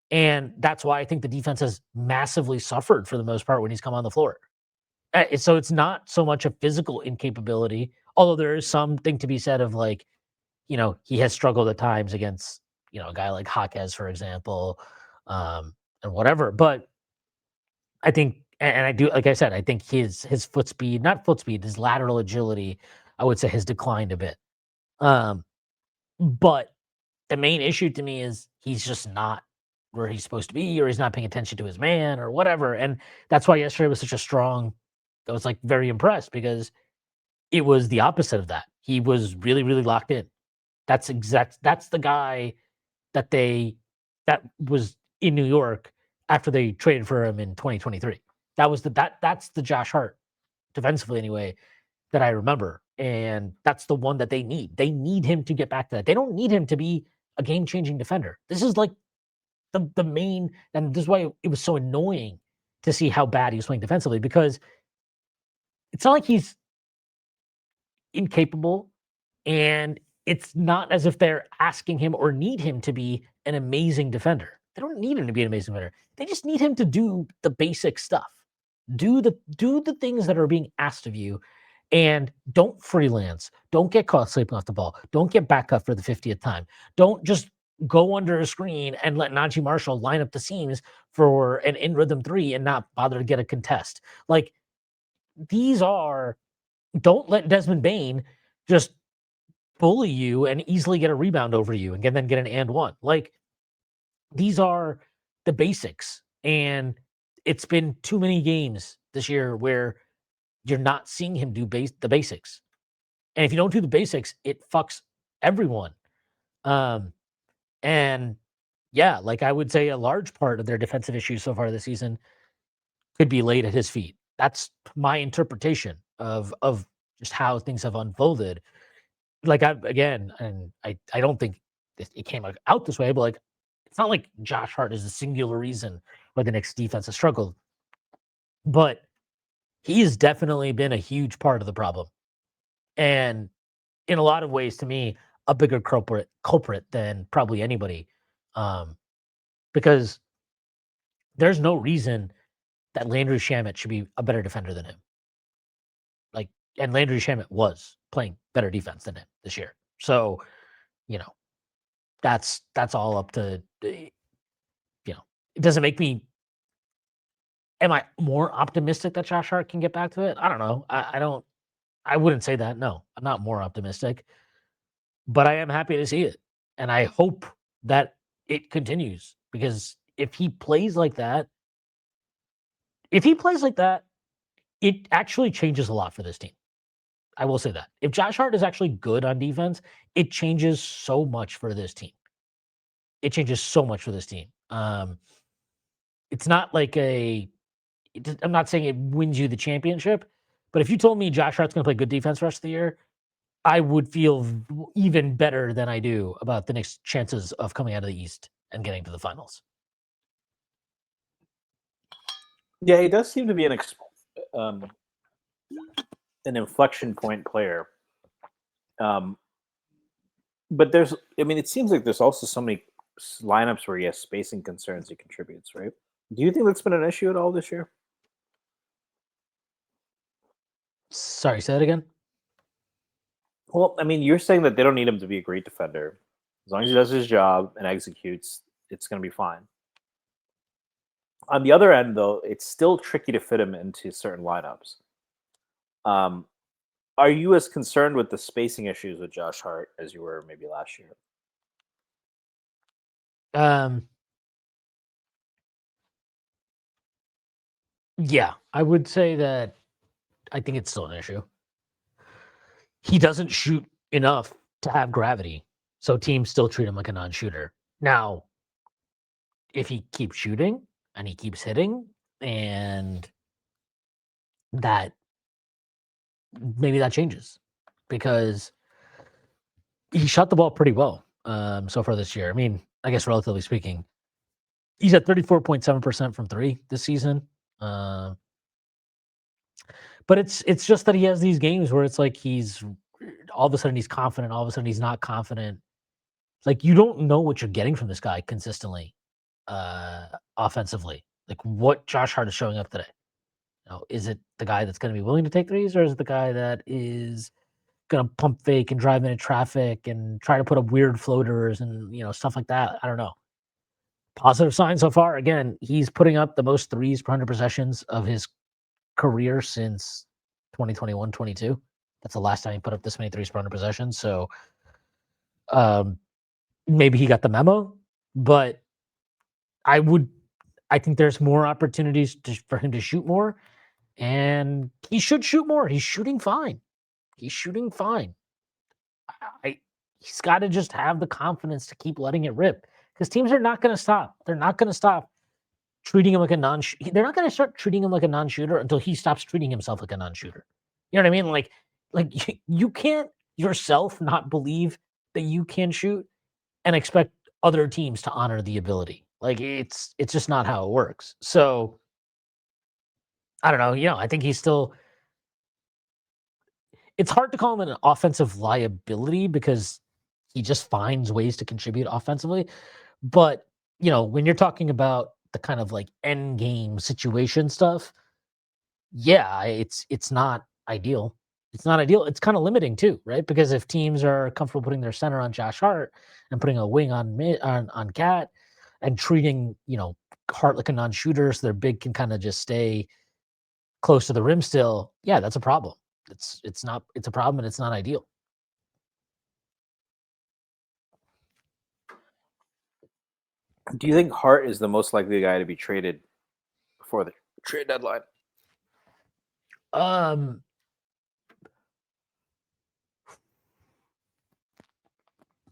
And that's why I think the defense has massively suffered for the most part when he's come on the floor. So it's not so much a physical incapability, although there is something to be said of like, he has struggled at times against, a guy like Jaquez, for example, and whatever. But I think, and I do, like I said, I think his foot speed, not foot speed, his lateral agility, I would say has declined a bit. But the main issue to me is he's just not where he's supposed to be, or he's not paying attention to his man, or whatever. And that's why yesterday was such a strong. I was like very impressed because it was the opposite of that. He was really, really locked in. That's the guy that was in New York after they traded for him in 2023. That's the Josh Hart defensively anyway that I remember. And that's the one that they need. They need him to get back to that. They don't need him to be a game-changing defender. This is like the main, and this is why it was so annoying to see how bad he was playing defensively, because it's not like he's incapable, and it's not as if they're asking him or need him to be an amazing defender. They don't need him to be an amazing defender. They just need him to do the basic stuff. Do the things that are being asked of you, and don't freelance. Don't get caught sleeping off the ball. Don't get back up for the 50th time. Don't just go under a screen and let Najee Marshall line up the seams for an in rhythm three and not bother to get a contest. Like, don't let Desmond Bain just bully you and easily get a rebound over you and then get an and one. Like, these are the basics. And it's been too many games this year where you're not seeing him do the basics. And if you don't do the basics, it fucks everyone. And yeah, like I would say a large part of their defensive issues so far this season could be laid at his feet. That's my interpretation of just how things have unfolded. Like I don't think it came out this way, but like it's not like Josh Hart is the singular reason why the Knicks defense has struggled. But he has definitely been a huge part of the problem. And in a lot of ways, to me, a bigger culprit than probably anybody. Because there's no reason that Landry Shamet should be a better defender than him. Like, and Landry Shamet was playing better defense than him this year. So, you know, that's all up to, it doesn't make me, am I more optimistic that Josh Hart can get back to it? I don't know. I wouldn't say that. No, I'm not more optimistic, but I am happy to see it. And I hope that it continues, because if he plays like that, it actually changes a lot for this team. I will say that. If Josh Hart is actually good on defense, it changes so much for this team. It changes so much for this team. It's not like I'm not saying it wins you the championship, But if you told me Josh Hart's going to play good defense the rest of the year, I would feel even better than I do about the Knicks' chances of coming out of the East and getting to the finals. Yeah, he does seem to be an inflection point player. But it seems like there's also so many lineups where he has spacing concerns he contributes, right? Do you think that's been an issue at all this year? Sorry, say that again? Well, I mean, you're saying that they don't need him to be a great defender. As long as he does his job and executes, it's going to be fine. On the other end, though, it's still tricky to fit him into certain lineups. Are you as concerned with the spacing issues with Josh Hart as you were maybe last year? Yeah, I would say that I think it's still an issue. He doesn't shoot enough to have gravity, so teams still treat him like a non-shooter. Now, if he keeps shooting and he keeps hitting, and that maybe that changes because he shot the ball pretty well so far this year. I mean, I guess relatively speaking, he's at 34.7% from three this season. But it's just that he has these games where it's like he's all of a sudden he's confident, all of a sudden he's not confident. Like you don't know what you're getting from this guy consistently, offensively. Like what Josh Hart is showing up today. Is it the guy that's going to be willing to take threes, or is it the guy that is going to pump fake and drive into traffic and try to put up weird floaters and stuff like that? I don't know. Positive sign so far. Again, he's putting up the most threes per 100 possessions of his career since 2021-22. That's the last time he put up this many threes per 100 possessions. So maybe he got the memo, but I think there's more opportunities for him to shoot more, and he should shoot more. He's shooting fine. He's got to just have the confidence to keep letting it rip because teams are not going to stop. They're not going to stop treating him like a they're not going to start treating him like a non-shooter until he stops treating himself like a non-shooter. You know what I mean? Like you can't yourself not believe that you can shoot and expect other teams to honor the ability. Like it's just not how it works. So I don't know. I think he's still. It's hard to call him an offensive liability because he just finds ways to contribute offensively. But when you're talking about the kind of like end game situation stuff, yeah, it's not ideal. It's not ideal. It's kind of limiting too, right? Because if teams are comfortable putting their center on Josh Hart and putting a wing on Cat and treating Hart like a non-shooter, so their big can kind of just stay close to the rim still, yeah, that's a problem. It's a problem and it's not ideal. Do you think Hart is the most likely guy to be traded before the trade deadline?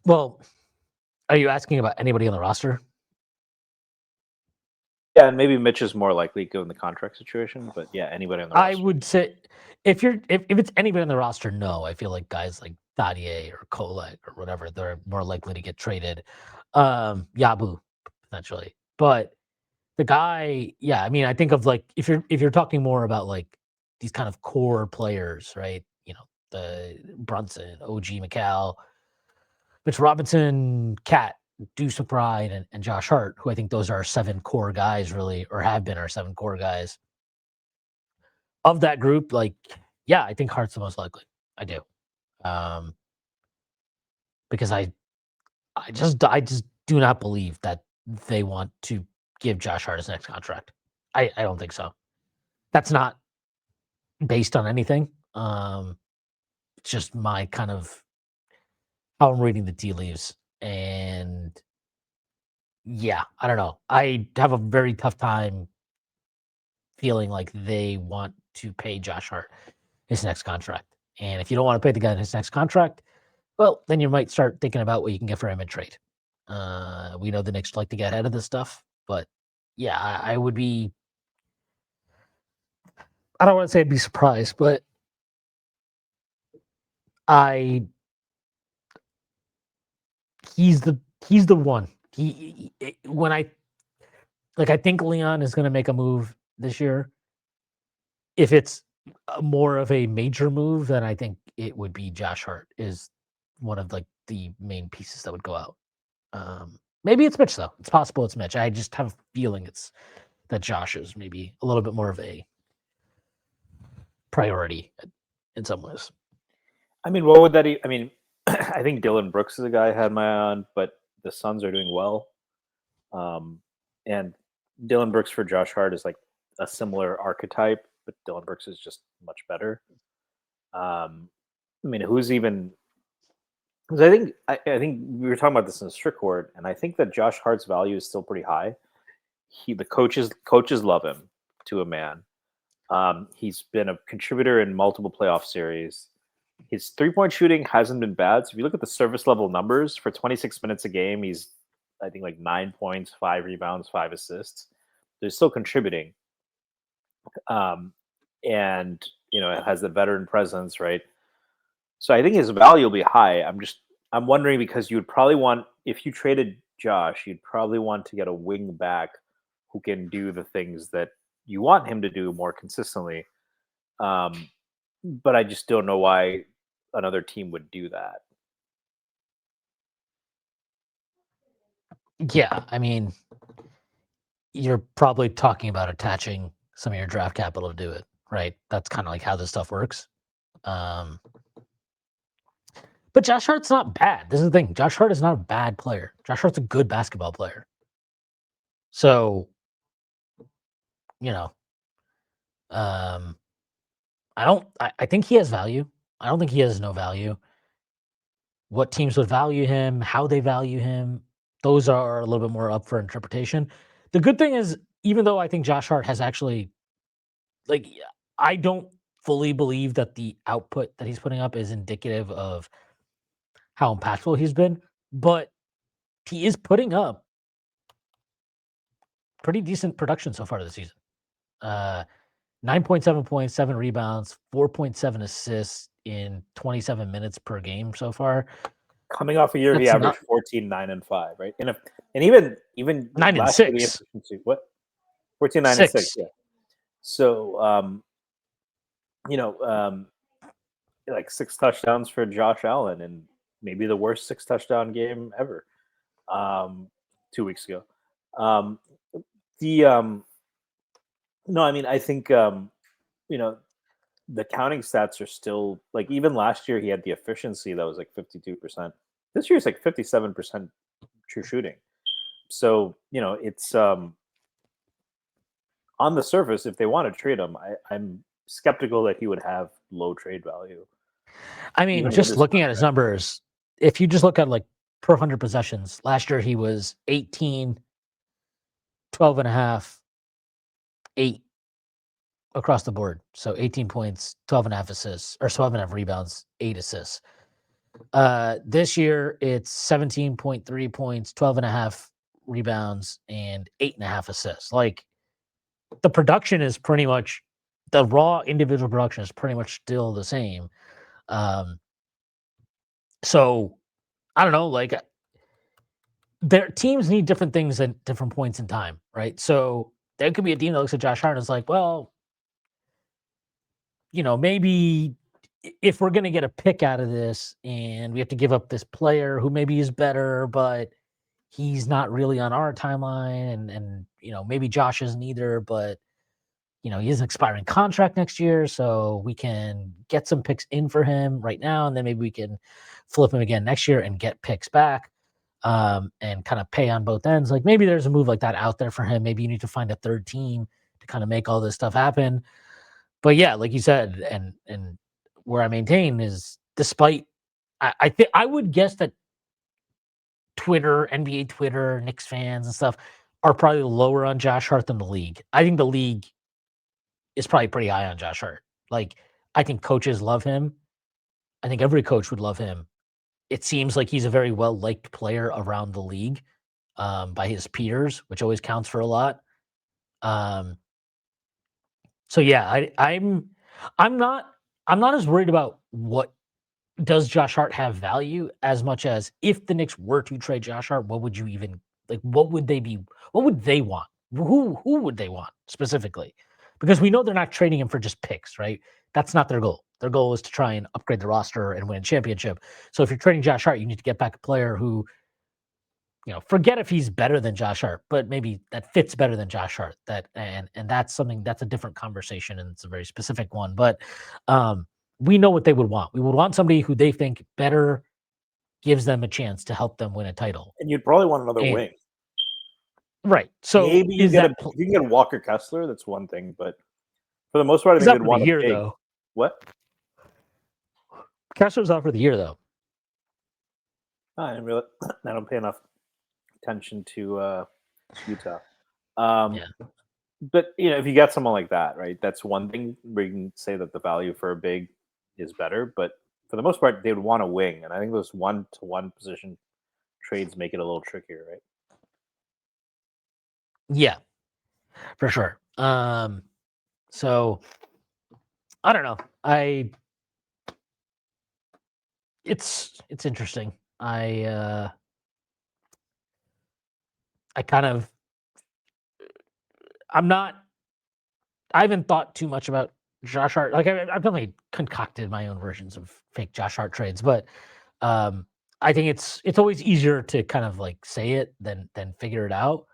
Well, are you asking about anybody on the roster? Yeah, and maybe Mitch is more likely given the contract situation, but yeah, anybody on the roster. I would say if it's anybody on the roster, no. I feel like guys like Dadier or Kolek or whatever, they're more likely to get traded. Yabu, potentially. But the guy, yeah, I mean, I think of like if you're talking more about like these kind of core players, right? The Brunson, OG McCall, Mitch Robinson, Cat, Deuce McBride, and Josh Hart, who I think those are our 7 core guys, really, or have been our 7 core guys. Of that group, like, yeah, I think Hart's the most likely. I do. Because I just do not believe that they want to give Josh Hart his next contract. I don't think so. That's not based on anything. It's just my kind of how I'm reading the tea leaves. And yeah, I don't know. I have a very tough time feeling like they want to pay Josh Hart his next contract. And if you don't want to pay the guy his next contract, well, then you might start thinking about what you can get for him in trade. We know the Knicks like to get ahead of this stuff, but yeah, I would be. I don't want to say I'd be surprised, but he's the one. When I think Leon is going to make a move this year. If it's more of a major move, then I think it would be Josh Hart is one of the main pieces that would go out. Maybe it's Mitch though. It's possible it's Mitch. I just have a feeling it's that Josh is maybe a little bit more of a priority in some ways. I mean, what would that? I mean, I think Dylan Brooks is a guy I had my eye on, but the Suns are doing well. And Dylan Brooks for Josh Hart is like a similar archetype, but Dylan Brooks is just much better. I mean, who's even? Because I think we were talking about this in Strickland, and I think that Josh Hart's value is still pretty high. The coaches love him to a man. He's been a contributor in multiple playoff series. His 3-point shooting hasn't been bad. So if you look at the service level numbers for 26 minutes a game, he's I think like 9 points, 5 rebounds, 5 assists. They're still contributing. And it has the veteran presence, right? So I think his value will be high. I'm wondering because you would probably want, if you traded Josh, you'd probably want to get a wing back who can do the things that you want him to do more consistently. But I just don't know why another team would do that. Yeah, I mean, you're probably talking about attaching some of your draft capital to do it, right? That's kind of like how this stuff works. But Josh Hart's not bad. This is the thing. Josh Hart is not a bad player. Josh Hart's a good basketball player. So, I think he has value. I don't think he has no value. What teams would value him, how they value him, those are a little bit more up for interpretation. The good thing is, even though I think Josh Hart has actually, I don't fully believe that the output that he's putting up is indicative of how impactful he's been, but he is putting up pretty decent production so far this season. 9.7 points, 7 rebounds, 4.7 assists in 27 minutes per game so far. Coming off a year, he averaged 14, 9, and 5, right? And even 9 and 6. What? 14, 9, and 6. Yeah. So, like 6 touchdowns for Josh Allen, and maybe the worst 6 touchdown game ever. 2 weeks ago. No, I mean, I think the counting stats are still like, even last year he had the efficiency that was like 52%. This year it's like 57% true shooting. So, it's on the surface, if they want to trade him, I'm skeptical that he would have low trade value. I mean, just looking at his numbers, if you just look at like per 100 possessions, last year he was 18, 12 and a half, 8 across the board. So 18 points, 12 and a half assists, or 12 and a half rebounds, 8 assists. This year it's 17.3 points, 12 and a half rebounds, and 8.5 assists. Like, the production is pretty much, the raw individual production is pretty much still the same. So I don't know, like, their teams need different things at different points in time, right? So there could be a team that looks at Josh Hart and is like, well, maybe if we're going to get a pick out of this and we have to give up this player who maybe is better, but he's not really on our timeline, and maybe Josh isn't either, but he has an expiring contract next year, so we can get some picks in for him right now, and then maybe we can flip him again next year and get picks back, and kind of pay on both ends. Like, maybe there's a move like that out there for him. Maybe you need to find a third team to kind of make all this stuff happen. But yeah, like you said, and where I maintain is, despite, I think I would guess that Twitter, NBA Twitter, Knicks fans and stuff are probably lower on Josh Hart than the league. I think the league is probably pretty high on Josh Hart. Like, I think coaches love him. I think every coach would love him. It seems like he's a very well-liked player around the league, by his peers, which always counts for a lot. So yeah, I'm not as worried about what does Josh Hart have value as much as if the Knicks were to trade Josh Hart, what would you even like? What would they be? What would they want? Who would they want specifically? Because we know they're not trading him for just picks, right? That's not their goal. Their goal is to try and upgrade the roster and win a championship. So if you're trading Josh Hart, you need to get back a player who, forget if he's better than Josh Hart, but maybe that fits better than Josh Hart. And that's something that's a different conversation and it's a very specific one. But we know what they would want. We would want somebody who they think better gives them a chance to help them win a title. And you'd probably want another wing. Right. So maybe you get if you can get a Walker Kessler, that's one thing. But for the most part, I think they'd want a big. Though. What? Kessler's out for the year, though. I don't pay enough attention to Utah. Yeah. But if you get someone like that, right, that's one thing where you can say that the value for a big is better. But for the most part, they would want a wing, and I think those 1-to-1 position trades make it a little trickier, right? Yeah, for sure. So I don't know. It's interesting. I haven't thought too much about Josh Hart. Like I've definitely concocted my own versions of fake Josh Hart trades, but I think it's always easier to kind of like say it than figure it out.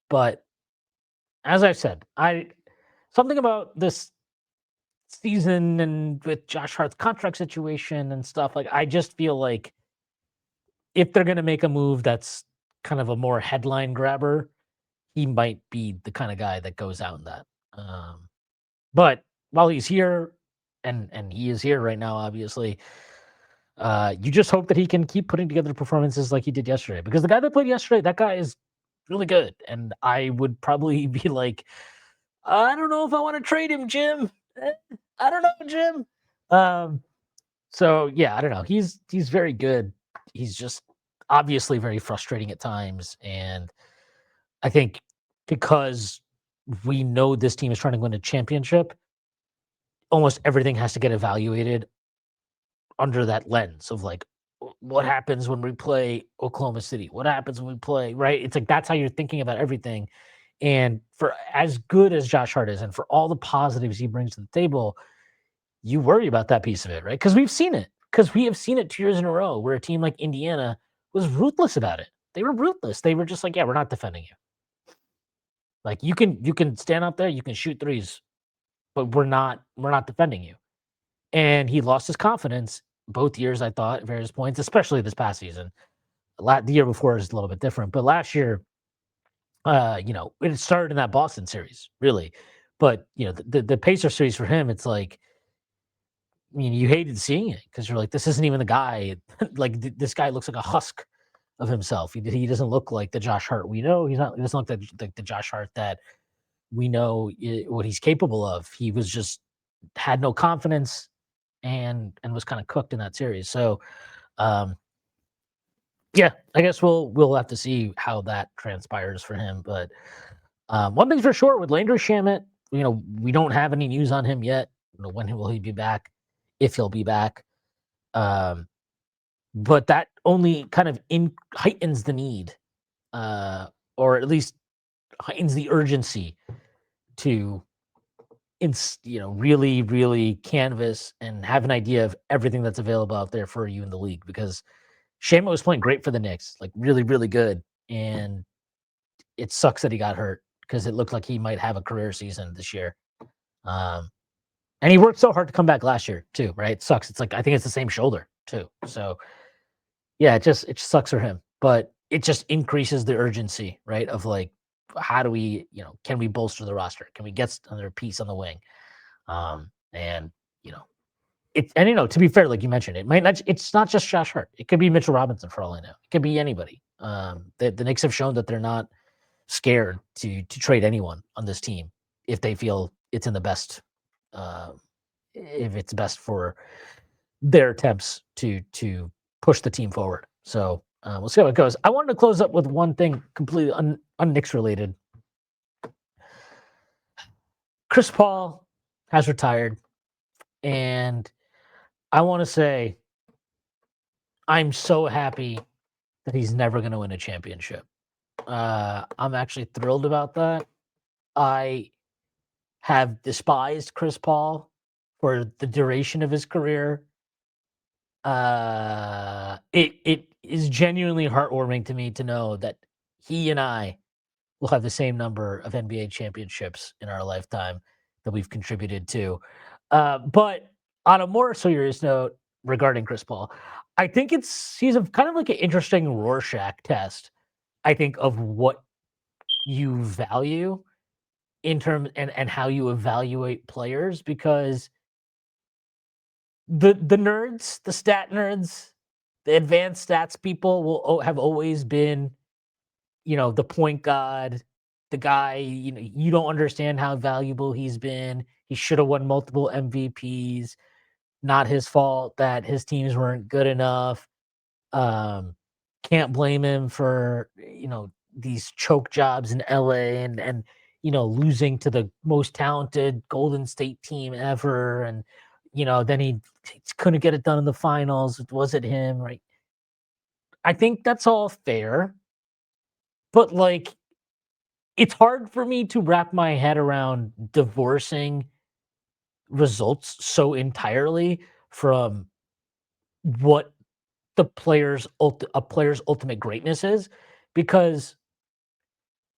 But as I've said, something about this season and with Josh Hart's contract situation and stuff, like I just feel like if they're going to make a move that's kind of a more headline grabber, he might be the kind of guy that goes out in that. But while he's here, and he is here right now, obviously, you just hope that he can keep putting together performances like he did yesterday. Because the guy that played yesterday, that guy is really good, and I would probably be like, I don't know if I want to trade him, Jim. I don't know, Jim. So yeah, I don't know. He's very good. He's just obviously very frustrating at times, and I think because we know this team is trying to win a championship, almost everything has to get evaluated under that lens of like, what happens when we play Oklahoma City? What happens when we play, right? It's like that's how you're thinking about everything. And for as good as Josh Hart is, and for all the positives he brings to the table, you worry about that piece of it, right? Because we've seen it. Because we have seen it 2 years in a row where a team like Indiana was ruthless about it. They were ruthless. They were just like, yeah, we're not defending you. Like you can stand out there, you can shoot threes, but we're not defending you. And he lost his confidence both years, I thought, at various points, especially this past season. The year before is a little bit different, but last year, it started in that Boston series, really. But the Pacer series for him, it's like, I mean, you hated seeing it because you're like, this isn't even the guy. Like this guy looks like a husk of himself. He doesn't look like the Josh Hart we know. He doesn't look like the Josh Hart that we know what he's capable of. He was just had no confidence and was kind of cooked in that series. So, yeah, I guess we'll have to see how that transpires for him. But one thing's for sure with Landry Shamet, we don't have any news on him yet. When will he be back? If he'll be back. But that only kind of heightens the need, or at least heightens the urgency to really, really canvas and have an idea of everything that's available out there for you in the league. Because Shamo was playing great for the Knicks, like really, really good. And it sucks that he got hurt because it looked like he might have a career season this year. And he worked so hard to come back last year too, right? It sucks. It's like, I think it's the same shoulder too. So yeah, it just sucks for him, but it just increases the urgency, right? Of like, how do we, can we bolster the roster? Can we get another piece on the wing? And to be fair, like you mentioned, it's not just Josh Hart. It could be Mitchell Robinson for all I know. It could be anybody. The Knicks have shown that they're not scared to trade anyone on this team if they feel it's in the best, if it's best for their attempts to push the team forward. So we'll see how it goes. I wanted to close up with one thing completely un-Knicks related. Chris Paul has retired, and I want to say I'm so happy that he's never going to win a championship. I'm actually thrilled about that. I have despised Chris Paul for the duration of his career. It is genuinely heartwarming to me to know that he and I will have the same number of NBA championships in our lifetime that we've contributed to. But on a more serious note regarding Chris Paul, I think he's a kind of like an interesting Rorschach test. I think of what you value in terms and how you evaluate players, because the nerds, the stat nerds, the advanced stats people will have always been, the point guard, the guy, you don't understand how valuable he's been. He should have won multiple MVPs. Not his fault that his teams weren't good enough. Can't blame him for, these choke jobs in LA and losing to the most talented Golden State team ever. And, then he couldn't get it done in the finals. Was it him? Right. I think that's all fair. But like, it's hard for me to wrap my head around divorcing results so entirely from what a player's ultimate greatness is, because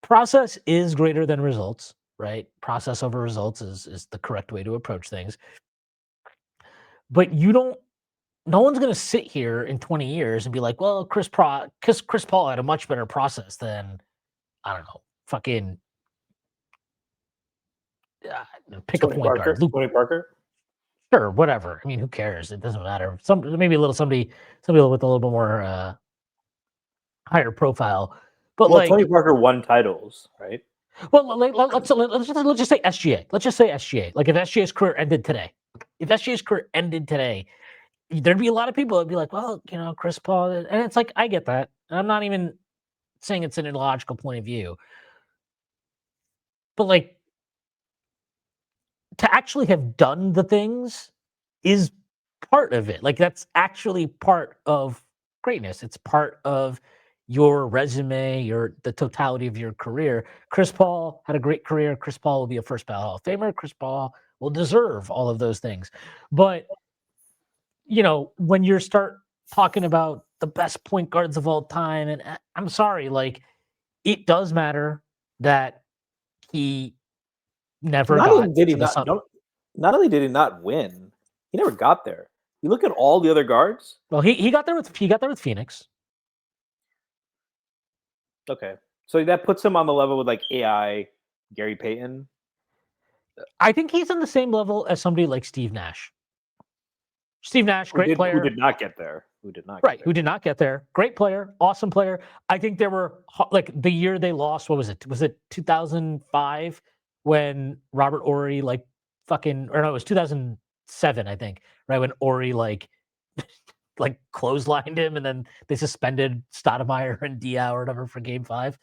process is greater than results, right? Process over results is the correct way to approach things. But no one's going to sit here in 20 years and be like, well, Chris Paul had a much better process than, I don't know, fucking pick Tony a point Parker. guard. Tony Parker. Sure, whatever. I mean, who cares? It doesn't matter. Maybe somebody with a little bit more higher profile. But Well, Tony Parker won titles, right? well, let's just say SGA. Let's just say SGA. Like if SGA's career ended today, there'd be a lot of people that'd be like, well, Chris Paul, and it's like I get that. I'm not even saying it's an illogical point of view, but like to actually have done the things is part of it. Like that's actually part of greatness. It's part of your resume, the totality of your career. Chris Paul had a great career. Chris Paul will be a first ballot Hall of Famer. Chris Paul will deserve all of those things. But when you start talking about the best point guards of all time, and I'm sorry, like it does matter that he never Not only got did he to the not, sun. not only did he not win, he never got there. You look at all the other guards. Well, he got there with Phoenix. Okay, so that puts him on the level with like AI, Gary Payton. I think he's on the same level as somebody like Steve Nash. Steve Nash, great player. Who did not get there. Who did not get there. Great player, awesome player. I think there were like the year they lost, what was it? Was it 2005 when Robert Horry it was 2007, I think, right when Horry like clotheslined him and then they suspended Stoudemire and Diaw or whatever for game 5.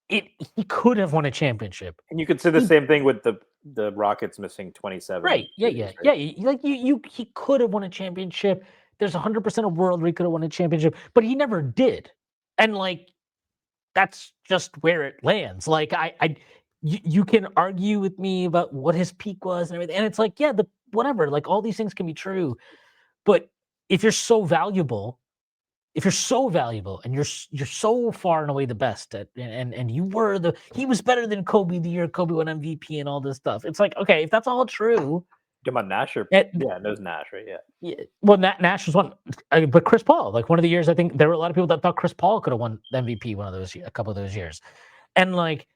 He could have won a championship. And you could say the same thing with the Rockets missing 27. Right. Yeah. Like he could have won a championship. There's 100% of world where he could have won a championship, but he never did. And like, that's just where it lands. Like you can argue with me about what his peak was and everything. And it's like, yeah, whatever, like all these things can be true. But if you're so valuable and you're so far and away the best and he was better than Kobe the year Kobe won MVP and all this stuff. It's like, okay, if that's all true. Talking about Nash there's Nash, right? Yeah. Well, Nash was one, but Chris Paul, like one of the years, I think there were a lot of people that thought Chris Paul could have won MVP a couple of those years. And like,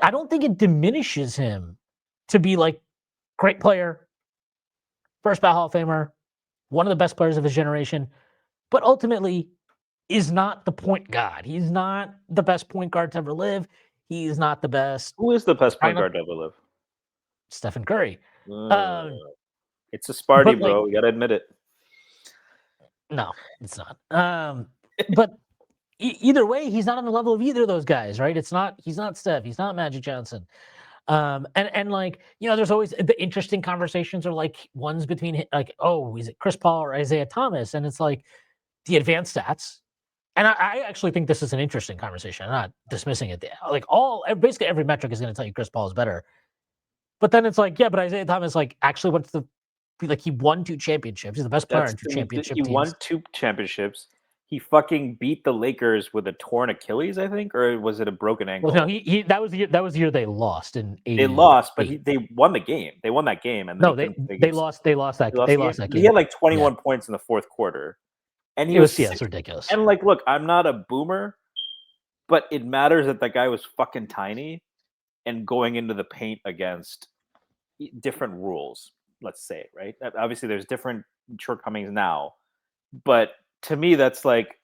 I don't think it diminishes him to be like great player, first ballot Hall of Famer, one of the best players of his generation, but ultimately is not the point guard. He's not the best point guard to ever live. He's not the best. Who is the best point guard to ever live? Stephen Curry. It's a Sparty, bro. You gotta admit it. No, it's not. But either way, he's not on the level of either of those guys, right? He's not Steph, he's not Magic Johnson. And like, there's always the interesting conversations are like ones between like, oh, is it Chris Paul or Isaiah Thomas? And it's like the advanced stats. And I actually think this is an interesting conversation. I'm not dismissing it. Like basically every metric is going to tell you Chris Paul is better. But then it's like, yeah, but Isaiah Thomas like actually went to he won 2 championships. He's the best player on 2 championship He teams. won 2 championships. He fucking beat the Lakers with a torn Achilles, I think, or was it a broken ankle? Well, no, that was the year they lost in 80. They lost, but they won the game. They won that game, and then they lost that game. He had like 21 points in the fourth quarter, and it's ridiculous. And like, look, I'm not a boomer, but it matters that guy was fucking tiny and going into the paint against different rules. Let's say, right? Obviously, there's different shortcomings now, but to me, that's like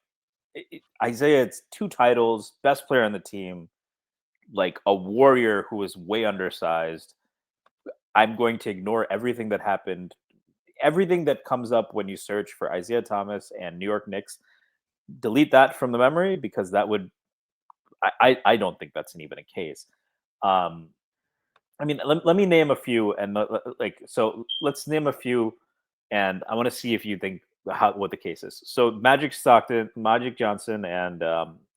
Isaiah. It's 2 titles, best player on the team, like a warrior who is way undersized. I'm going to ignore everything that happened, everything that comes up when you search for Isaiah Thomas and New York Knicks. Delete that from the memory because that would. I don't think that's even a case. I mean, let me name a few, and so let's name a few, and I want to see if you think what the case is. So Magic Johnson, and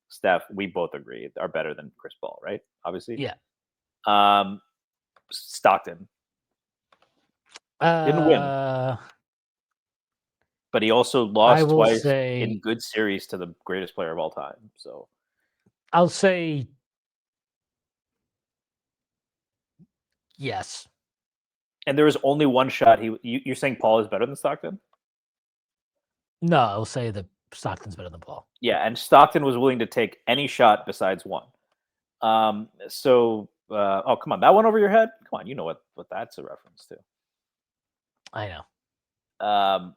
Steph, we both agree are better than Chris Paul, right? Obviously, yeah. Stockton didn't win, but he also lost twice in good series to the greatest player of all time. So I'll say yes. And there was only one shot. You're saying Paul is better than Stockton? No, I'll say that Stockton's better than Paul. Yeah, and Stockton was willing to take any shot besides one. Oh, come on. That one over your head? Come on, you know what that's a reference to. I know.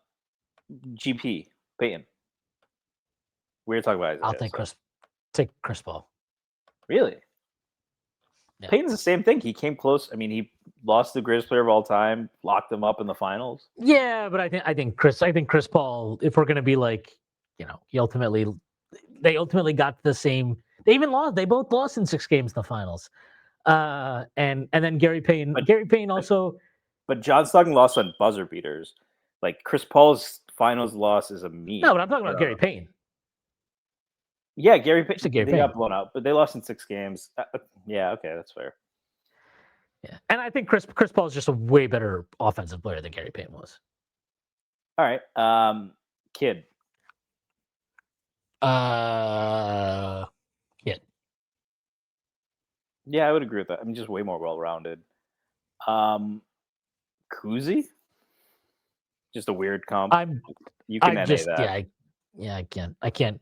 GP, Peyton. We're talking about Isaiah. I'll take Chris Paul. Really? Yeah. Peyton's the same thing. He came close. I mean, he lost the greatest player of all time, locked him up in the finals. Yeah, but I think Chris Paul, if we're gonna be like, they ultimately got the same. They even lost. They both lost in 6 games in the finals. And then Gary Payton also. But John Stockton lost on buzzer beaters. Like Chris Paul's finals loss is a meme. No, but I'm talking about Gary Payton. Yeah, Gary Payton. They got blown out, but they lost in 6 games. Yeah, okay, that's fair. Yeah, and I think Chris Paul is just a way better offensive player than Gary Payton was. All right, Kid. Kid. Yeah, I would agree with that. I'm just way more well-rounded. Kuzi? Just a weird comp. You can NA that. Yeah, I can't.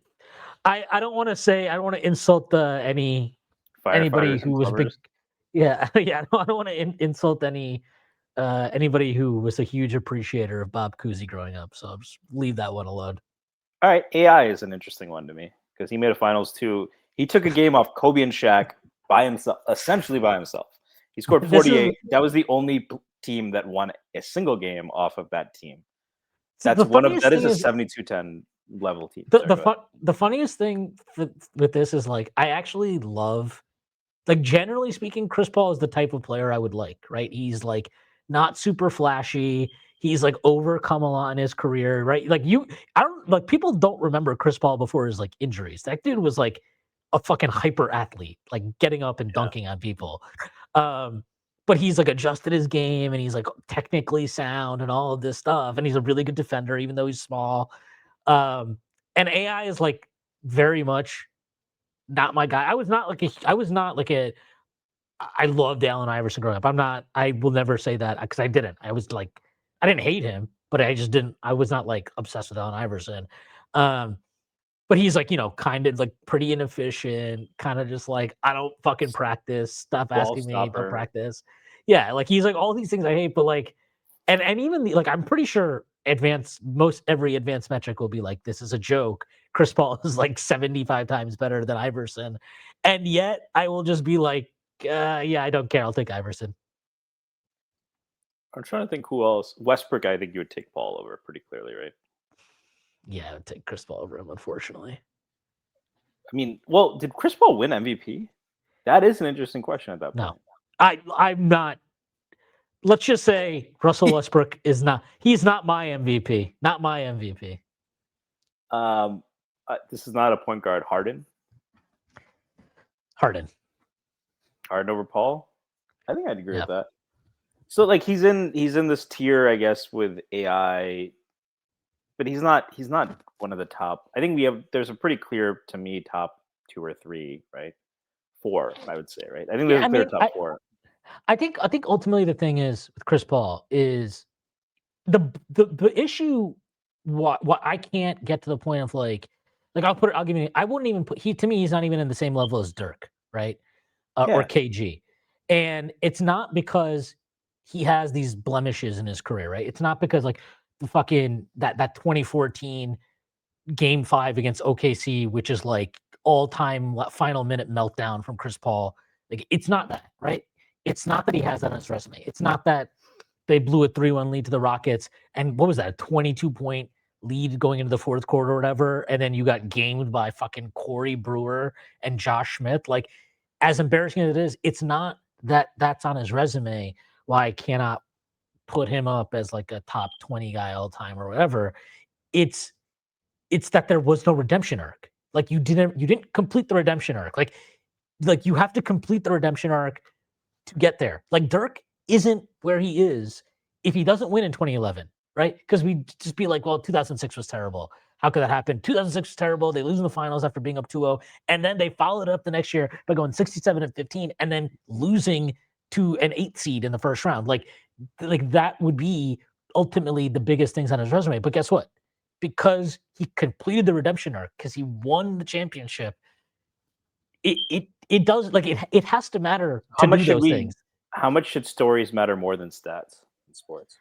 I don't want to say. I don't want to insult anybody who was big. Yeah, yeah. I don't want to insult anybody who was a huge appreciator of Bob Cousy growing up. So I'll just leave that one alone. All right, AI is an interesting one to me because he made a finals too. He took a game off Kobe and Shaq by himself, essentially by himself. He scored 48. That was the only team that won a single game off of that team. That is a 72-10 level team. The funniest thing with this is like I actually love, like generally speaking, Chris Paul is the type of player I would like. Right? He's like not super flashy. He's like overcome a lot in his career. Right? Like people don't remember Chris Paul before his like injuries. That dude was like a fucking hyper athlete, like getting up and dunking on people. But he's like adjusted his game and he's like technically sound and all of this stuff. And he's a really good defender, even though he's small. And AI is like very much not my guy. I loved Allen Iverson growing up. I will never say that because I didn't. I didn't hate him, but I was not like obsessed with Allen Iverson. But he's like, kind of like pretty inefficient, kind of just like, I don't fucking practice. Stop asking me about practice. Yeah, like he's like all these things I hate, but like, and even like I'm pretty sure every advanced metric will be like, this is a joke. Chris Paul is like 75 times better than Iverson. And yet I will just be like, yeah, I don't care. I'll take Iverson. I'm trying to think who else. Westbrook, I think you would take Paul over pretty clearly, right? Yeah, I would take Chris Paul over him, unfortunately. I mean, well, did Chris Paul win MVP? That is an interesting question at that No. point. I'm not. Let's just say Russell Westbrook is not. He's not my MVP. Not my MVP. This is not a point guard. Harden Harden. over Paul. I think I'd agree Yeah. with that. So like he's in this tier, I guess, with AI, but he's not one of the top. I think there's a pretty clear, to me, top 2 or 3, right? 4, I would say, right? I think there's a clear top 4. I think ultimately the thing is with Chris Paul is the issue. What I can't get to the point of like I'll give you. I wouldn't even put to me. He's not even in the same level as Dirk, right? Or Yeah. KG, and it's not because he has these blemishes in his career, right? It's not because like the fucking that 2014 Game 5 against OKC, which is like all-time final minute meltdown from Chris Paul. Like it's not that, right? It's not that he has that on his resume. It's not that they blew a 3-1 lead to the Rockets, and what was that? A 22-point lead going into the fourth quarter or whatever, and then you got gamed by fucking Corey Brewer and Josh Smith. Like, as embarrassing as it is, it's not that that's on his resume. Why I cannot put him up as like a top 20 guy all time or whatever. It's that there was no redemption arc. Like you didn't complete the redemption arc. Like you have to complete the redemption arc to get there. Like Dirk isn't where he is if he doesn't win in 2011, right? Because we'd just be like, well, 2006 was terrible. How could that happen? 2006 was terrible. They lose in the finals after being up 2-0. And then they followed it up the next year by going 67-15 and then losing to an 8 seed in the first round. Like that would be ultimately the biggest things on his resume. But guess what? Because he completed the redemption arc, because he won the championship, it does, like, it has to matter to do those things. How much should stories matter more than stats in sports?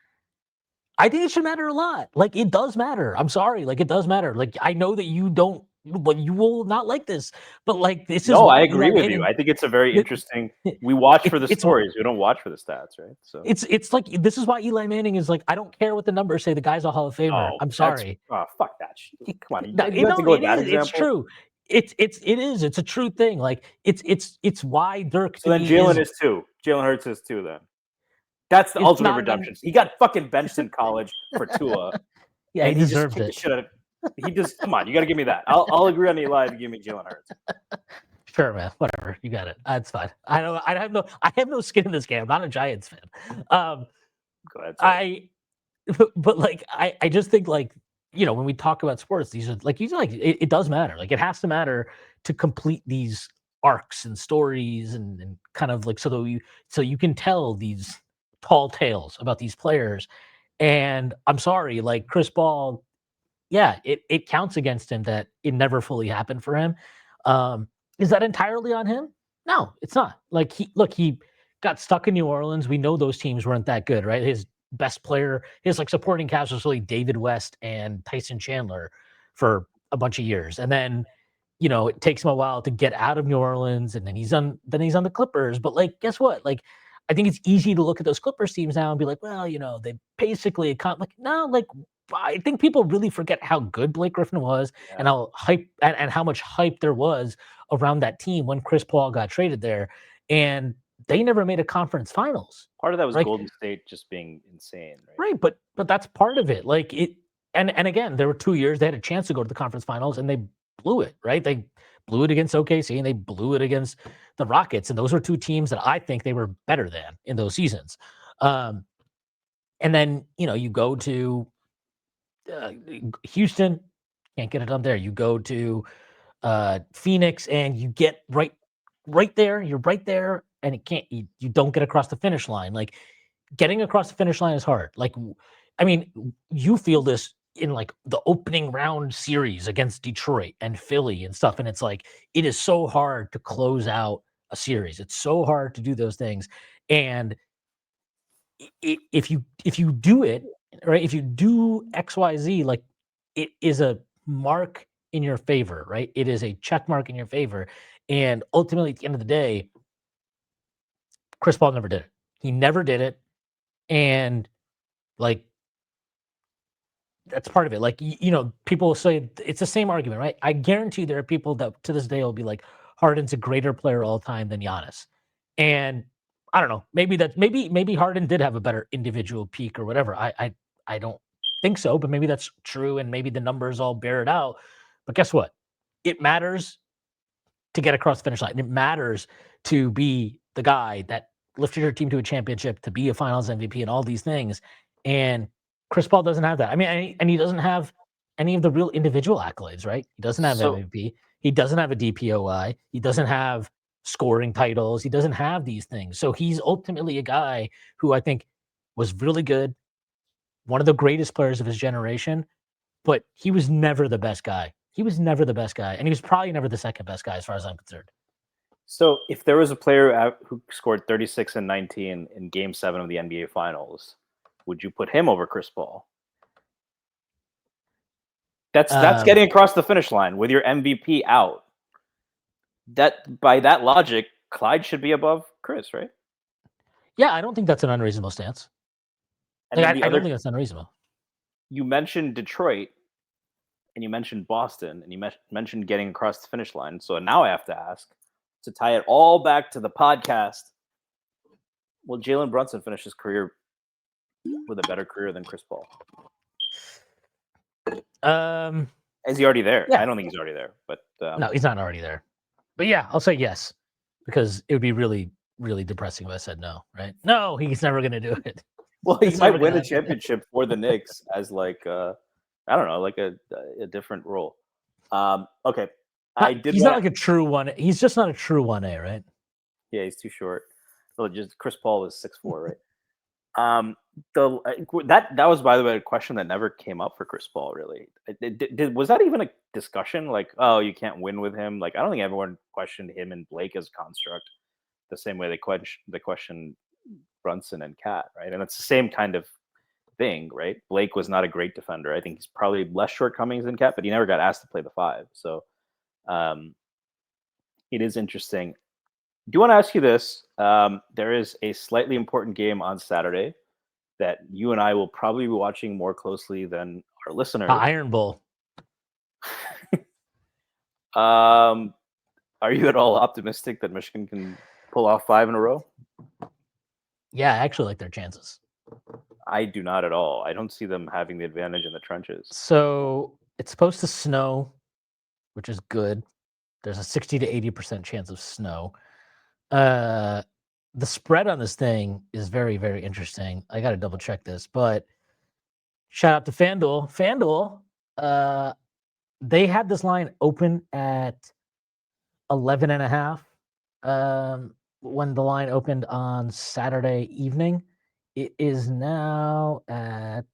I think it should matter a lot. Like, it does matter. I'm sorry. Like, it does matter. Like, I know that you don't, but you will not like this. But like, this is No, why I agree Eli with Manning, you. I think it's a very interesting. We watch for the it's stories. We don't watch for the stats, right? So it's like, this is why Eli Manning is like, I don't care what the numbers say. The guy's a Hall of Famer. no, I'm sorry. fuck that shit. Come on, No, you have to go with that it is. example. It's true. It's a true thing. Like it's why Dirk. So then Jalen is 2. Jalen Hurts is 2. Then that's the ultimate redemption. He got fucking benched in college for Tua. Yeah, and he deserved just kicked it. The shit out of, he just come on. You got to give me that. I'll agree on Eli if you give me Jalen Hurts. Sure, man. Whatever. You got it. That's fine. I have no skin in this game. I'm not a Giants fan. Go ahead. But like I just think, like, when we talk about sports, these are like, it does matter. Like, it has to matter to complete these arcs and stories and kind of like, so you can tell these tall tales about these players. And I'm sorry, like Chris Paul, yeah, it counts against him that it never fully happened for him. Is that entirely on him? No, it's not. Like, he got stuck in New Orleans. We know those teams weren't that good, right? His best player, his like supporting cast was really David West and Tyson Chandler for a bunch of years. And then, it takes him a while to get out of New Orleans, and then he's on the Clippers. But like, guess what? Like, I think it's easy to look at those Clippers teams now and be like, well, they basically like, no, like, I think people really forget how good Blake Griffin was, and how hype and how much hype there was around that team when Chris Paul got traded there, and they never made a conference finals. Part of that was Like, Golden State just being insane, right? Right, but that's part of it. Like, and again, there were 2 years they had a chance to go to the conference finals and they blew it, right? They blew it against OKC and they blew it against the Rockets, and those were 2 teams that I think they were better than in those seasons. And then, you go to Houston, can't get it done there. You go to Phoenix and you get right there. You're right there, and you don't get across the finish line. Like, getting across the finish line is hard. Like, I mean, you feel this in like the opening round series against Detroit and Philly and stuff, and it's like, it is so hard to close out a series. It's so hard to do those things, and if you do it right, if you do XYZ, like, it is a mark in your favor, right? It is a check mark in your favor, and ultimately, at the end of the day, Chris Paul never did it. He never did it, and like, that's part of it. Like, people will say it's the same argument, right? I guarantee there are people that to this day will be like, Harden's a greater player all time than Giannis. And I don't know, maybe Harden did have a better individual peak or whatever. I don't think so, but maybe that's true, and maybe the numbers all bear it out. But guess what? It matters to get across the finish line. It matters to be the guy that lifted your team to a championship, to be a Finals MVP, and all these things. And Chris Paul doesn't have that. I mean, and he doesn't have any of the real individual accolades, right? He doesn't have So MVP. He doesn't have a DPOI. He doesn't have scoring titles. He doesn't have these things. So he's ultimately a guy who I think was really good, one of the greatest players of his generation, but he was never the best guy. He was never the best guy, and he was probably never the second best guy as far as I'm concerned. So if there was a player who scored 36 and 19 in Game 7 of the NBA Finals, would you put him over Chris Paul? That's getting across the finish line with your MVP out. That by that logic, Clyde should be above Chris, right? Yeah, I don't think that's an unreasonable stance. And Like, then I don't think that's unreasonable. You mentioned Detroit, and you mentioned Boston, and you mentioned getting across the finish line. So now I have to ask, to tie it all back to the podcast, will Jalen Brunson finish his career with a better career than Chris Paul? Is he already there? Yeah. I don't think he's already there, but No, he's not already there. But yeah, I'll say yes, because it would be really, really depressing if I said no, right? No, he's never going to do it. Well, he It's might never win gonna a championship for the Knicks as like I don't know, like a different role. Okay, He's not like a true one. He's just not a true 1A, right? Yeah, he's too short. So just Chris Paul is 6'4", right? That was, by the way, a question that never came up for Chris Paul. Really, was that even a discussion? Like, oh, you can't win with him. Like, I don't think everyone questioned him and Blake as a construct the same way they questioned Brunson and Cat, right? And it's the same kind of thing, right? Blake was not a great defender. I think he's probably less shortcomings than Cat, but he never got asked to play the 5. So it is interesting. Do you want to ask you this? There is a slightly important game on Saturday that you and I will probably be watching more closely than our listeners. Iron Bowl. Are you at all optimistic that Michigan can pull off 5 in a row? Yeah, I actually like their chances. I do not at all. I don't see them having the advantage in the trenches. So it's supposed to snow, which is good. There's a 60 to 80% chance of snow. The spread on this thing is very, very interesting. I got to double check this, but shout out to FanDuel. FanDuel, they had this line open at 11.5 when the line opened on Saturday evening. It is now at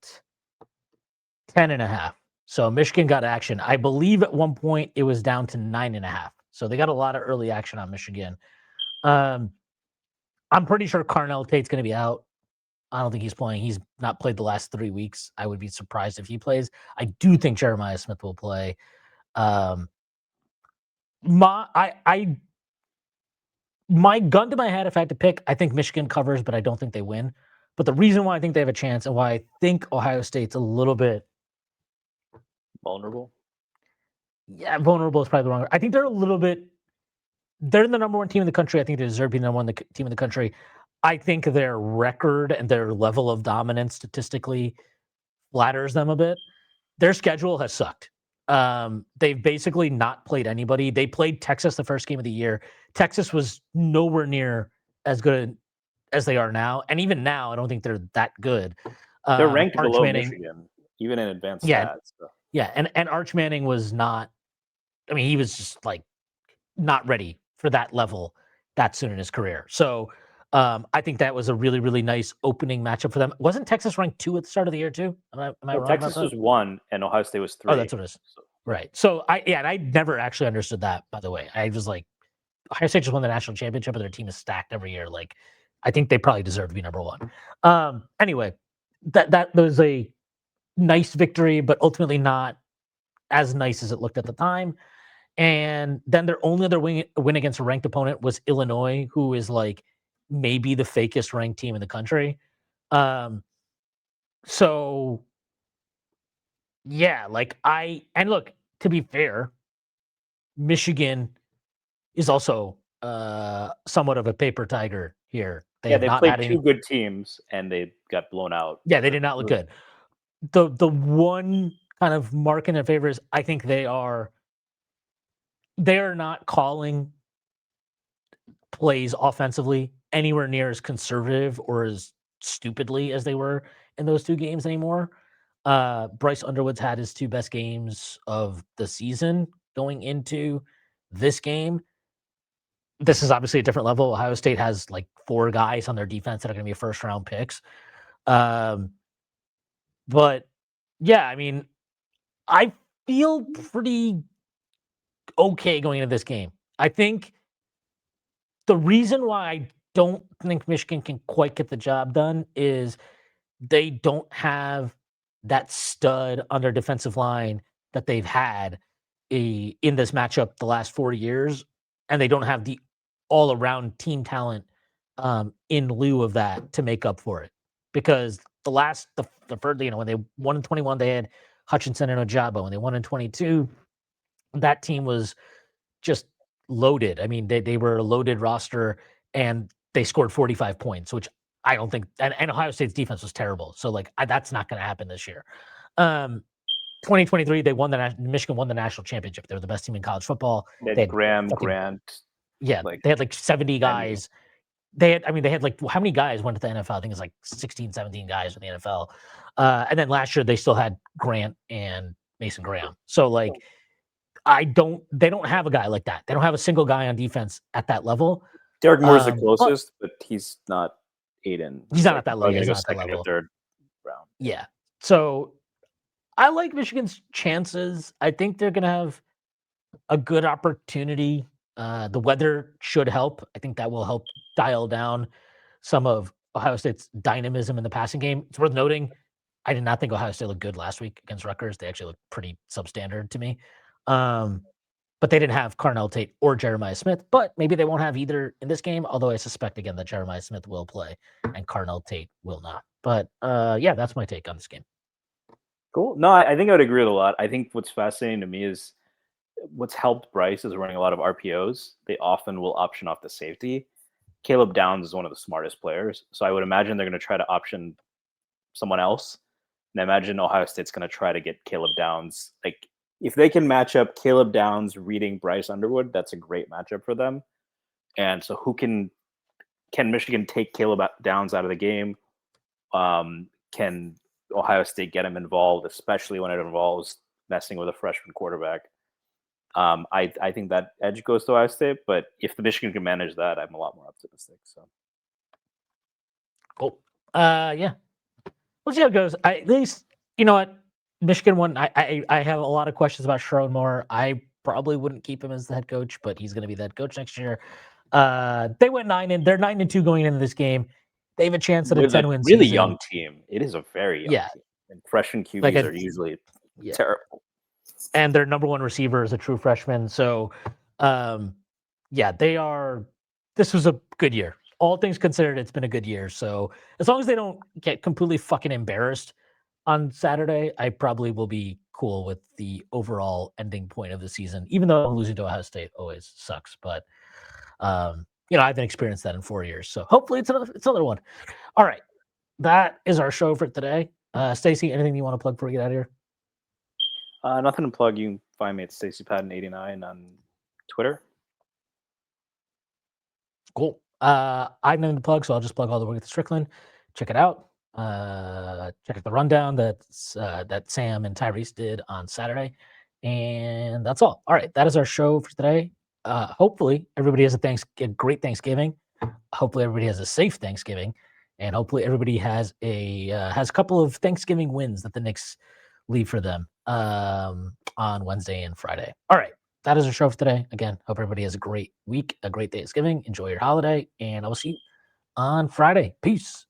10.5. So Michigan got action. I believe at one point it was down to 9.5. So they got a lot of early action on Michigan. I'm pretty sure Carnell Tate's going to be out. I don't think he's playing. He's not played the last 3 weeks. I would be surprised if he plays. I do think Jeremiah Smith will play. My gun to my head, if I had to pick, I think Michigan covers, but I don't think they win. But the reason why I think they have a chance and why I think Ohio State's a little bit vulnerable. Yeah, vulnerable is probably the wrong word. I think they're the number one team in the country. I think they deserve to be the number one team in the country. I think their record and their level of dominance statistically flatters them a bit. Their schedule has sucked. They've basically not played anybody. They played Texas the first game of the year. Texas was nowhere near as good as they are now. And even now, I don't think they're that good. They're ranked Arch below Manning, Michigan, even in advanced Yeah. stats. So. Yeah, and Arch Manning was not, I mean, he was just like not ready for that level that soon in his career. So I think that was a really, really nice opening matchup for them. Wasn't Texas ranked 2 at the start of the year too? Am I wrong Texas about that? was 1 and Ohio State was 3. Oh, that's what it is. Right. So I never actually understood that, by the way. I was like, Ohio State just won the national championship and their team is stacked every year. Like, I think they probably deserve to be number 1. Anyway, that was a nice victory, but ultimately not as nice as it looked at the time. And then their only other win against a ranked opponent was Illinois, who is like maybe the fakest ranked team in the country. So Yeah, like and look, to be fair, Michigan is also somewhat of a paper tiger here. They Yeah, have they not played had any. two good teams and they got blown out. Yeah, they did not look good. The one kind of mark in their favor is I think they're not calling plays offensively anywhere near as conservative or as stupidly as they were in those two games anymore. Bryce Underwood's had his two best games of the season going into this game. This is obviously a different level. Ohio State has like four guys on their defense that are going to be first round picks. Um, but yeah, I mean, I feel pretty okay going into this game. I think the reason why I don't think Michigan can quite get the job done is they don't have that stud on their defensive line that they've had in this matchup the last 4 years, and they don't have the all-around team talent in lieu of that to make up for it. Because the first, when they won in 21, they had Hutchinson and Ojabo. When they won in 22, that team was just loaded. I mean, they were a loaded roster and they scored 45 points, which I don't think, and Ohio State's defense was terrible. So like that's not going to happen this year. 2023, Michigan won the national championship. They were the best team in college football. They They had had Graham, fucking, Grant. yeah, Like they had like 70 Penny. guys. They had like, how many guys went to the NFL? I think it's like 16, 17 guys in the NFL. And then last year they still had Grant and Mason Graham. So like, they don't have a guy like that. They don't have a single guy on defense at that level. Derek Moore's the But closest, but he's not Aiden. he's not at that level. Probably He's gonna go not at that second or level. third round. Yeah. So I like Michigan's chances. I think they're going to have a good opportunity. The weather should help. I think that will help dial down some of Ohio State's dynamism in the passing game. It's worth noting, I did not think Ohio State looked good last week against Rutgers. They actually looked pretty substandard to me. But they didn't have Carnell Tate or Jeremiah Smith, but maybe they won't have either in this game, although I suspect, again, that Jeremiah Smith will play and Carnell Tate will not. But yeah, that's my take on this game. Cool. No, I think I would agree with a lot. I think what's fascinating to me is what's helped Bryce is running a lot of RPOs. They often will option off the safety. Caleb Downs is one of the smartest players. So I would imagine they're going to try to option someone else. And I imagine Ohio State's going to try to get Caleb Downs. Like, if they can match up Caleb Downs reading Bryce Underwood, that's a great matchup for them. And so can Michigan take Caleb Downs out of the game? Can Ohio State get him involved, especially when it involves messing with a freshman quarterback? I think that edge goes to Ohio State, but if the Michigan can manage that, I'm a lot more optimistic. So cool. Yeah. We'll see how it goes. At least, you know what? Michigan won. I have a lot of questions about Sherrod Moore. I probably wouldn't keep him as the head coach, but he's going to be the head coach next year. They went 9-2. They're 9-2 going into this game. They have a chance at a 10-win really season. young team. It is a very young team. And freshman QBs are usually terrible. And their number one receiver is a true freshman. So, yeah, they are. This was a good year. All things considered, it's been a good year. So as long as they don't get completely fucking embarrassed on Saturday, I probably will be cool with the overall ending point of the season, even though losing to Ohio State always sucks. But, I haven't experienced that in 4 years. So hopefully it's another one. All right. That is our show for today. Stacy, anything you want to plug before we get out of here? Nothing to plug. You can find me at StacyPadden89 on Twitter. Cool. I have nothing to plug, so I'll just plug all the work at Strickland. Check it out. Check out the rundown that Sam and Tyrese did on Saturday. And that's all. All right. That is our show for today. Hopefully everybody has a great Thanksgiving. Hopefully everybody has a safe Thanksgiving. And hopefully everybody has a couple of Thanksgiving wins that the Knicks leave for them on Wednesday and Friday. All right. That is our show for today. Again, hope everybody has a great week, a great Thanksgiving. Enjoy your holiday, and I will see you on Friday. Peace.